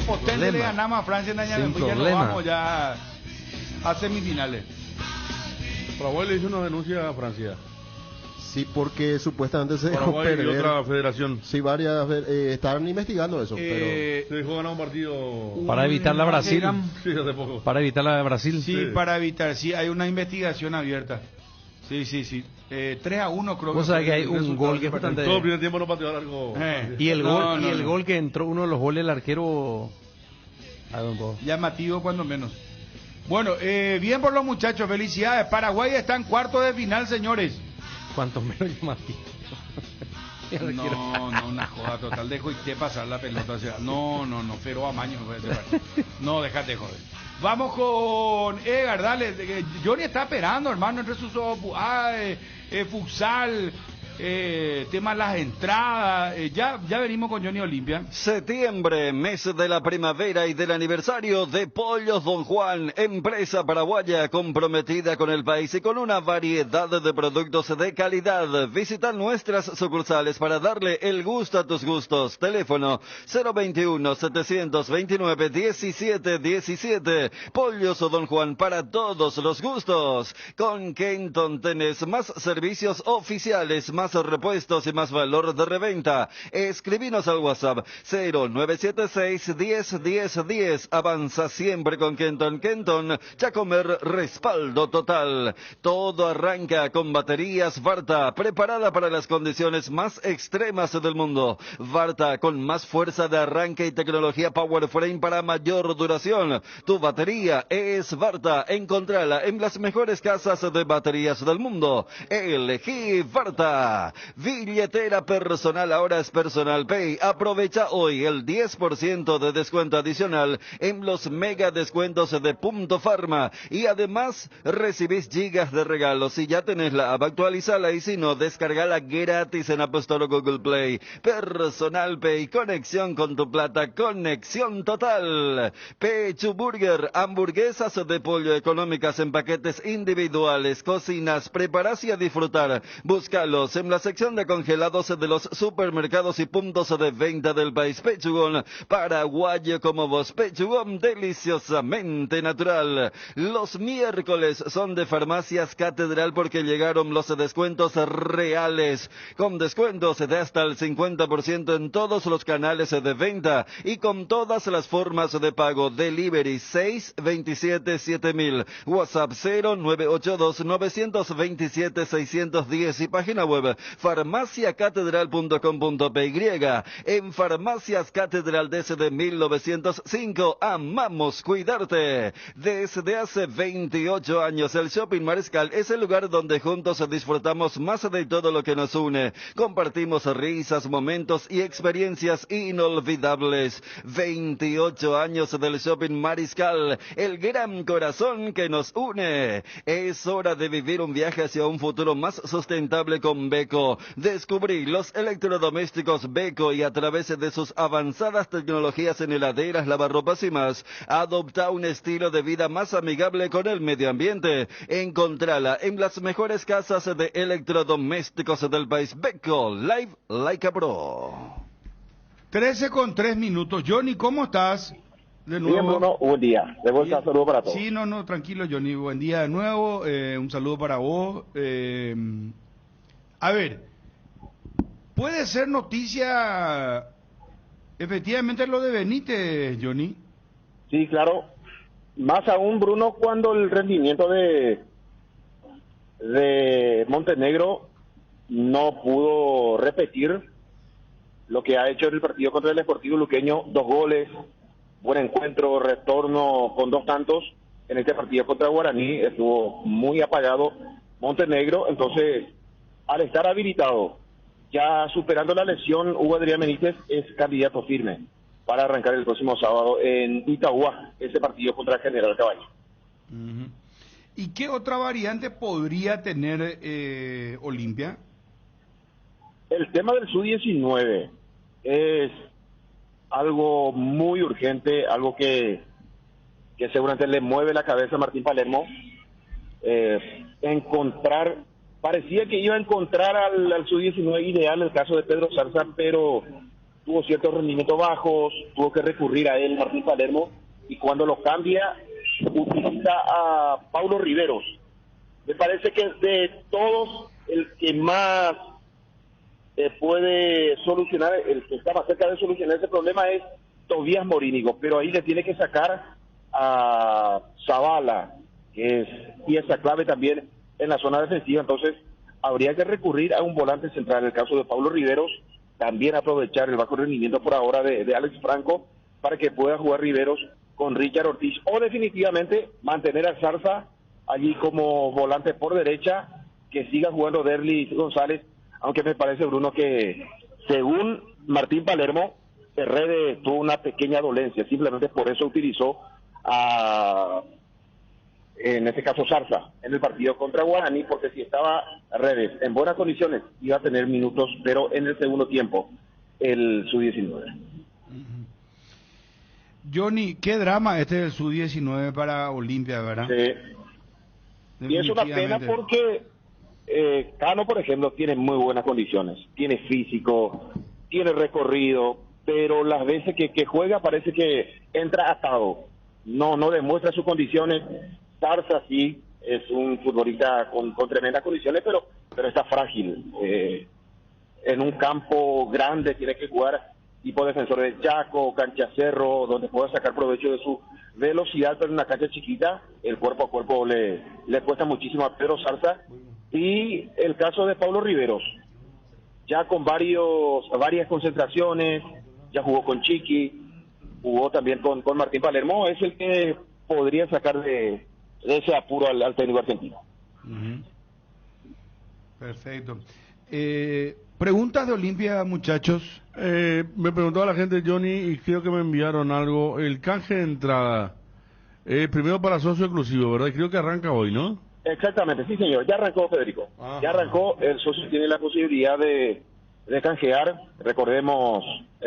Speaker 7: Potente le ganamos a Francia en año, ya nos vamos ya a semifinales.
Speaker 9: Paraguay le hizo una denuncia a Francia.
Speaker 8: Sí, porque supuestamente se dejó
Speaker 9: Paraguay
Speaker 8: perder.
Speaker 9: Y otra federación.
Speaker 8: Sí, varias estaban investigando eso, pero
Speaker 9: se dejó ganar un partido
Speaker 6: para evitar la Brasil.
Speaker 9: Sí, hace poco.
Speaker 6: Para evitar la de Brasil.
Speaker 7: Sí, para evitar, sí, hay una investigación abierta. Sí. 3-1 creo que.
Speaker 6: Vos sabés que hay un gol que
Speaker 9: todo el primer tiempo no pateó largo.
Speaker 6: Y el gol que entró, uno de los goles, el arquero
Speaker 7: llamativo cuando menos. Bueno, bien por los muchachos, felicidades. Paraguay está en cuartos de final, señores.
Speaker 6: Cuanto menos llamativo.
Speaker 7: No, una joda total. Dejo y te pasar la pelota. O sea, no, pero amaño. No, déjate joder. Vamos con Edgar, dale. Johnny está esperando, hermano, entre sus futsal, tema las entradas. Ya venimos con Johnny Olimpia.
Speaker 12: Septiembre, mes de la primavera y del aniversario de Pollos Don Juan, empresa paraguaya comprometida con el país y con una variedad de productos de calidad. Visita nuestras sucursales para darle el gusto a tus gustos. Teléfono 021-729-1717. Pollos Don Juan para todos los gustos. Con Kenton tenés más servicios oficiales, más repuestos y más valor de reventa. Escribinos al WhatsApp 0976-101010. Avanza siempre con Kenton. Kenton, Chacomer, respaldo total. Todo arranca con baterías Varta, preparada para las condiciones más extremas del mundo. Varta, con más fuerza de arranque y tecnología Power Frame para mayor duración. Tu batería es Varta. Encontrala en las mejores casas de baterías del mundo. Elegí Varta. Billetera personal, ahora es Personal Pay. Aprovecha hoy el 10% de descuento adicional en los mega descuentos de Punto Pharma. Y además recibís gigas de regalos. Si ya tenés la app, actualizala, y si no, descargala gratis en App Store o Google Play. Personal Pay, conexión con tu plata, conexión total. Pechu Burger, hamburguesas de pollo económicas en paquetes individuales. Cocinas, preparás y a disfrutar. Búscalos en la sección de congelados de los supermercados y puntos de venta del país. Pechugón, paraguayo como vos. Pechugón, deliciosamente natural. Los miércoles son de Farmacias Catedral porque llegaron los descuentos reales, con descuentos de hasta el 50% en todos los canales de venta y con todas las formas de pago. Delivery 627-7000, WhatsApp 0982-927-610 y página web farmaciacatedral.com.py. En Farmacias Catedral desde 1905, amamos cuidarte. Desde hace 28 años, el Shopping Mariscal es el lugar donde juntos disfrutamos más de todo lo que nos une. Compartimos risas, momentos y experiencias inolvidables. 28 años del Shopping Mariscal, el gran corazón que nos une. Es hora de vivir un viaje hacia un futuro más sustentable con Beko. Descubrí los electrodomésticos Beko y a través de sus avanzadas tecnologías en heladeras, lavarropas y más, adopta un estilo de vida más amigable con el medio ambiente. Encontrala en las mejores casas de electrodomésticos del país. Beko, live like a pro.
Speaker 7: 13:03. Johnny, ¿cómo estás? De nuevo.
Speaker 2: Bien, Bruno, buen día. De vuelta, un saludo para todos.
Speaker 7: Sí, no, tranquilo, Johnny. Buen día de nuevo. Un saludo para vos. A ver, ¿puede ser noticia efectivamente lo de Benítez, Johnny?
Speaker 2: Sí, claro. Más aún, Bruno, cuando el rendimiento de Montenegro no pudo repetir lo que ha hecho en el partido contra el Sportivo Luqueño, 2 goles, buen encuentro, retorno con 2 tantos. En este partido contra Guaraní estuvo muy apagado Montenegro, entonces al estar habilitado, ya superando la lesión, Hugo Adrián Benítez es candidato firme para arrancar el próximo sábado en Itagua, ese partido contra General Caballo.
Speaker 7: ¿Y qué otra variante podría tener Olimpia?
Speaker 2: El tema del Sub-19 es algo muy urgente, algo que seguramente le mueve la cabeza a Martín Palermo. Parecía que iba a encontrar al Sub-19 ideal en el caso de Pedro Zarza, pero tuvo ciertos rendimientos bajos, tuvo que recurrir a él Martín Palermo, y cuando lo cambia, utiliza a Paulo Riveros. Me parece que de todos, el que más puede solucionar, el que está más cerca de solucionar ese problema es Tobías Morínigo, pero ahí le tiene que sacar a Zavala, que es pieza clave también en la zona defensiva. Entonces habría que recurrir a un volante central en el caso de Paulo Riveros, también aprovechar el bajo rendimiento por ahora de Alex Franco para que pueda jugar Riveros con Richard Ortiz, o definitivamente mantener a Zarza allí como volante por derecha, que siga jugando Derlis González, aunque me parece, Bruno, que según Martín Palermo, Herrera tuvo una pequeña dolencia, simplemente por eso utilizó en este caso Zarza en el partido contra Guaraní, porque si estaba Redes en buenas condiciones iba a tener minutos, pero en el segundo tiempo el Sub-19.
Speaker 7: Johnny, qué drama este del Sub-19 para Olimpia, ¿verdad?
Speaker 2: Sí. Y es una pena porque Cano, por ejemplo, tiene muy buenas condiciones, tiene físico, tiene recorrido, pero las veces que juega parece que entra atado, no demuestra sus condiciones. Zarza sí es un futbolista con tremendas condiciones, pero está frágil. En un campo grande tiene que jugar tipo defensor de Chaco, cancha Cerro, donde pueda sacar provecho de su velocidad, pero en una cancha chiquita el cuerpo a cuerpo le cuesta muchísimo a Pedro Zarza. Y el caso de Paulo Riveros, ya con varias concentraciones, ya jugó con Chiqui, jugó también con Martín Palermo, es el que podría sacar de ese apuro al técnico argentino.
Speaker 7: Perfecto. Preguntas de Olimpia, muchachos.
Speaker 9: Me preguntaba la gente, Johnny, y creo que me enviaron algo. El canje de entrada, primero para socio exclusivo, ¿verdad? Creo que arranca hoy, ¿no?
Speaker 2: Exactamente, sí, señor. Ya arrancó, Federico. Ya arrancó. El socio tiene la posibilidad de canjear. Recordemos,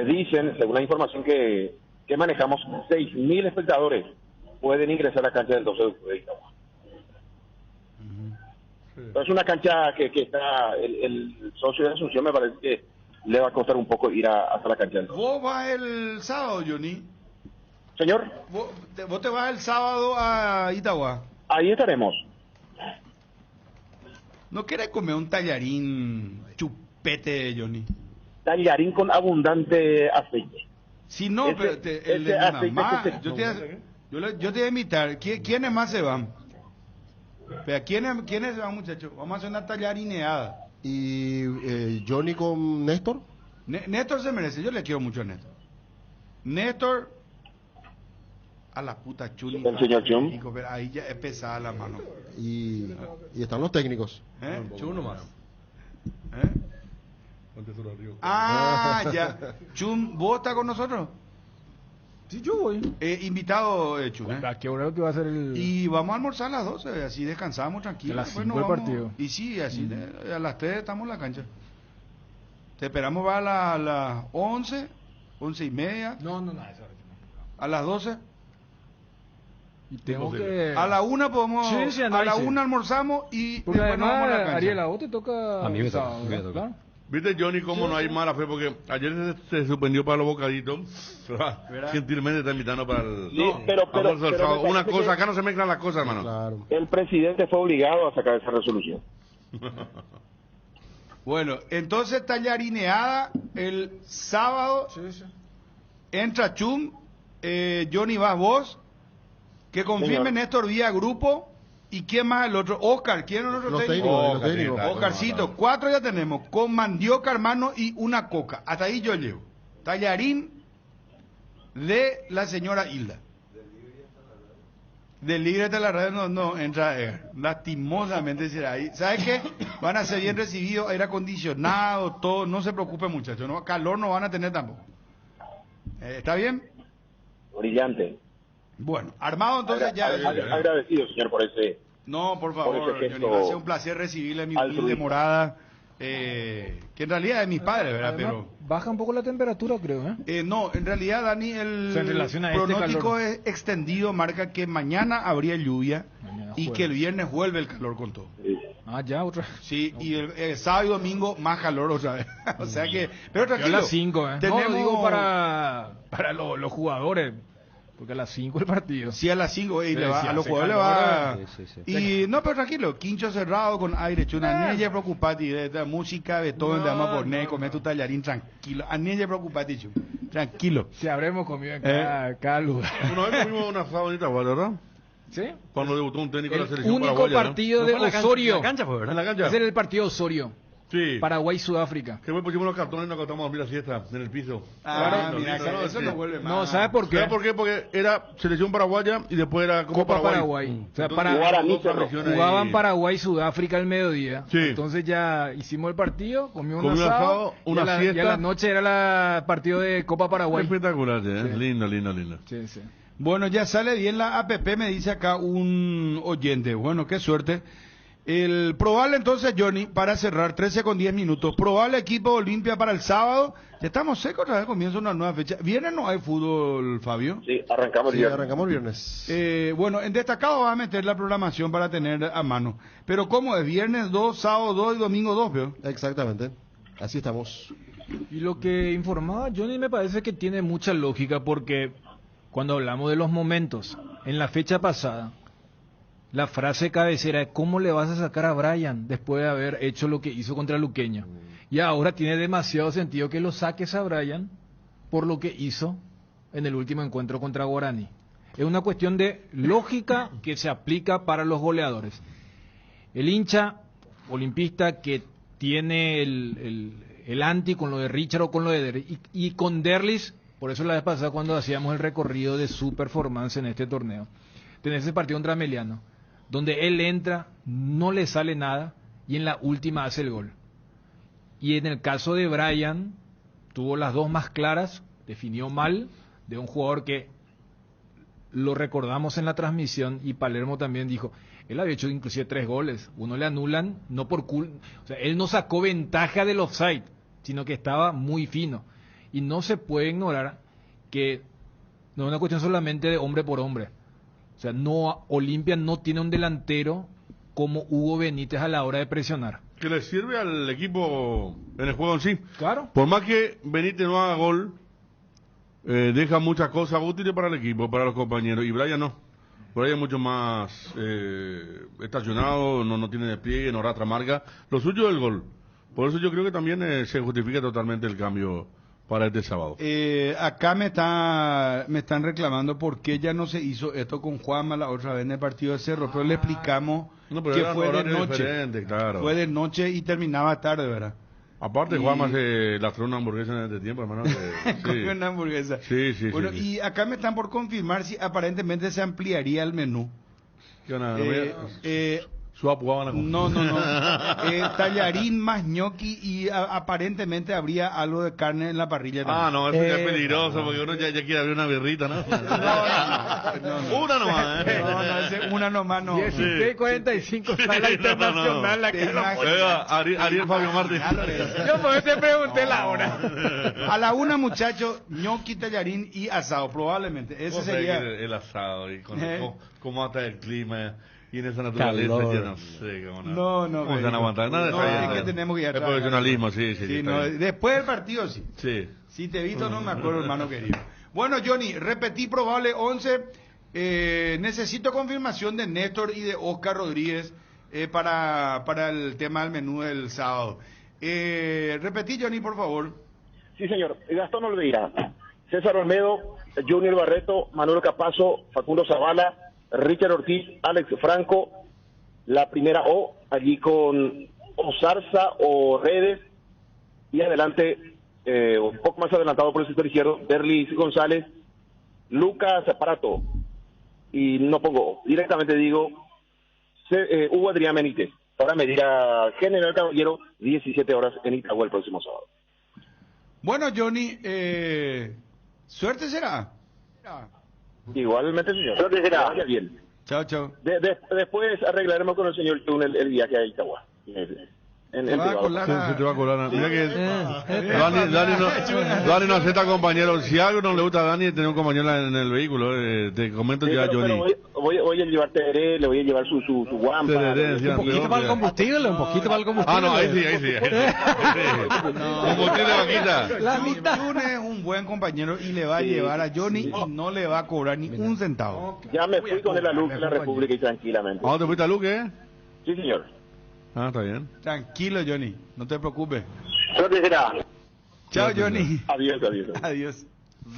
Speaker 2: dicen, según la información que manejamos, 6.000 espectadores pueden ingresar a la cancha del 12 de octubre. Es una cancha que está, el socio de Asunción me parece que le va a costar un poco ir hasta la cancha del 12.
Speaker 7: ¿Vos vas el sábado, Johnny?
Speaker 2: Señor.
Speaker 7: ¿Vos te vas el sábado a Itagua?
Speaker 2: Ahí estaremos.
Speaker 7: ¿No querés comer un tallarín chupete, Johnny?
Speaker 2: Tallarín con abundante aceite.
Speaker 7: Si no, pero el de mi mamá, yo te voy a invitar. ¿Quiénes más se van? Pero ¿quiénes se van, muchachos? Vamos a hacer una tallarineada.
Speaker 8: ¿Y Johnny con Néstor?
Speaker 7: Néstor se merece, yo le quiero mucho a Néstor. Néstor, a la puta Chuli.
Speaker 2: El señor Chum.
Speaker 7: Ahí ya es pesada la mano.
Speaker 8: Y están los técnicos.
Speaker 9: Chum nomás.
Speaker 7: Ya. Chum, ¿vos estás con nosotros?
Speaker 11: Sí, yo voy.
Speaker 7: Invitado, Chum.
Speaker 11: ¿A qué hora que va a ser el...?
Speaker 7: Y vamos a almorzar a las 12, así descansamos tranquilos.
Speaker 11: A las 5 el partido.
Speaker 7: Y sí, así a las 3 estamos en la cancha. Te esperamos va a las 11, 11:30.
Speaker 11: No, esa hora no.
Speaker 7: A las 12.
Speaker 11: Y tengo que...
Speaker 7: A la 1 podemos...
Speaker 11: Sí,
Speaker 7: a la 1 almorzamos y
Speaker 11: porque
Speaker 7: después nos vamos a la cancha.
Speaker 11: Ariel, a vos te toca...
Speaker 9: A mí me toca.
Speaker 11: ¿Claro?
Speaker 9: ¿Viste, Johnny, cómo no hay mala fe? Porque ayer se suspendió para los bocaditos. Gentilmente está invitando para el...
Speaker 2: Sí, pero
Speaker 9: una cosa, acá no se mezclan las cosas, hermano.
Speaker 8: Claro.
Speaker 2: El presidente fue obligado a sacar esa resolución.
Speaker 7: Bueno, entonces tallarineada el sábado.
Speaker 11: Sí.
Speaker 7: Entra Chum, Johnny, vas vos. Que confirme Néstor vía grupo. ¿Y quién más el otro? Oscar, ¿quién es el otro técnico? Oscarcito, 4 ya tenemos, con mandioca, hermano, y una coca. Hasta ahí yo llevo. Tallarín de la señora Hilda. Del libre de la radio no entra lastimosamente será ahí. ¿Sabes qué? Van a ser bien recibidos, aire acondicionado, todo, no se preocupen muchachos, no, calor no van a tener tampoco. ¿Está bien?
Speaker 2: Brillante.
Speaker 7: Bueno, armado entonces ya.
Speaker 2: Agradecido, señor, por ese.
Speaker 7: No, por favor, Johnny, va a ser un placer recibirle en mi humilde morada, que en realidad es mi padre, ¿verdad? Pero
Speaker 11: baja un poco la temperatura, creo,
Speaker 7: no, en realidad, Dani, el pronóstico es extendido marca que mañana habría lluvia y que el viernes vuelve el calor con todo.
Speaker 11: Ya, otra.
Speaker 7: Sí, y el sábado y domingo más calor otra vez. O sea que, pero tranquilo.
Speaker 11: A las 5,
Speaker 7: Tenemos...
Speaker 11: No, digo para los jugadores. Porque a las 5 el partido.
Speaker 7: Sí, a las 5, y
Speaker 11: sí,
Speaker 7: a los jugadores le va.
Speaker 11: Sí.
Speaker 7: Y no, pero tranquilo, quincho cerrado con aire, chuna. Ni preocupati de esta música, de todo, donde vamos a poner, comer tu tallarín tranquilo. A ni preocupati, chu. Tranquilo.
Speaker 11: Si habremos comido en cada lugar.
Speaker 9: Una vez comimos una asada bonita, ¿verdad?
Speaker 11: ¿Sí?
Speaker 9: Cuando debutó un técnico de la selección
Speaker 11: único
Speaker 9: paraguaya,
Speaker 11: partido
Speaker 9: ¿no?
Speaker 11: de Osorio.
Speaker 9: En la cancha fue, ¿verdad? En la cancha.
Speaker 11: Ese era el partido de Osorio.
Speaker 9: Sí.
Speaker 11: Paraguay-Sudáfrica.
Speaker 9: Que pusimos los cartones y nos acostamos a dormir la siesta en el piso.
Speaker 7: Claro, mira, eso no vuelve más.
Speaker 11: No, ¿sabes por qué?
Speaker 9: ¿Sabes por qué? Porque era selección paraguaya y después era
Speaker 11: Copa Paraguay. O sea, jugaban Paraguay-Sudáfrica al mediodía.
Speaker 9: Sí.
Speaker 11: Entonces ya hicimos el partido, comimos un asado,
Speaker 9: una fiesta.
Speaker 11: Y a la noche era el partido de Copa Paraguay.
Speaker 9: Espectacular, sí. Lindo.
Speaker 11: Sí.
Speaker 7: Bueno, ya sale bien la APP, me dice acá un oyente. Bueno, qué suerte. El probable entonces, Johnny, para cerrar, 13 con 10 minutos, probable equipo Olimpia para el sábado. Ya estamos secos, otra vez comienza una nueva fecha. ¿Viernes no hay fútbol, Fabio?
Speaker 2: Sí, arrancamos
Speaker 8: el viernes.
Speaker 7: Bueno, en destacado va a meter la programación para tener a mano. Pero ¿cómo es? Viernes 2, sábado 2 y domingo 2, ¿veo?
Speaker 8: Exactamente, así estamos.
Speaker 11: Y lo que informaba Johnny me parece que tiene mucha lógica, porque cuando hablamos de los momentos, en la fecha pasada, la frase cabecera es: ¿cómo le vas a sacar a Brian después de haber hecho lo que hizo contra Luqueño? Y ahora tiene demasiado sentido que lo saques a Brian por lo que hizo en el último encuentro contra Guaraní. Es una cuestión de lógica que se aplica para los goleadores. El hincha olimpista que tiene el anti con lo de Richard o con lo de Derlis, y con Derlis, por eso la vez pasada cuando hacíamos el recorrido de su performance en este torneo, tenés ese partido contra Meliano, donde él entra, no le sale nada y en la última hace el gol. Y en el caso de Brian, tuvo las dos más claras, definió mal, de un jugador que lo recordamos en la transmisión, y Palermo también dijo, él había hecho inclusive 3 goles, uno le anulan, no por o sea, él no sacó ventaja del offside, sino que estaba muy fino. Y no se puede ignorar que no es una cuestión solamente de hombre por hombre. O sea, Olimpia no tiene un delantero como Hugo Benítez a la hora de presionar.
Speaker 9: Que le sirve al equipo en el juego en sí.
Speaker 11: Claro.
Speaker 9: Por más que Benítez no haga gol, deja muchas cosas útiles para el equipo, para los compañeros. Y Brian no. Brian es mucho más estacionado, no tiene despliegue, no arrastra marca. Lo suyo es el gol. Por eso yo creo que también se justifica totalmente el cambio para este sábado.
Speaker 7: Acá me están reclamando por qué ya no se hizo esto con Juanma la otra vez en el partido de Cerro, pero le explicamos que fue de noche.
Speaker 9: Claro.
Speaker 7: Fue de noche y terminaba tarde, ¿verdad?
Speaker 9: Aparte, Juanma se lastró una hamburguesa en este tiempo, hermano.
Speaker 7: Comió una hamburguesa.
Speaker 9: Sí.
Speaker 7: Bueno, y acá me están por confirmar si aparentemente se ampliaría el menú. No. Tallarín más ñoqui y aparentemente habría algo de carne en la parrilla.
Speaker 9: No, eso ya es peligroso porque uno ya quiere abrir una birrita, ¿no?
Speaker 7: No. Una nomás, una nomás no.
Speaker 11: 16:45 sala internacional.
Speaker 9: Ariel Fabio Martín.
Speaker 11: Yo por eso te pregunté la hora.
Speaker 7: A la 1, muchachos, ñoqui, tallarín y asado, probablemente. Ese sería
Speaker 9: el asado y con cómo está el clima. Y en esa naturaleza yo no sé cómo
Speaker 7: no.
Speaker 9: ¿Cómo se van a aguantar?
Speaker 7: Es que tenemos que ir atrás.
Speaker 9: El profesionalismo, sí.
Speaker 7: Después del partido, sí.
Speaker 9: Sí.
Speaker 7: Si te he visto, no me acuerdo, hermano querido. Bueno, Johnny, repetí probable 11. Necesito confirmación de Néstor y de Oscar Rodríguez para el tema del menú del sábado. Repetí, Johnny, por favor.
Speaker 2: Sí, señor. Gastón Olveira, César Olmedo, Junior Barreto, Manuel Capazo, Facundo Zavala, Richard Ortiz, Alex Franco, la primera O, allí con Osarza o Redes, y adelante, un poco más adelantado por el sector izquierdo, Derlis González, Lucas Parato, y no pongo, directamente digo, Hugo Adrián Benítez. Ahora me dirá General Caballero, 17 horas en Itagüí el próximo sábado.
Speaker 7: Bueno, Johnny, suerte será.
Speaker 2: Igualmente, señor. Suerte será. Vaya bien.
Speaker 7: Chao, chao.
Speaker 2: Después arreglaremos con el señor Túnel el viaje a Itagüí. Se te va a
Speaker 9: colar. Mira que Dani no acepta compañeros. Si algo no le gusta a Dani, tener un compañero en el vehículo. Te comento ya, Johnny.
Speaker 2: Voy a llevar Tereré, le voy a llevar su guampa.
Speaker 6: Un poquito para el combustible,
Speaker 9: Ah, no, ahí sí. Combustible vaquita.
Speaker 7: La mitad. Es un buen compañero y le va a llevar a Johnny y no le va a cobrar ni un centavo.
Speaker 2: Ya me fui con él a Luque, la República, y tranquilamente.
Speaker 9: ¿A dónde fuiste a Luque?
Speaker 2: Sí, señor.
Speaker 9: Ah, está bien.
Speaker 7: Tranquilo, Johnny, no te preocupes.
Speaker 2: Suerte será.
Speaker 7: Chao, Johnny.
Speaker 2: Adiós.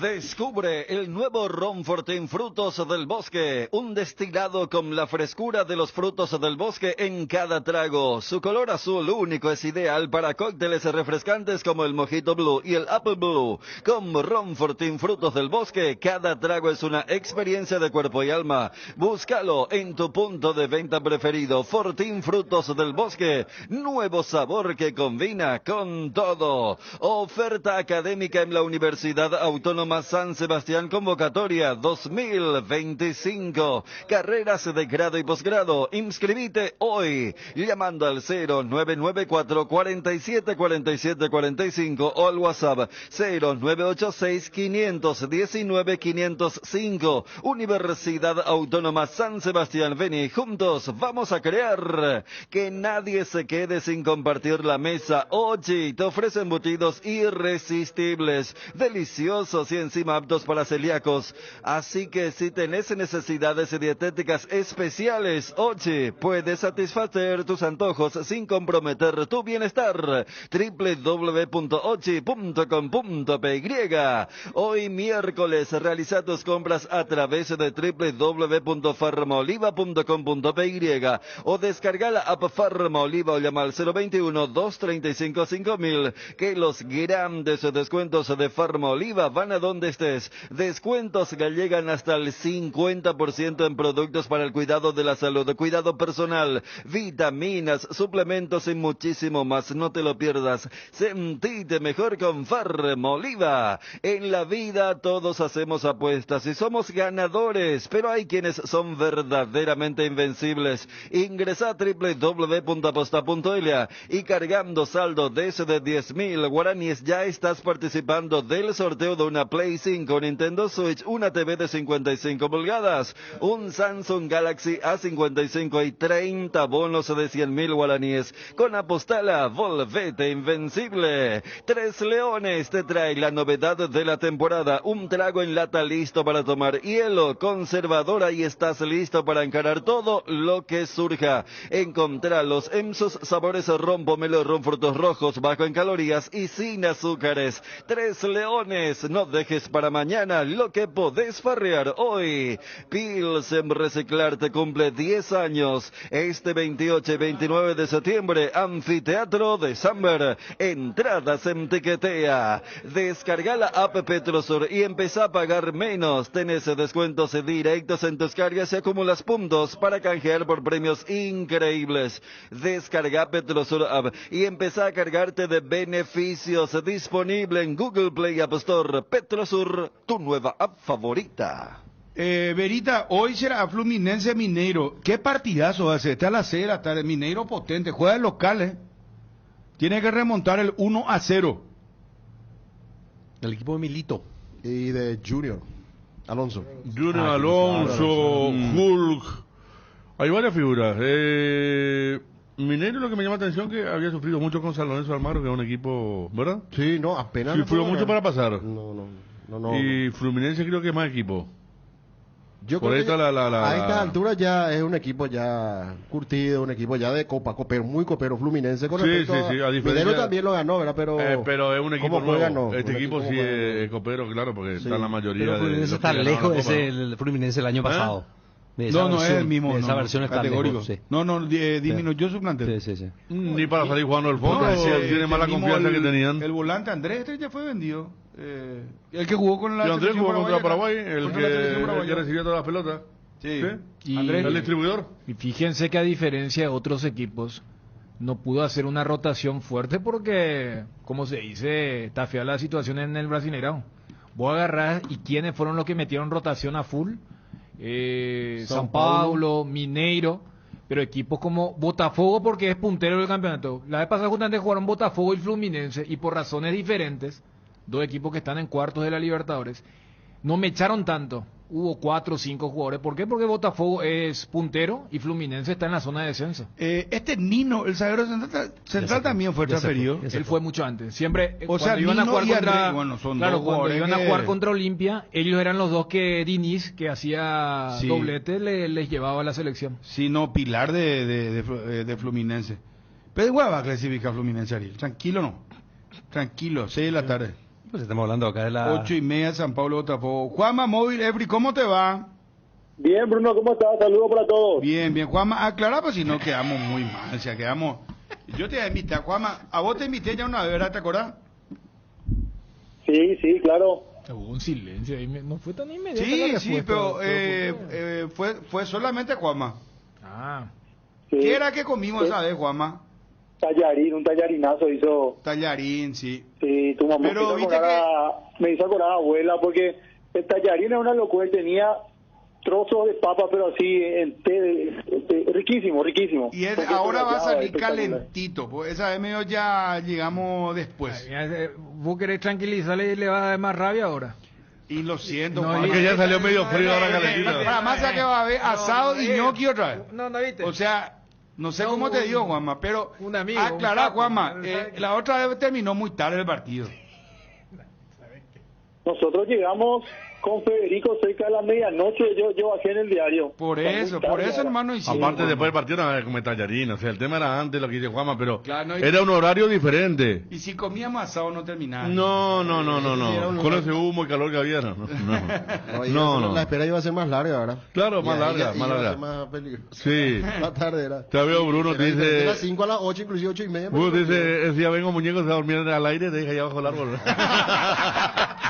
Speaker 12: Descubre el nuevo Ron Fortín Frutos del Bosque, un destilado con la frescura de los frutos del bosque en cada trago. Su color azul único es ideal para cócteles refrescantes como el Mojito Blue y el Apple Blue. Con Ron Fortín Frutos del Bosque, cada trago es una experiencia de cuerpo y alma. Búscalo en tu punto de venta preferido. Fortín Frutos del Bosque, nuevo sabor que combina con todo. Oferta académica en la Universidad Autónoma San Sebastián, convocatoria 2025, carreras de grado y posgrado. Inscribite hoy llamando al 0994 47 47 45 o al WhatsApp 0986 519 505. Universidad Autónoma San Sebastián, vení, juntos vamos a crear que nadie se quede sin compartir la mesa. Ochi te ofrece embutidos irresistibles, deliciosos y encima aptos para celíacos. Así que si tenés necesidades dietéticas especiales, Ochi puede satisfacer tus antojos sin comprometer tu bienestar. www.ochi.com.py. Hoy miércoles realiza tus compras a través de www.farmaoliva.com.py o descarga la app Farma Oliva o llama al 021-235-5000, que los grandes descuentos de Farma Oliva van a donde estés. Descuentos que llegan hasta el 50% en productos para el cuidado de la salud, cuidado personal, vitaminas, suplementos y muchísimo más. No te lo pierdas. Sentite mejor con Farma Oliva. En la vida todos hacemos apuestas y somos ganadores, pero hay quienes son verdaderamente invencibles. Ingresa a www.aposta.ela y cargando saldo desde 10.000 guaraníes ya estás participando del sorteo de una Play 5, Nintendo Switch, una TV de 55 pulgadas, un Samsung Galaxy A55 y 30 bonos de 100.000 guaraníes. Con Apostala, volvete invencible. Tres Leones te trae la novedad de la temporada, un trago en lata listo para tomar, hielo, conservadora, y estás listo para encarar todo lo que surja. Encontralos en sus sabores ron pomelo, ron frutos rojos, bajo en calorías y sin azúcares. Tres Leones, no dejes para mañana lo que podés farrear hoy. Pilsen Reciclar te cumple 10 años. Este 28 y 29 de septiembre, Anfiteatro de Samber. Entradas en Tiquetea. Descarga la app Petrosur y empezá a pagar menos. Tenés descuentos directos en tus cargas y acumulas puntos para canjear por premios increíbles. Descarga Petrosur app y empezá a cargarte de beneficios. Disponible en Google Play y App Store. Petrosur, tu nueva app favorita.
Speaker 7: Verita, hoy será Fluminense Mineiro. ¿Qué partidazo hace? Está a las 6 de la tarde. Mineiro potente. Juega el local, Tiene que remontar el 1-0.
Speaker 6: El equipo de Milito.
Speaker 8: Y de Junior Alonso.
Speaker 9: Hulk. Hay varias figuras. Mineiro, lo que me llama la atención que había sufrido mucho con San Lorenzo Almagro, que es un equipo, ¿verdad?
Speaker 8: Sí, no, apenas.
Speaker 9: Sufrió mucho para pasar.
Speaker 8: No.
Speaker 9: Y Fluminense creo que es más equipo.
Speaker 8: Yo
Speaker 9: por
Speaker 8: creo que
Speaker 9: a
Speaker 8: esta altura ya es un equipo ya curtido, un equipo ya de copero, muy copero Fluminense. Con
Speaker 9: sí, a diferencia...
Speaker 8: Minero también lo ganó, ¿verdad? Pero
Speaker 9: es un equipo nuevo.
Speaker 8: Ganó?
Speaker 9: Este equipo sí es copero, claro, porque está la mayoría
Speaker 6: pero Fluminense está lejos de ese el Fluminense el año pasado.
Speaker 7: No es el mismo.
Speaker 18: Esa versión está
Speaker 7: categórico.
Speaker 18: Lejos, sí.
Speaker 7: Disminuyó su plantel.
Speaker 18: Sí.
Speaker 9: Ni para salir jugando el fondo, tiene mala confianza que tenían.
Speaker 7: El volante Andrés ya fue vendido. El que jugó con la
Speaker 9: Andrés jugó contra Paraguay,
Speaker 7: el
Speaker 9: que recibió todas las pelotas.
Speaker 7: Sí.
Speaker 11: Andrés,
Speaker 9: el distribuidor.
Speaker 11: Y fíjense que a diferencia de otros equipos, no pudo hacer una rotación fuerte porque, como se dice, está fea la situación en el Brasileirão. Vos agarrás y quiénes fueron los que metieron rotación a full. São Paulo, Mineiro, pero equipos como Botafogo porque es puntero del campeonato. La vez pasada justamente jugaron Botafogo y Fluminense y por razones diferentes, dos equipos que están en cuartos de la Libertadores, no me echaron tanto. Hubo 4 o 5 jugadores. ¿Por qué? Porque Botafogo es puntero y Fluminense está en la zona de descenso.
Speaker 7: Nino, el zaguero central también fue transferido.
Speaker 11: Él fue mucho antes. Siempre,
Speaker 7: o sea,
Speaker 11: iban a jugar contra,
Speaker 7: cuando
Speaker 11: iban a jugar contra Olimpia, ellos eran los dos que Diniz, que hacía doblete, les llevaba a la selección.
Speaker 7: Sí, no, pilar de Fluminense. Pero igual va a clasificar Fluminense, Ariel. Tranquilo, no. Tranquilo, 6 de la tarde.
Speaker 18: Pues estamos hablando acá de la...
Speaker 7: 8:30, San Pablo, Botafogo. Juanma, Móvil, Efri, ¿cómo te va?
Speaker 5: Bien, Bruno, ¿cómo estás? Saludos para todos.
Speaker 7: Bien, Juanma, aclara, pues si no quedamos muy mal, o sea, quedamos... Yo te voy a invitar, Juanma, a vos te invité ya una vez, ¿verdad? ¿Te acordás?
Speaker 5: Sí, claro.
Speaker 11: Hubo un silencio ahí, no fue tan inmediato.
Speaker 7: Sí, pero fue solamente Juanma.
Speaker 5: Sí.
Speaker 7: ¿Qué era que comimos esa vez, Juanma?
Speaker 5: Un tallarinazo hizo.
Speaker 7: Tallarín, sí.
Speaker 5: Sí, tu mamá me hizo acordar a abuela porque el tallarín era una locura y tenía trozos de papa, pero así, riquísimo.
Speaker 7: Y ahora va a salir calentito, pues esa vez medio ya llegamos después.
Speaker 11: ¿Vos querés tranquilizarle y le vas a dar más rabia ahora?
Speaker 7: Y lo siento,
Speaker 9: no, es que ya salió medio frío ahora calentito.
Speaker 7: Para más que va a haber asado y ñoqui otra vez.
Speaker 11: No, viste.
Speaker 7: O sea... No sé cómo te digo, Juanma, pero
Speaker 11: un amigo,
Speaker 7: aclará, Juanma, la otra vez terminó muy tarde el partido.
Speaker 5: Nosotros llegamos con Federico cerca de la medianoche, yo bajé en el diario.
Speaker 7: Por eso, hermano.
Speaker 9: Aparte, después del partido no había que comer tallarín, o sea, el tema era antes lo que dice Juanma, pero era un horario diferente.
Speaker 7: Y si comíamos asado no terminaba.
Speaker 9: No. Con ese humo y calor que había, no.
Speaker 8: La espera iba a ser más larga, ¿verdad?
Speaker 9: Claro, más larga.
Speaker 8: Más peligrosa.
Speaker 9: Sí.
Speaker 8: Más tarde era.
Speaker 9: Te veo, Bruno, te dice...
Speaker 8: De las 5 a las 8, inclusive 8:30.
Speaker 9: Bruno dice, ese día vengo muñeco, se va a dormir al aire, te deja allá abajo el árbol.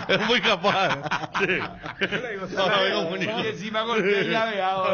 Speaker 9: Es muy capaz. Sí.
Speaker 7: Y encima golpeé el llaveado.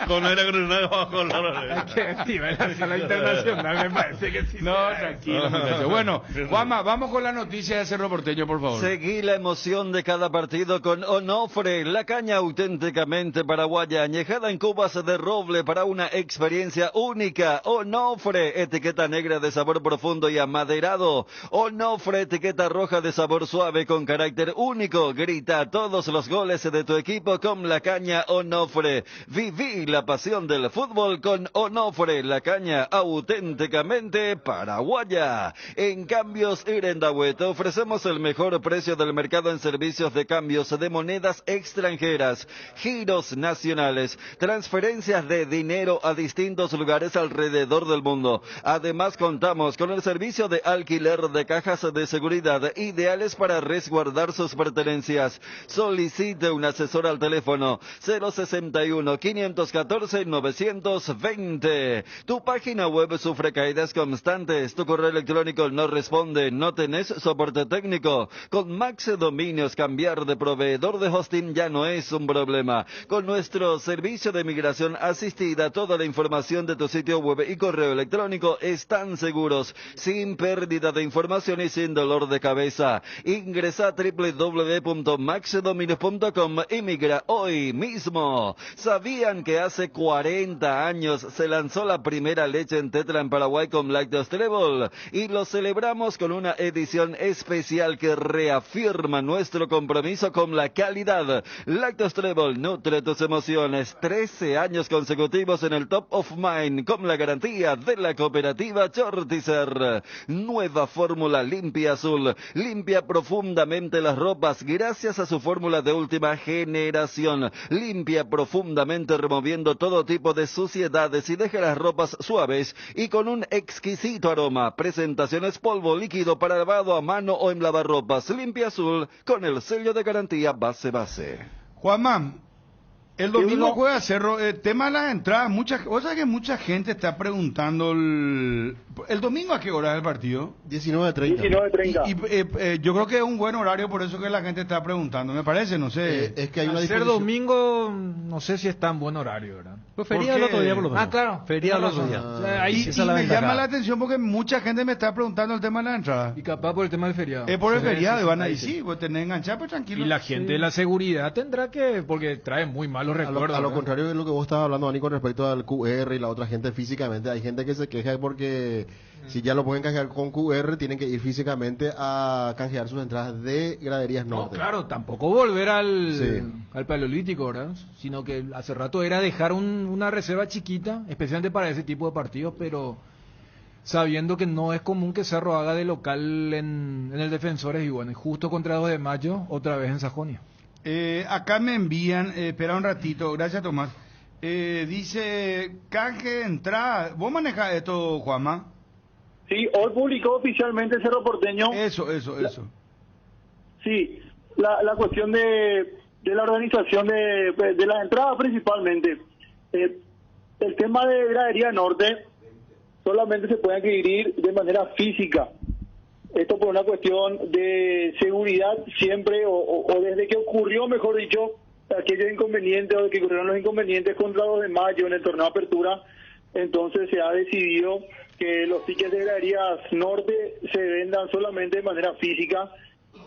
Speaker 9: Con aire acondicionado bajo el árbol.
Speaker 11: Hay que activar la sala internacional, me parece que sí.
Speaker 7: No, tranquilo, muchachos. Bueno, Juanma, vamos con la noticia de Cerro Porteño, por favor.
Speaker 12: Seguí la emoción de cada partido con Onofre, la caña auténticamente paraguaya, añejada en cubas de roble para una experiencia única. Onofre, etiqueta negra de sabor profundo y amaderado. Onofre, etiqueta roja de sabor suave con carácter único. Grita todos los goles de tu equipo con la caña Onofre. Viví la pasión del fútbol con Onofre, la caña auténticamente paraguaya. En Cambios Irendahue te ofrecemos el mejor precio del mercado en servicios de cambios de monedas extranjeras, giros nacionales, transferencias de dinero a distintos lugares alrededor del mundo. Además contamos con el servicio de alquiler de cajas de seguridad ideales para resguardar sus pertenencias. Solicite un asesor al teléfono 061-514-920. Tu página web sufre caídas constantes, tu correo electrónico no responde, no tenés soporte técnico. Con Max Dominios, cambiar de proveedor de hosting ya no es un problema. Con nuestro servicio de migración asistida, toda la información de tu sitio web y correo electrónico están seguros, sin pérdida de información y sin dolor de cabeza. Ingresa a www.maxdominios.com y migra hoy mismo. ¿Sabían que hace 40 años se lanzó la primera leche en tetra en Paraguay con Lácteos Trébol? Y lo celebramos con una edición especial que reafirma nuestro compromiso con la calidad. Lácteos Trébol nutre tus emociones. 13 años consecutivos en el Top of Mind con la garantía de la cooperativa Chortizer. Nueva fórmula Limpia Azul. Limpia profundamente las ropas gracias a su fórmula de última generación. Limpia profundamente removiendo todo tipo de suciedades y deja las ropas suaves y con un exquisito aroma. Presentaciones polvo líquido para lavado a mano o en lavarropas. Limpia Azul con el sello de garantía base.
Speaker 7: Juanma, El domingo juega Cerro. Tema de las entradas. Mucha gente está preguntando. ¿El domingo a qué hora es el partido?
Speaker 8: 19:30.
Speaker 5: 19:30.
Speaker 7: Y yo creo que es un buen horario, por eso que la gente está preguntando. Me parece, no sé.
Speaker 8: Es que hay una
Speaker 11: Hacer domingo, no sé si es tan buen horario, ¿verdad?
Speaker 6: Pues feriado el otro día, por lo menos.
Speaker 11: Claro.
Speaker 6: Feriado el otro día.
Speaker 7: Y me llama la atención porque mucha gente me está preguntando el tema de la entrada.
Speaker 11: Y capaz por el tema del feriado.
Speaker 7: Es por el feriado, y van a decir, sí, pues tener enganchado, pues tranquilo.
Speaker 11: Y la gente de la seguridad tendrá que, porque trae muy malos recuerdos.
Speaker 8: A lo contrario de lo que vos estabas hablando, Dani, con respecto al QR y la otra gente físicamente, hay gente que se queja porque si ya lo pueden canjear con QR, tienen que ir físicamente a canjear sus entradas de Graderías Norte.
Speaker 11: No, claro, tampoco volver al Paleolítico, ¿verdad? Sino que hace rato era dejar una reserva chiquita, especialmente para ese tipo de partidos, pero sabiendo que no es común que Cerro haga de local en el Defensores, y bueno, y justo contra 2 de mayo, otra vez en Sajonia.
Speaker 7: Acá me envían, espera un ratito, gracias Tomás. Dice, canje de entrada. ¿Vos manejás esto, Juanma?
Speaker 5: Sí, hoy publicó oficialmente Cerro Porteño.
Speaker 7: Eso.
Speaker 5: Sí, la cuestión de la organización de las entradas principalmente. El tema de Gradería Norte solamente se puede adquirir de manera física. Esto por una cuestión de seguridad siempre, o desde que ocurrió, mejor dicho, aquellos inconvenientes, o de que ocurrieron los inconvenientes contra 2 de mayo en el torneo de apertura, entonces se ha decidido que los tickets de Graderías Norte se vendan solamente de manera física.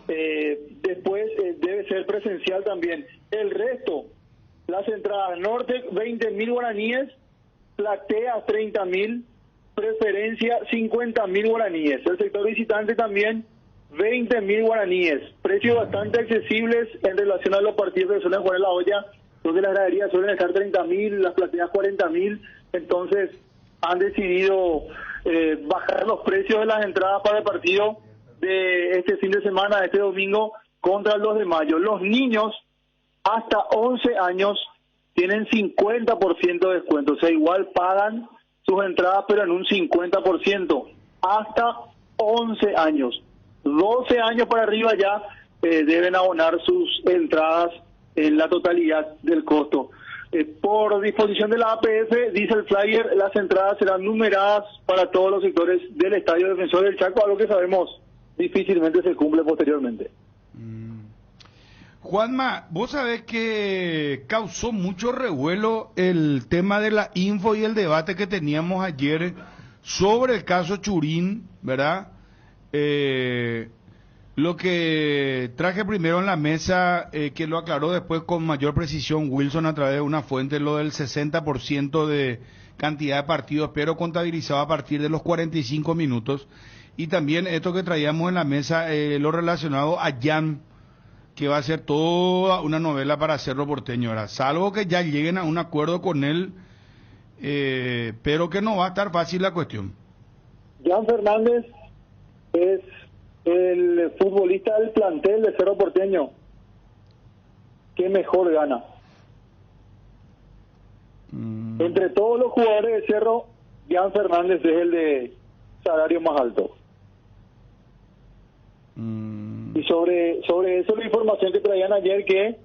Speaker 5: Después debe ser presencial también. El resto, las entradas Norte, 20.000 guaraníes, platea 30.000, preferencia 50.000 guaraníes. El sector visitante también 20.000 guaraníes. Precios bastante accesibles en relación a los partidos que suelen jugar en la olla, donde las graderías suelen estar 30.000, las plateas 40.000. Entonces han decidido bajar los precios de las entradas para el partido de este fin de semana, este domingo, contra el 2 de mayo. Los niños hasta 11 años tienen 50% de descuento, o sea, igual pagan sus entradas, pero en un 50%, hasta 11 años. 12 años para arriba ya deben abonar sus entradas en la totalidad del costo. Por disposición de la APF, dice el flyer, las entradas serán numeradas para todos los sectores del Estadio Defensor del Chaco, algo que sabemos difícilmente se cumple posteriormente.
Speaker 7: Juanma, vos sabés que causó mucho revuelo el tema de la info y el debate que teníamos ayer sobre el caso Churín, ¿verdad? Lo que traje primero en la mesa, que lo aclaró después con mayor precisión Wilson a través de una fuente, lo del 60% de cantidad de partidos, pero contabilizado a partir de los 45 minutos. Y también esto que traíamos en la mesa, lo relacionado a Jan, que va a ser toda una novela para Cerro Porteño, ¿verdad? Salvo que ya lleguen a un acuerdo con él, pero que no va a estar fácil la cuestión.
Speaker 5: Jan Fernández es el futbolista del plantel de Cerro Porteño que mejor gana. Entre todos los jugadores de Cerro, Jan Fernández es el de salario más alto. Y sobre eso la información que traían ayer, que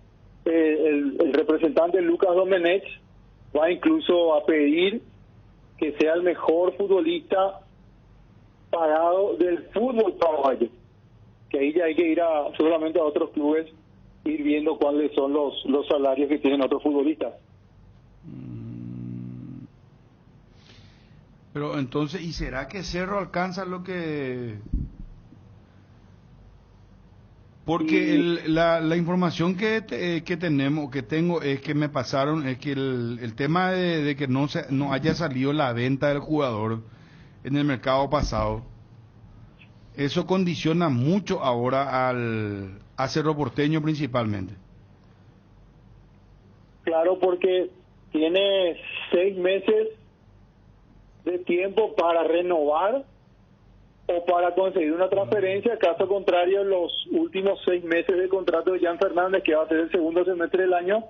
Speaker 5: el representante Lucas Domenech va incluso a pedir que sea el mejor futbolista pagado del fútbol paraguayo, que ahí ya hay que ir seguramente a otros clubes, ir viendo cuáles son los salarios que tienen otros futbolistas.
Speaker 7: Pero entonces, ¿y será que Cerro alcanza lo que...? Porque la información que tengo es que me pasaron, es que el tema de que no haya salido la venta del jugador en el mercado pasado, eso condiciona mucho ahora a Cerro Porteño principalmente.
Speaker 5: Claro, porque tiene 6 meses de tiempo para renovar o para conseguir una transferencia. Caso contrario, los últimos 6 meses de contrato de Jan Fernández, que va a ser el segundo semestre del año,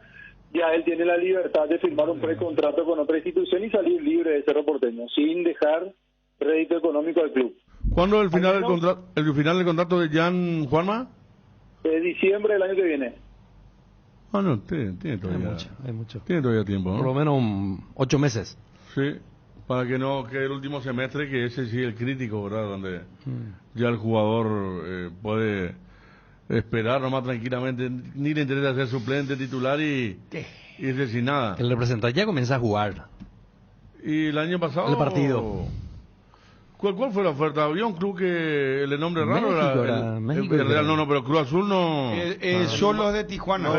Speaker 5: ya él tiene la libertad de firmar un precontrato con otra institución y salir libre de Cerro Porteño, sin dejar rédito económico al club.
Speaker 9: ¿Cuándo es el final del contrato de Jan, Juanma?
Speaker 5: Diciembre del año que viene.
Speaker 9: Ah, no, tiene todavía.
Speaker 18: Hay mucho.
Speaker 9: Tiene todavía tiempo, ¿no?
Speaker 18: Por lo menos 8 meses.
Speaker 9: Sí, para que no quede el último semestre, que ese sí es el crítico, ¿verdad? Donde ya el jugador puede esperar nomás tranquilamente, ni le interesa ser suplente, titular y irse sin nada.
Speaker 18: El representante ya comienza a jugar.
Speaker 9: Y el año pasado...
Speaker 18: El partido.
Speaker 9: ¿Cuál fue la oferta? Había un club que el nombre raro
Speaker 18: México,
Speaker 9: el Real no, pero Cruz Azul no.
Speaker 7: Xolos de Tijuana.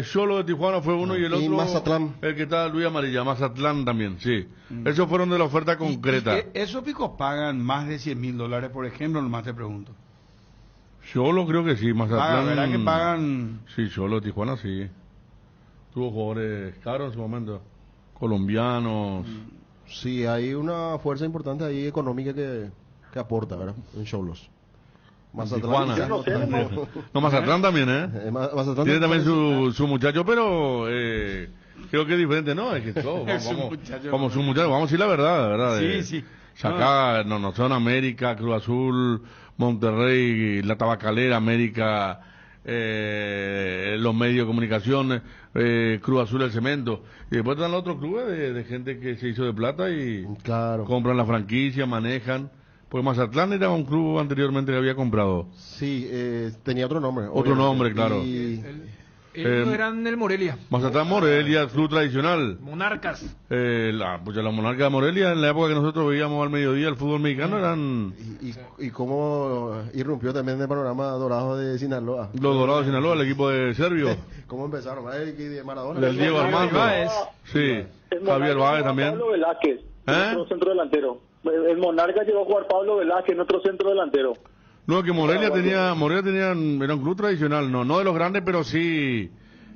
Speaker 9: Xolos de Tijuana fue uno y el otro.
Speaker 8: Y Mazatlán.
Speaker 9: El que está Luis Amarilla, Mazatlán también, sí. Esos fueron de la oferta concreta.
Speaker 7: ¿Y esos picos pagan más de $100,000, por ejemplo? Nomás te pregunto.
Speaker 9: Xolos creo que sí, Mazatlán.
Speaker 7: ¿Verdad que pagan?
Speaker 9: Sí, Xolos de Tijuana sí. Tuvo jugadores caros en su momento. Colombianos.
Speaker 8: Sí, hay una fuerza importante ahí económica que aporta, ¿verdad? En Xolos.
Speaker 9: Mazatlán. No, Mazatlán también, ¿eh?
Speaker 8: Mazatlán
Speaker 9: tiene también su muchacho, pero creo que es diferente, ¿no? Es que todo, vamos su muchacho, vamos a decir la verdad.
Speaker 7: Sí.
Speaker 9: Acá no son América, Cruz Azul, Monterrey, La Tabacalera, América, los medios de comunicación, Cruz Azul, el Cemento. Y después están los otros clubes de gente que se hizo de plata y compran la franquicia, manejan. Pues Mazatlán era un club anteriormente que había comprado.
Speaker 8: Sí, tenía otro nombre.
Speaker 9: Otro nombre, claro.
Speaker 11: Ellos eran el Morelia.
Speaker 9: Mazatlán Morelia, club tradicional.
Speaker 11: Monarcas.
Speaker 9: La Monarcas de Morelia, en la época que nosotros veíamos al mediodía el fútbol mexicano, eran...
Speaker 8: Y cómo irrumpió también el panorama dorado de Sinaloa.
Speaker 9: Los Dorados de Sinaloa, el equipo de Servio.
Speaker 8: ¿Cómo empezaron? De Maradona.
Speaker 9: Del Diego Armando. Sí, Javier Báez también.
Speaker 5: Pablo Velázquez, nuestro centro delantero. El Monarca llegó a jugar Pablo Velázquez, nuestro centro delantero.
Speaker 9: No, que Morelia tenía, era un club tradicional, no de los grandes, pero sí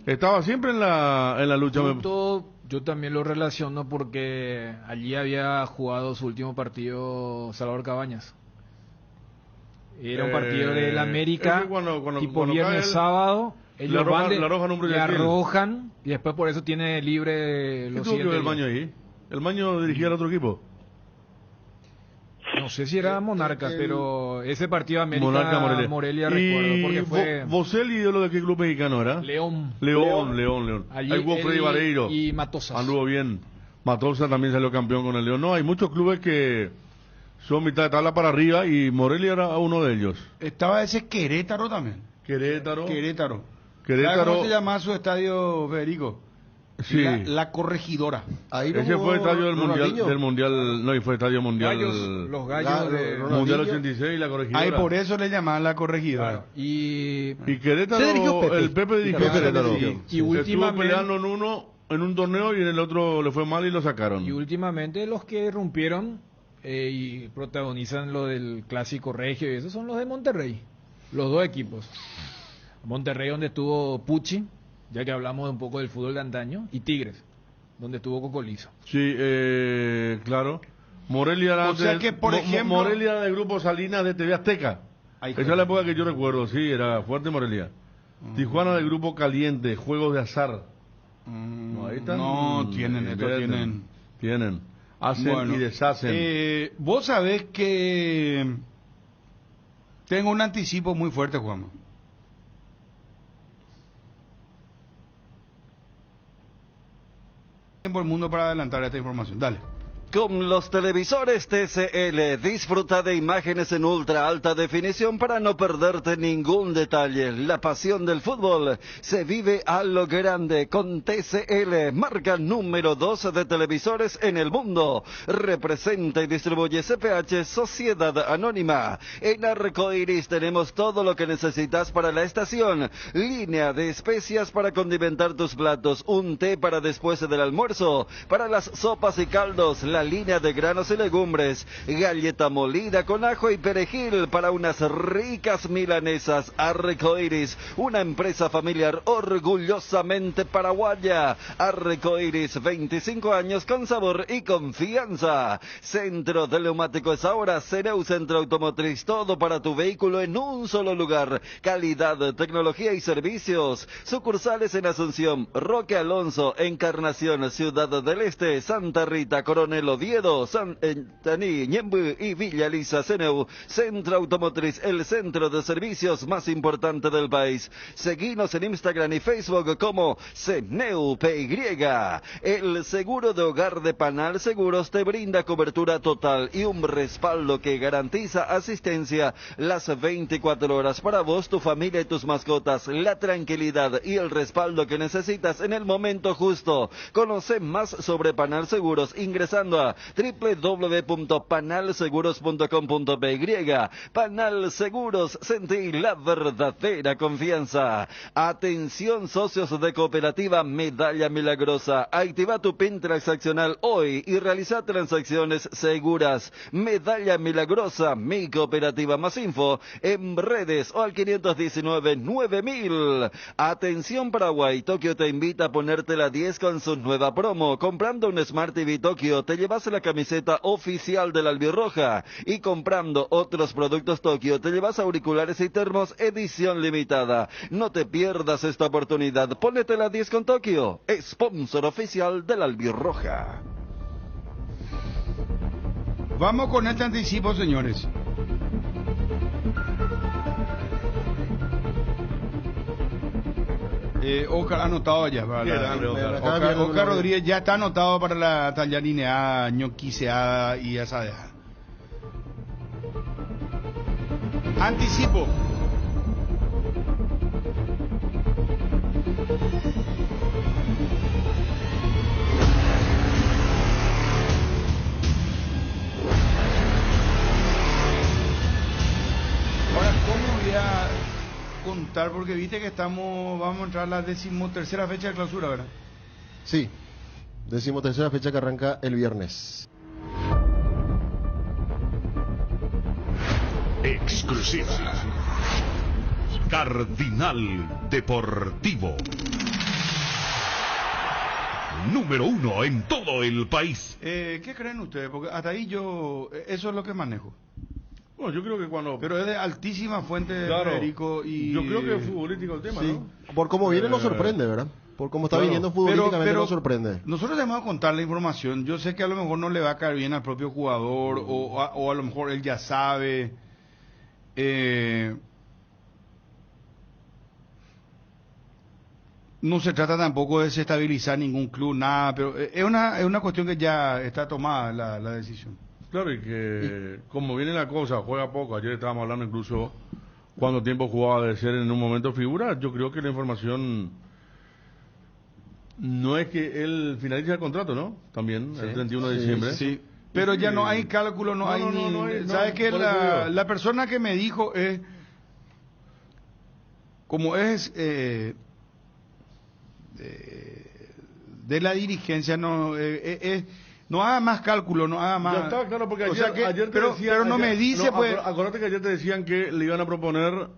Speaker 9: estaba siempre en la lucha.
Speaker 11: Yo también lo relaciono porque allí había jugado su último partido Salvador Cabañas. Era un partido del América, tipo viernes, sábado. Ellos le arrojan y después por eso tiene libre los
Speaker 9: siguientes. ¿Qué tuvo que ver el Maño ahí? ¿El Maño dirigía al otro equipo?
Speaker 11: No sé si era Monarca, pero ese partido América Morelia recuerdo porque fue...
Speaker 9: ¿Boselli ídolo de qué club mexicano era?
Speaker 11: León.
Speaker 9: Allí ahí hubo Freddy Vareiro.
Speaker 11: Y Matosas.
Speaker 9: Anduvo bien. Matosa también salió campeón con el León. No, hay muchos clubes que son mitad de tabla para arriba y Morelia era uno de ellos.
Speaker 7: Estaba ese Querétaro también.
Speaker 9: Querétaro.
Speaker 7: ¿Cómo se llama su estadio, Federico?
Speaker 9: Sí.
Speaker 7: La Corregidora.
Speaker 9: Ese fue estadio del mundial, no, y fue estadio mundial.
Speaker 11: Los gallos de
Speaker 9: Mundial 86 y la Corregidora.
Speaker 7: Ahí por eso le llamaban la Corregidora.
Speaker 9: Y Querétaro, el Pepe dirigió Querétaro.
Speaker 11: Y últimamente
Speaker 9: estuvo peleando en un torneo y en el otro le fue mal y lo sacaron.
Speaker 11: Y últimamente los que rompieron y protagonizan lo del clásico regio y esos son los de Monterrey. Los dos equipos. Monterrey, donde estuvo Pucci, ya que hablamos un poco del fútbol de antaño, y Tigres, donde estuvo Cocolizo.
Speaker 9: Sí, claro. Morelia, Morelia de Grupo Salinas de TV Azteca. Esa es la época que yo recuerdo, sí, era fuerte Morelia. Tijuana de Grupo Caliente, Juegos de Azar. No, ahí están.
Speaker 7: No, tienen.
Speaker 9: Hacen y deshacen.
Speaker 7: Vos sabés que tengo un anticipo muy fuerte, Juanma. Tiempo el mundo para adelantar esta información. Dale.
Speaker 12: Con los televisores TCL, disfruta de imágenes en ultra alta definición para no perderte ningún detalle. La pasión del fútbol se vive a lo grande con TCL, marca número 2 de televisores en el mundo. Representa y distribuye CPH Sociedad Anónima. En Arcoiris tenemos todo lo que necesitas para la estación. Línea de especias para condimentar tus platos, un té para después del almuerzo, para las sopas y caldos, la línea de granos y legumbres, galleta molida con ajo y perejil para unas ricas milanesas. Arcoiris, una empresa familiar orgullosamente paraguaya. Arcoiris, 25 años con sabor y confianza. Centro de Neumáticos ahora, Cereu Centro Automotriz, todo para tu vehículo en un solo lugar. Calidad, tecnología y servicios. Sucursales en Asunción, Roque Alonso, Encarnación, Ciudad del Este, Santa Rita, Coronel Oviedo, Santaní, Ñemby y Villa Lisa. CNEU, Centro Automotriz, el centro de servicios más importante del país. Seguinos en Instagram y Facebook como CNEU PY. El seguro de hogar de Panal Seguros te brinda cobertura total y un respaldo que garantiza asistencia las 24 horas para vos, tu familia y tus mascotas. La tranquilidad y el respaldo que necesitas en el momento justo. Conoce más sobre Panal Seguros ingresando a www.panalseguros.com.py. Panal Seguros, sentí la verdadera confianza. Atención socios de Cooperativa Medalla Milagrosa. Activa tu PIN transaccional hoy y realiza transacciones seguras. Medalla Milagrosa, mi cooperativa. Más info en redes o al 519-9000. Atención Paraguay, Tokio te invita a ponerte la 10 con su nueva promo. Comprando un Smart TV Tokio te llevas la camiseta oficial de la Albirroja y comprando otros productos Tokio te llevas auriculares y termos edición limitada. No te pierdas esta oportunidad. Ponete la 10 con Tokio, sponsor oficial de la Albirroja.
Speaker 7: Vamos con este anticipo, señores. Oscar anotado ya. Oscar Rodríguez ya está anotado para la tallarineada, ñoquiseada y asadeada. Anticipo. Ahora, ¿cómo voy a contar? Porque viste que vamos a entrar a la 13ª fecha de clausura, ¿verdad?
Speaker 8: Sí, 13ª fecha que arranca el viernes.
Speaker 14: Exclusiva. Cardinal Deportivo. Número 1 en todo el país.
Speaker 7: ¿Qué creen ustedes? Porque hasta ahí eso es lo que manejo.
Speaker 9: Bueno, yo creo que
Speaker 7: Pero es de altísima fuente, claro, Federico, y...
Speaker 9: Yo creo que es futbolístico el tema, sí, ¿no?
Speaker 8: Por cómo viene nos sorprende, ¿verdad? Por cómo está viniendo futbolísticamente nos sorprende.
Speaker 7: Nosotros debemos contar la información. Yo sé que a lo mejor no le va a caer bien al propio jugador, o a lo mejor él ya sabe. No se trata tampoco de desestabilizar ningún club, nada, pero es una cuestión que ya está tomada la decisión.
Speaker 9: Claro, y que como viene la cosa, juega poco. Ayer estábamos hablando incluso cuánto tiempo jugaba de ser en un momento figura. Yo creo que la información no es que él finalice el contrato, ¿no? También, sí, el 31 de diciembre.
Speaker 7: Sí, pero ya no hay cálculo, no hay... ¿Sabes qué? La persona que me dijo es... Como es... de la dirigencia, no haga más cálculo, no haga más.
Speaker 9: Ya está, claro, porque ayer,
Speaker 7: pero no me dice, pues.
Speaker 9: Acuérdate que ayer te decían que le iban a proponer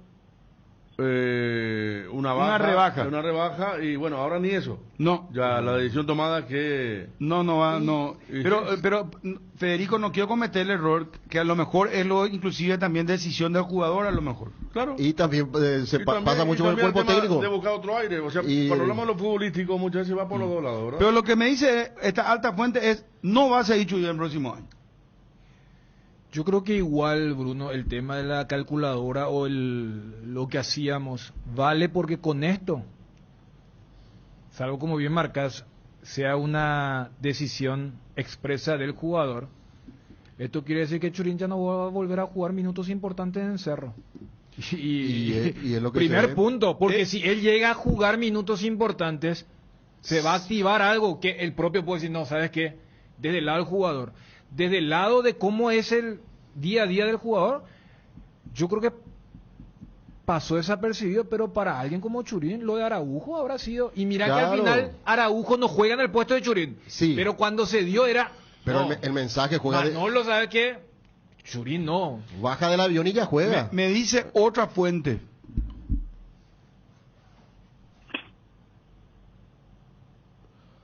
Speaker 9: una rebaja, y bueno, ahora ni eso.
Speaker 7: No.
Speaker 9: Ya la decisión tomada que...
Speaker 7: No. Pero Federico, no quiero cometer el error, que a lo mejor es inclusive también decisión del jugador, a lo mejor.
Speaker 9: Claro.
Speaker 8: Y también pasa mucho con el cuerpo técnico.
Speaker 9: De buscar otro aire, o sea, cuando hablamos de lo futbolístico muchas veces va por los dos lados, ¿verdad?
Speaker 7: Pero lo que me dice esta alta fuente es, no va a seguir Chuyel el próximo año.
Speaker 11: Yo creo que igual, Bruno, el tema de la calculadora o lo que hacíamos vale, porque con esto, salvo como bien marcas, sea una decisión expresa del jugador, esto quiere decir que Churín ya no va a volver a jugar minutos importantes en Cerro. Y
Speaker 8: es lo que
Speaker 11: primer punto, porque si él llega a jugar minutos importantes, se va a activar algo que el propio puede decir, no, ¿sabes qué? Desde el lado del jugador, desde el lado de cómo es el día a día del jugador, yo creo que pasó desapercibido, pero para alguien como Churín, lo de Araujo habrá sido, y mira que al final Araujo no juega en el puesto de Churín,
Speaker 8: sí,
Speaker 11: pero cuando se dio era...
Speaker 8: Pero no, el mensaje juega...
Speaker 11: Manolo sabe que Churín no.
Speaker 8: Baja del avión y ya juega.
Speaker 7: Me dice otra fuente.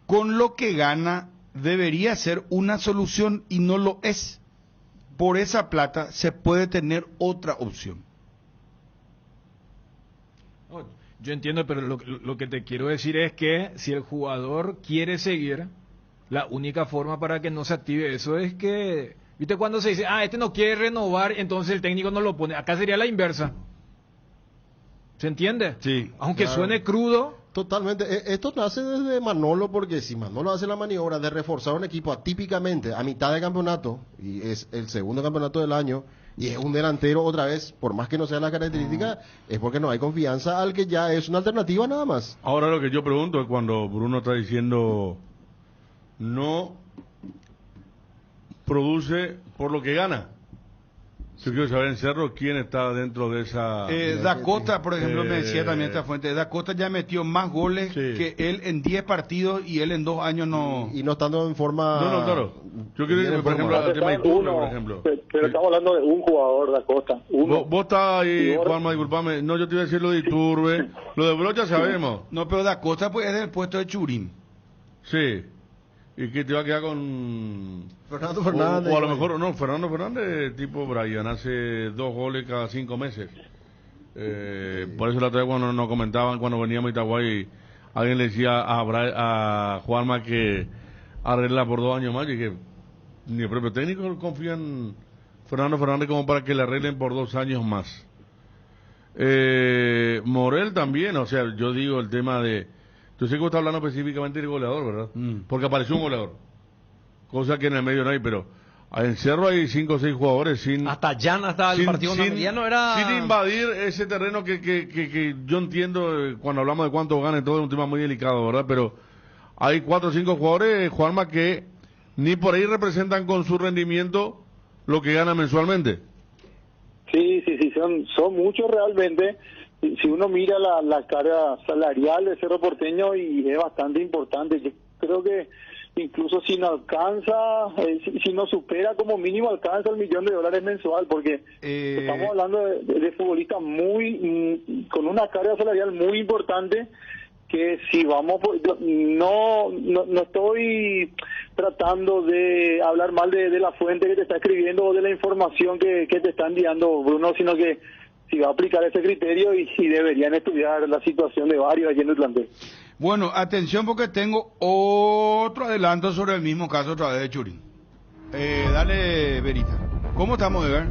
Speaker 7: Con lo que gana debería ser una solución y no lo es. Por esa plata se puede tener otra opción.
Speaker 11: Yo entiendo, pero lo que te quiero decir es que si el jugador quiere seguir, La única forma para que no se active eso es que, ¿viste? Cuando se dice, este no quiere renovar, entonces el técnico no lo pone. Acá sería la inversa. ¿Se entiende?
Speaker 7: Sí.
Speaker 11: Aunque suene crudo.
Speaker 8: Totalmente. Esto nace desde Manolo, porque si Manolo hace la maniobra de reforzar un equipo atípicamente a mitad de campeonato, y es el segundo campeonato del año, y es un delantero otra vez, por más que no sea la característica, es porque no hay confianza al que ya es una alternativa nada más.
Speaker 9: Ahora lo que yo pregunto es cuando Bruno está diciendo no produce por lo que gana. Yo quiero saber en Cerro quién está dentro de esa...
Speaker 7: Da Costa, por ejemplo, me decía también esta fuente. Da Costa ya metió más goles que él en 10 partidos y él en 2 años no...
Speaker 8: Y no estando en forma...
Speaker 9: No, claro. Yo quiero ir, por ejemplo, al tema de Iturbe, por ejemplo.
Speaker 5: Pero estamos hablando de un jugador, Da Costa.
Speaker 9: Vos estás ahí, Juanma, disculpame. No, yo te iba a decir lo de Iturbe. Lo de Brocha sabemos.
Speaker 7: No, pero Da Costa pues es del puesto de Churín.
Speaker 9: Sí. ¿Y qué te va a quedar con
Speaker 8: Fernando Fernández?
Speaker 9: O a lo mejor, no, Fernando Fernández tipo Brian, hace 2 goles cada 5 meses. Por eso la otra vez cuando nos comentaban, cuando veníamos a Itaguay, alguien le decía a Juanma que arregla por 2 años más, y que ni el propio técnico confía en Fernando Fernández como para que le arreglen por 2 años más. Morel también, o sea, yo digo el tema de... Yo sé que vos estás hablando específicamente del goleador, ¿verdad? Porque apareció un goleador. Cosa que en el medio no hay, pero en Cerro hay 5 o 6 jugadores sin...
Speaker 18: Hasta Jan, hasta el partido no era...
Speaker 9: Sin invadir ese terreno que yo entiendo cuando hablamos de cuánto gana, todo es un tema muy delicado, ¿verdad? Pero hay 4 o 5 jugadores, Juanma, que ni por ahí representan con su rendimiento lo que ganan mensualmente.
Speaker 5: Sí, son muchos realmente. Si uno mira la carga salarial de Cerro Porteño, y es bastante importante. Yo creo que incluso si no alcanza, si no supera, como mínimo alcanza el $1.000.000 mensual, porque estamos hablando de futbolistas con una carga salarial muy importante, que si vamos, no estoy tratando de hablar mal de la fuente que te está escribiendo o de la información que te está enviando Bruno, sino que si va a aplicar ese criterio y deberían estudiar la situación de varios allí en el plantel.
Speaker 7: Bueno, atención porque tengo otro adelanto sobre el mismo caso otra vez de Churín. Dale, Verita. ¿Cómo estamos, Edgar?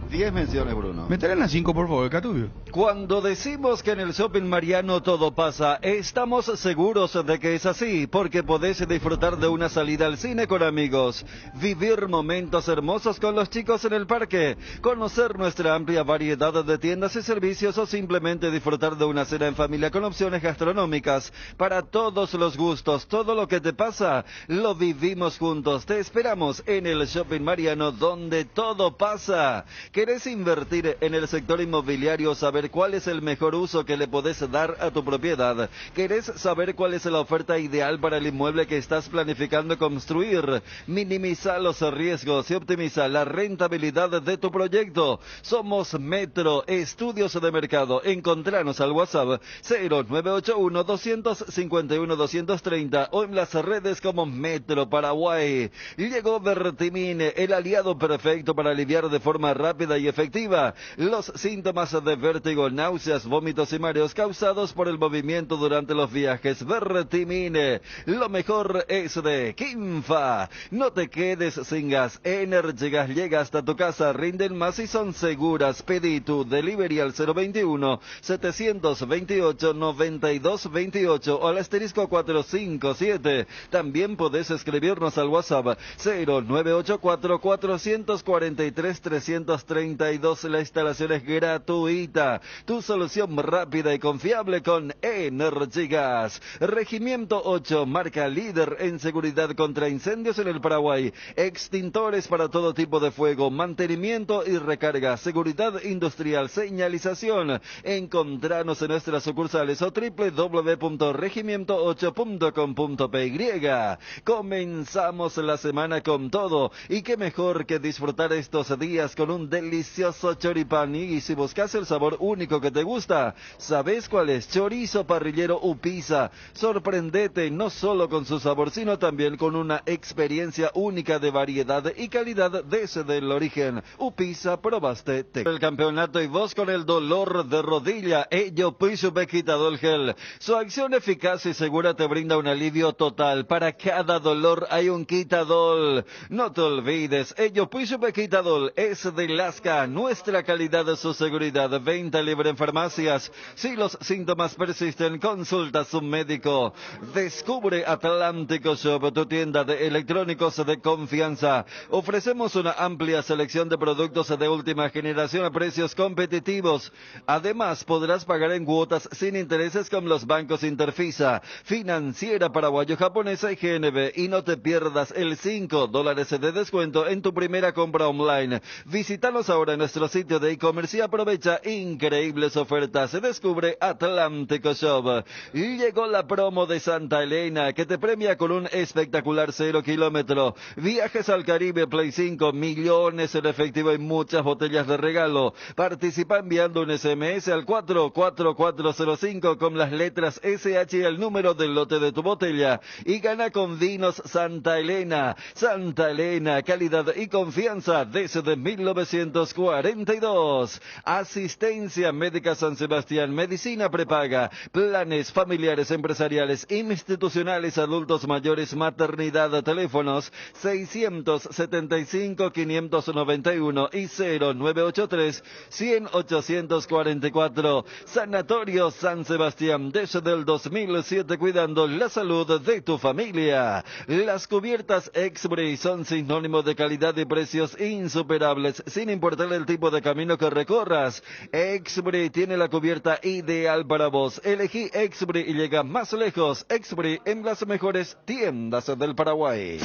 Speaker 12: 10 menciones, Bruno.
Speaker 7: Métele en las 5, por favor, Catubio.
Speaker 12: Cuando decimos que en el Shopping Mariano todo pasa, estamos seguros de que es así, porque podés disfrutar de una salida al cine con amigos, vivir momentos hermosos con los chicos en el parque, conocer nuestra amplia variedad de tiendas y servicios, o simplemente disfrutar de una cena en familia con opciones gastronómicas para todos los gustos. Todo lo que te pasa, lo vivimos juntos. Te esperamos en el Shopping Mariano, donde todo pasa. ¿Querés invertir en el sector inmobiliario, saber cuál es el mejor uso que le podés dar a tu propiedad? ¿Querés saber cuál es la oferta ideal para el inmueble que estás planificando construir? Minimiza los riesgos y optimiza la rentabilidad de tu proyecto. Somos Metro Estudios de Mercado. Encontranos al WhatsApp 0981-251-230 o en las redes como Metro Paraguay. Llegó Vertimine, el aliado perfecto para aliviar de forma rápida y efectiva los síntomas de vértigo, náuseas, vómitos y mareos causados por el movimiento durante los viajes. Vertimine, lo mejor es de Quinfa. No te quedes sin gas. Energy Gas llega hasta tu casa, rinden más y son seguras. Pedí tu delivery al 021-728-9228 o al asterisco 457. También podés escribirnos al WhatsApp 0984-443-332. La instalación es gratuita. Tu solución rápida y confiable con Energy Gas. Regimiento 8, marca líder en seguridad contra incendios en el Paraguay. Extintores para todo tipo de fuego, mantenimiento y recarga, seguridad industrial, señalización. Encontranos en nuestras sucursales o www.regimiento8.com.py. Comenzamos la semana con todo, y qué mejor que disfrutar estos días con un delicioso choripán. Y si buscas el sabor único que te gusta, ¿sabes cuál es? Chorizo parrillero Upisa. Sorprendete no solo con su sabor, sino también con una experiencia única de variedad y calidad desde el origen. Upisa, probaste el campeonato y vos con el dolor de rodilla. Ello Puisupec Quitadol Gel. Su acción eficaz y segura te brinda un alivio total. Para cada dolor hay un Quitadol. No te olvides, Ello Puisupec Quitadol es de Lasca. Nuestra calidad es su seguridad. Venta libre en farmacias. Si los síntomas persisten, consulta a su médico. Descubre Atlántico Shop, tu tienda de electrónicos de confianza. Ofrecemos una amplia selección de productos de última generación a precios competitivos. Además, podrás pagar en cuotas sin intereses con los bancos Interfisa, Financiera Paraguayo-Japonesa y GNB. Y no te pierdas el $5 de descuento en tu primera compra online. Visítanos ahora en nuestro sitio de e-commerce y aprovecha increíbles ofertas. Se descubre Atlántico Shop. Y llegó la promo de Santa Elena, que te premia con un espectacular 0 kilómetro. Viajes al Caribe, Play 5, millones en efectivo y muchas botellas de regalo. Participa enviando un SMS al 44405 con las letras SH y el número del lote de tu botella. Y gana con Vinos Santa Elena. Santa Elena, calidad y confianza desde 1942. Asistencia Médica San Sebastián, medicina prepaga, planes familiares, empresariales, institucionales, adultos mayores, maternidad, teléfonos 675-591 y 0983-100-844. Sanatorio San Sebastián, desde el 2007 cuidando la salud de tu familia. Las cubiertas Exbri son sinónimo de calidad y precios insuperables, sin importar el tipo de camino que recorras. Exbri tiene la cubierta ideal para vos. Elegí Exbri y llega más lejos. Exbri en las mejores tiendas del Paraguay.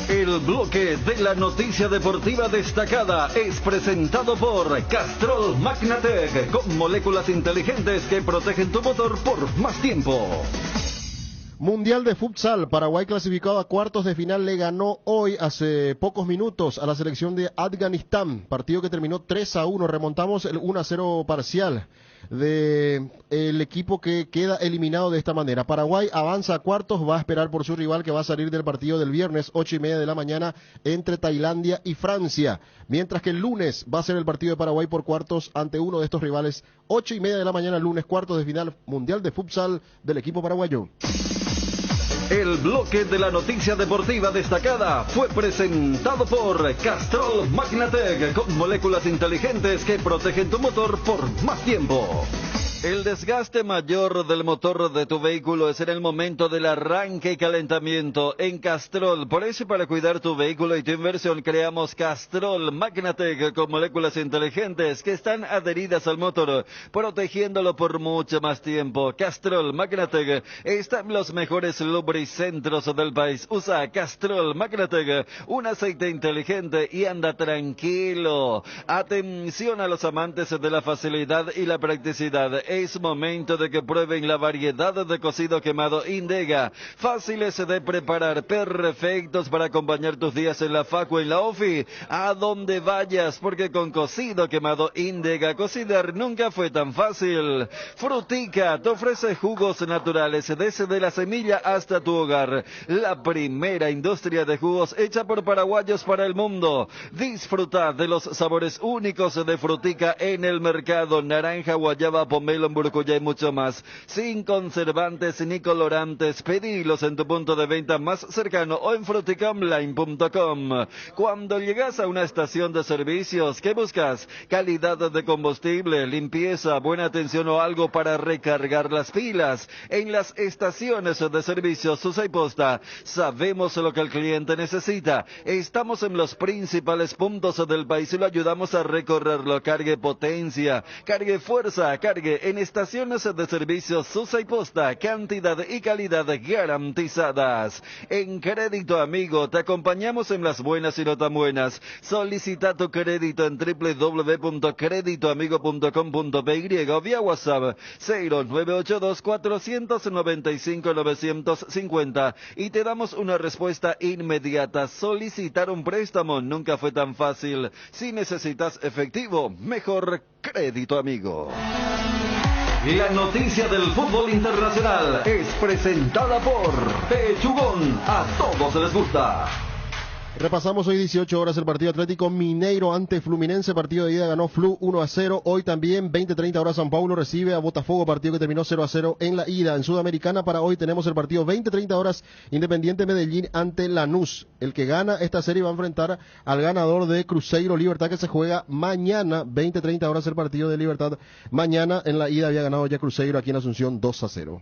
Speaker 12: El bloque de la noticia deportiva destacada es presentado por Castrol Magnatec, con moléculas inteligentes que protegen tu motor por más tiempo.
Speaker 8: Mundial de Futsal, Paraguay clasificado a cuartos de final le ganó hoy hace pocos minutos a la selección de Afganistán, partido que terminó 3-1, remontamos el 1-0 parcial de el equipo que queda eliminado de esta manera. Paraguay avanza a cuartos, va a esperar por su rival que va a salir del partido del viernes 8:30 de la mañana entre Tailandia y Francia, mientras que el lunes va a ser el partido de Paraguay por cuartos ante uno de estos rivales. 8:30 de la mañana el lunes, cuartos de final Mundial de Futsal del equipo paraguayo.
Speaker 12: El bloque de la noticia deportiva destacada fue presentado por Castrol Magnatec, con moléculas inteligentes que protegen tu motor por más tiempo. El desgaste mayor del motor de tu vehículo es en el momento del arranque y calentamiento. En Castrol, por eso, para cuidar tu vehículo y tu inversión, creamos Castrol Magnatec con moléculas inteligentes que están adheridas al motor, protegiéndolo por mucho más tiempo. Castrol Magnatec está en los mejores lubricentros del país. Usa Castrol Magnatec, un aceite inteligente y anda tranquilo. Atención a los amantes de la facilidad y la practicidad. Es momento de que prueben la variedad de cocido quemado Indega. Fáciles de preparar, perfectos para acompañar tus días en la facu, en la ofi, a donde vayas, porque con cocido quemado Indega, cocinar nunca fue tan fácil. Frutica te ofrece jugos naturales desde la semilla hasta tu hogar. La primera industria de jugos hecha por paraguayos para el mundo. Disfruta de los sabores únicos de Frutica en el mercado. Naranja, guayaba, pomelo, burocuyá y mucho más, sin conservantes ni colorantes. Pedilos en tu punto de venta más cercano o en fruticaonline.com. Cuando llegas a una estación de servicios, ¿qué buscas? Calidad de combustible, limpieza, buena atención o algo para recargar las pilas. En las estaciones de servicios Susa y Posta sabemos lo que el cliente necesita. Estamos en los principales puntos del país y lo ayudamos a recorrerlo. Cargue potencia, cargue fuerza, cargue en estaciones de servicio Susa y Posta, cantidad y calidad garantizadas. En Crédito Amigo te acompañamos en las buenas y no tan buenas. Solicita tu crédito en www.creditoamigo.com.py o vía WhatsApp 0982-495-950 y te damos una respuesta inmediata. Solicitar un préstamo nunca fue tan fácil. Si necesitas efectivo, mejor Crédito Amigo. La noticia del fútbol internacional es presentada por Pechugón. A todos les gusta.
Speaker 8: Repasamos hoy 18 horas el partido Atlético Mineiro ante Fluminense, partido de ida ganó Flu 1-0, hoy también 20:30 horas São Paulo recibe a Botafogo, partido que terminó 0-0 en la ida. En Sudamericana para hoy tenemos el partido 20:30 horas Independiente Medellín ante Lanús. El que gana esta serie va a enfrentar al ganador de Cruzeiro Libertad que se juega mañana, 20:30 horas el partido de Libertad. Mañana en la ida había ganado ya Cruzeiro aquí en Asunción 2-0.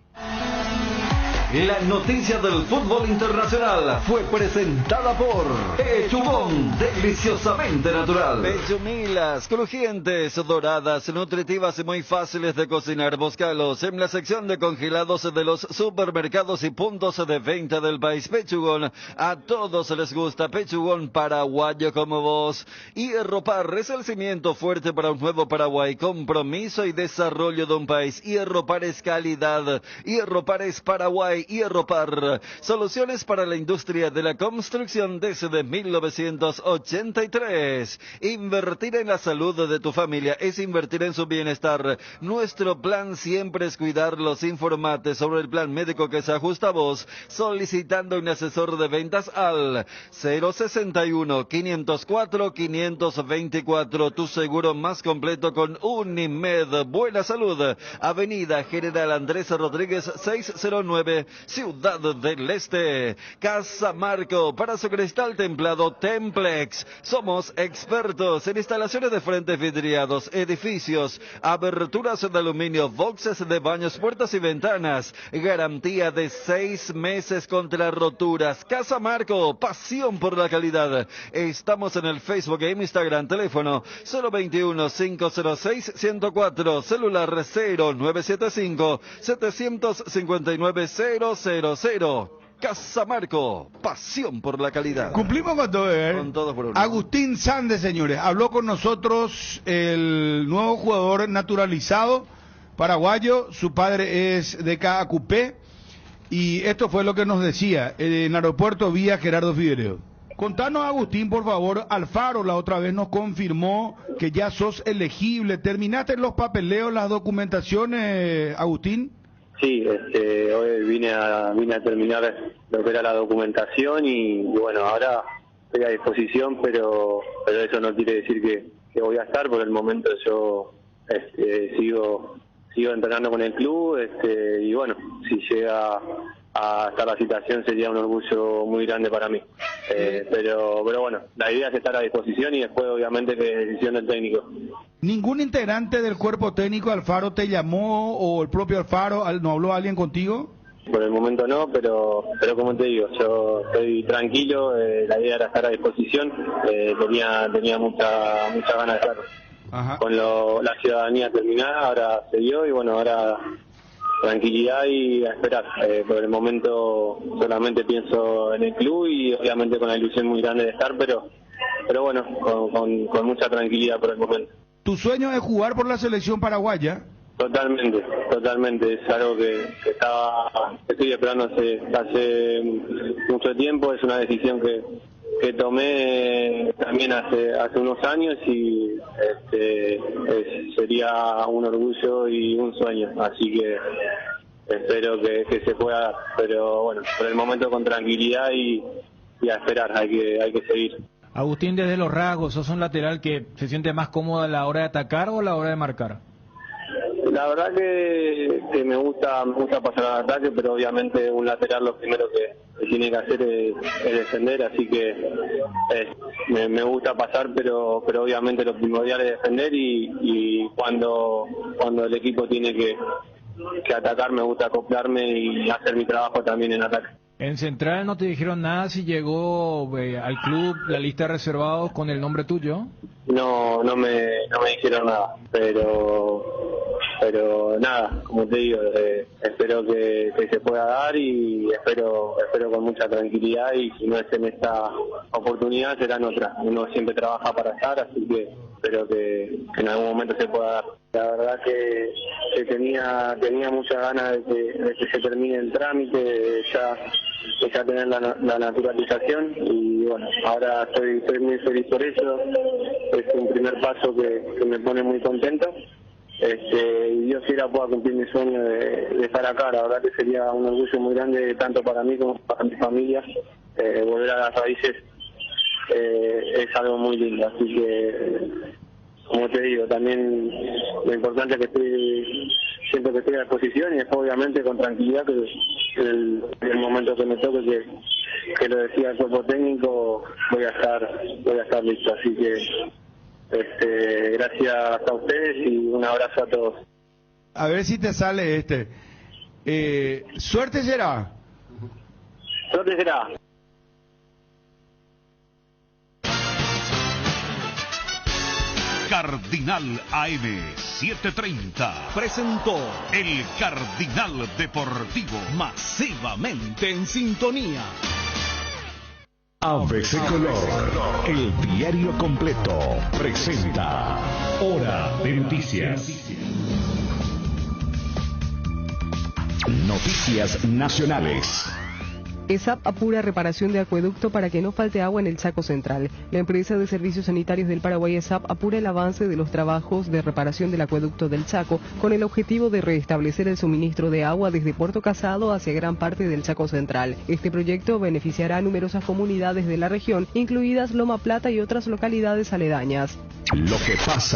Speaker 12: La noticia del fútbol internacional fue presentada por Pechugón, deliciosamente natural. Pechumilas, crujientes, doradas, nutritivas y muy fáciles de cocinar. Búscalos en la sección de congelados de los supermercados y puntos de venta del país. Pechugón, a todos les gusta. Pechugón paraguayo como vos. Hierropar es el cimiento fuerte para un nuevo Paraguay. Compromiso y desarrollo de un país. Hierropar es calidad. Hierropar es Paraguay. Hierropar, soluciones para la industria de la construcción desde 1983. Invertir en la salud de tu familia es invertir en su bienestar. Nuestro plan siempre es cuidarlos. Informate sobre el plan médico que se ajusta a vos, solicitando un asesor de ventas al 061-504-524. Tu seguro más completo con Unimed. Buena salud. Avenida General Andrés Rodríguez 609. Ciudad del Este. Casa Marco, para su cristal templado Templex. Somos expertos en instalaciones de frentes vidriados, edificios, aberturas de aluminio, boxes de baños, puertas y ventanas. Garantía de 6 meses contra roturas. Casa Marco, pasión por la calidad. Estamos en el Facebook e Instagram. Teléfono 021-506-104. Celular 0975-759-000. Casa Marco, pasión por la calidad.
Speaker 7: Cumplimos con todo,
Speaker 12: Con todo por uno.
Speaker 7: Agustín Sandes, señores, habló con nosotros el nuevo jugador naturalizado paraguayo. Su padre es de Caacupé y esto fue lo que nos decía en aeropuerto vía Gerardo Figueiredo. Contanos, Agustín, por favor. Alfaro la otra vez nos confirmó que ya sos elegible. ¿Terminaste los papeleos, las documentaciones, Agustín?
Speaker 10: Sí, hoy vine a terminar lo que era la documentación y bueno, ahora estoy a disposición, pero eso no quiere decir que voy a estar. Por el momento yo sigo entrenando con el club y bueno, si llega a estar la citación sería un orgullo muy grande para mí. Pero bueno, la idea es estar a disposición y después obviamente que es decisión del técnico.
Speaker 7: ¿Ningún integrante del cuerpo técnico Alfaro te llamó o el propio Alfaro, no habló alguien contigo?
Speaker 10: Por el momento no, pero como te digo, yo estoy tranquilo, la idea era estar a disposición, tenía mucha ganas de estar.
Speaker 7: Ajá.
Speaker 10: Con la ciudadanía terminada, ahora se dio y bueno, ahora tranquilidad y a esperar. Por el momento solamente pienso en el club y obviamente con la ilusión muy grande de estar, pero bueno, con mucha tranquilidad por el momento.
Speaker 7: ¿Tu sueño es jugar por la selección paraguaya?
Speaker 10: Totalmente, es algo que estoy esperando hace mucho tiempo. Es una decisión que tomé también hace unos años y sería un orgullo y un sueño, así que espero que se pueda dar, pero bueno, por el momento con tranquilidad y a esperar, hay que seguir.
Speaker 11: Agustín, desde los rasgos, ¿sos un lateral que se siente más cómodo a la hora de atacar o a la hora de marcar?
Speaker 10: La verdad que me gusta pasar al ataque, pero obviamente un lateral lo primero que tiene que hacer es defender, así que me gusta pasar, pero obviamente lo primordial es defender y cuando el equipo tiene que atacar me gusta acoplarme y hacer mi trabajo también en ataque.
Speaker 11: En Central no te dijeron nada si llegó al club la lista de reservados con el nombre tuyo.
Speaker 10: No me dijeron nada, pero pero nada, como te digo, espero que se pueda dar y espero con mucha tranquilidad, y si no es en esta oportunidad será en otra. Uno siempre trabaja para estar, así que espero que en algún momento se pueda dar. La verdad que tenía muchas ganas de que se termine el trámite, de ya tener la naturalización, y bueno, ahora estoy muy feliz por eso. Es un primer paso que me pone muy contento. Y Dios quiera pueda cumplir mi sueño de estar acá. La verdad que sería un orgullo muy grande tanto para mí como para mi familia. Volver a las raíces es algo muy lindo, así que, como te digo, también lo importante es que siento que estoy a disposición, y después obviamente con tranquilidad, que en el momento que me toque, que lo decía el cuerpo técnico, voy a estar listo. Así que gracias a ustedes y un abrazo a todos.
Speaker 7: A ver si te sale suerte será.
Speaker 10: Suerte será.
Speaker 14: Cardinal AM 730 presentó el Cardinal Deportivo, masivamente en sintonía.
Speaker 1: ABC Color, el diario completo, presenta Hora de Noticias. Noticias nacionales.
Speaker 20: ESAP apura reparación de acueducto para que no falte agua en el Chaco Central. La empresa de servicios sanitarios del Paraguay ESAP apura el avance de los trabajos de reparación del acueducto del Chaco con el objetivo de restablecer el suministro de agua desde Puerto Casado hacia gran parte del Chaco Central. Este proyecto beneficiará a numerosas comunidades de la región, incluidas Loma Plata y otras localidades aledañas.
Speaker 1: Lo que pasa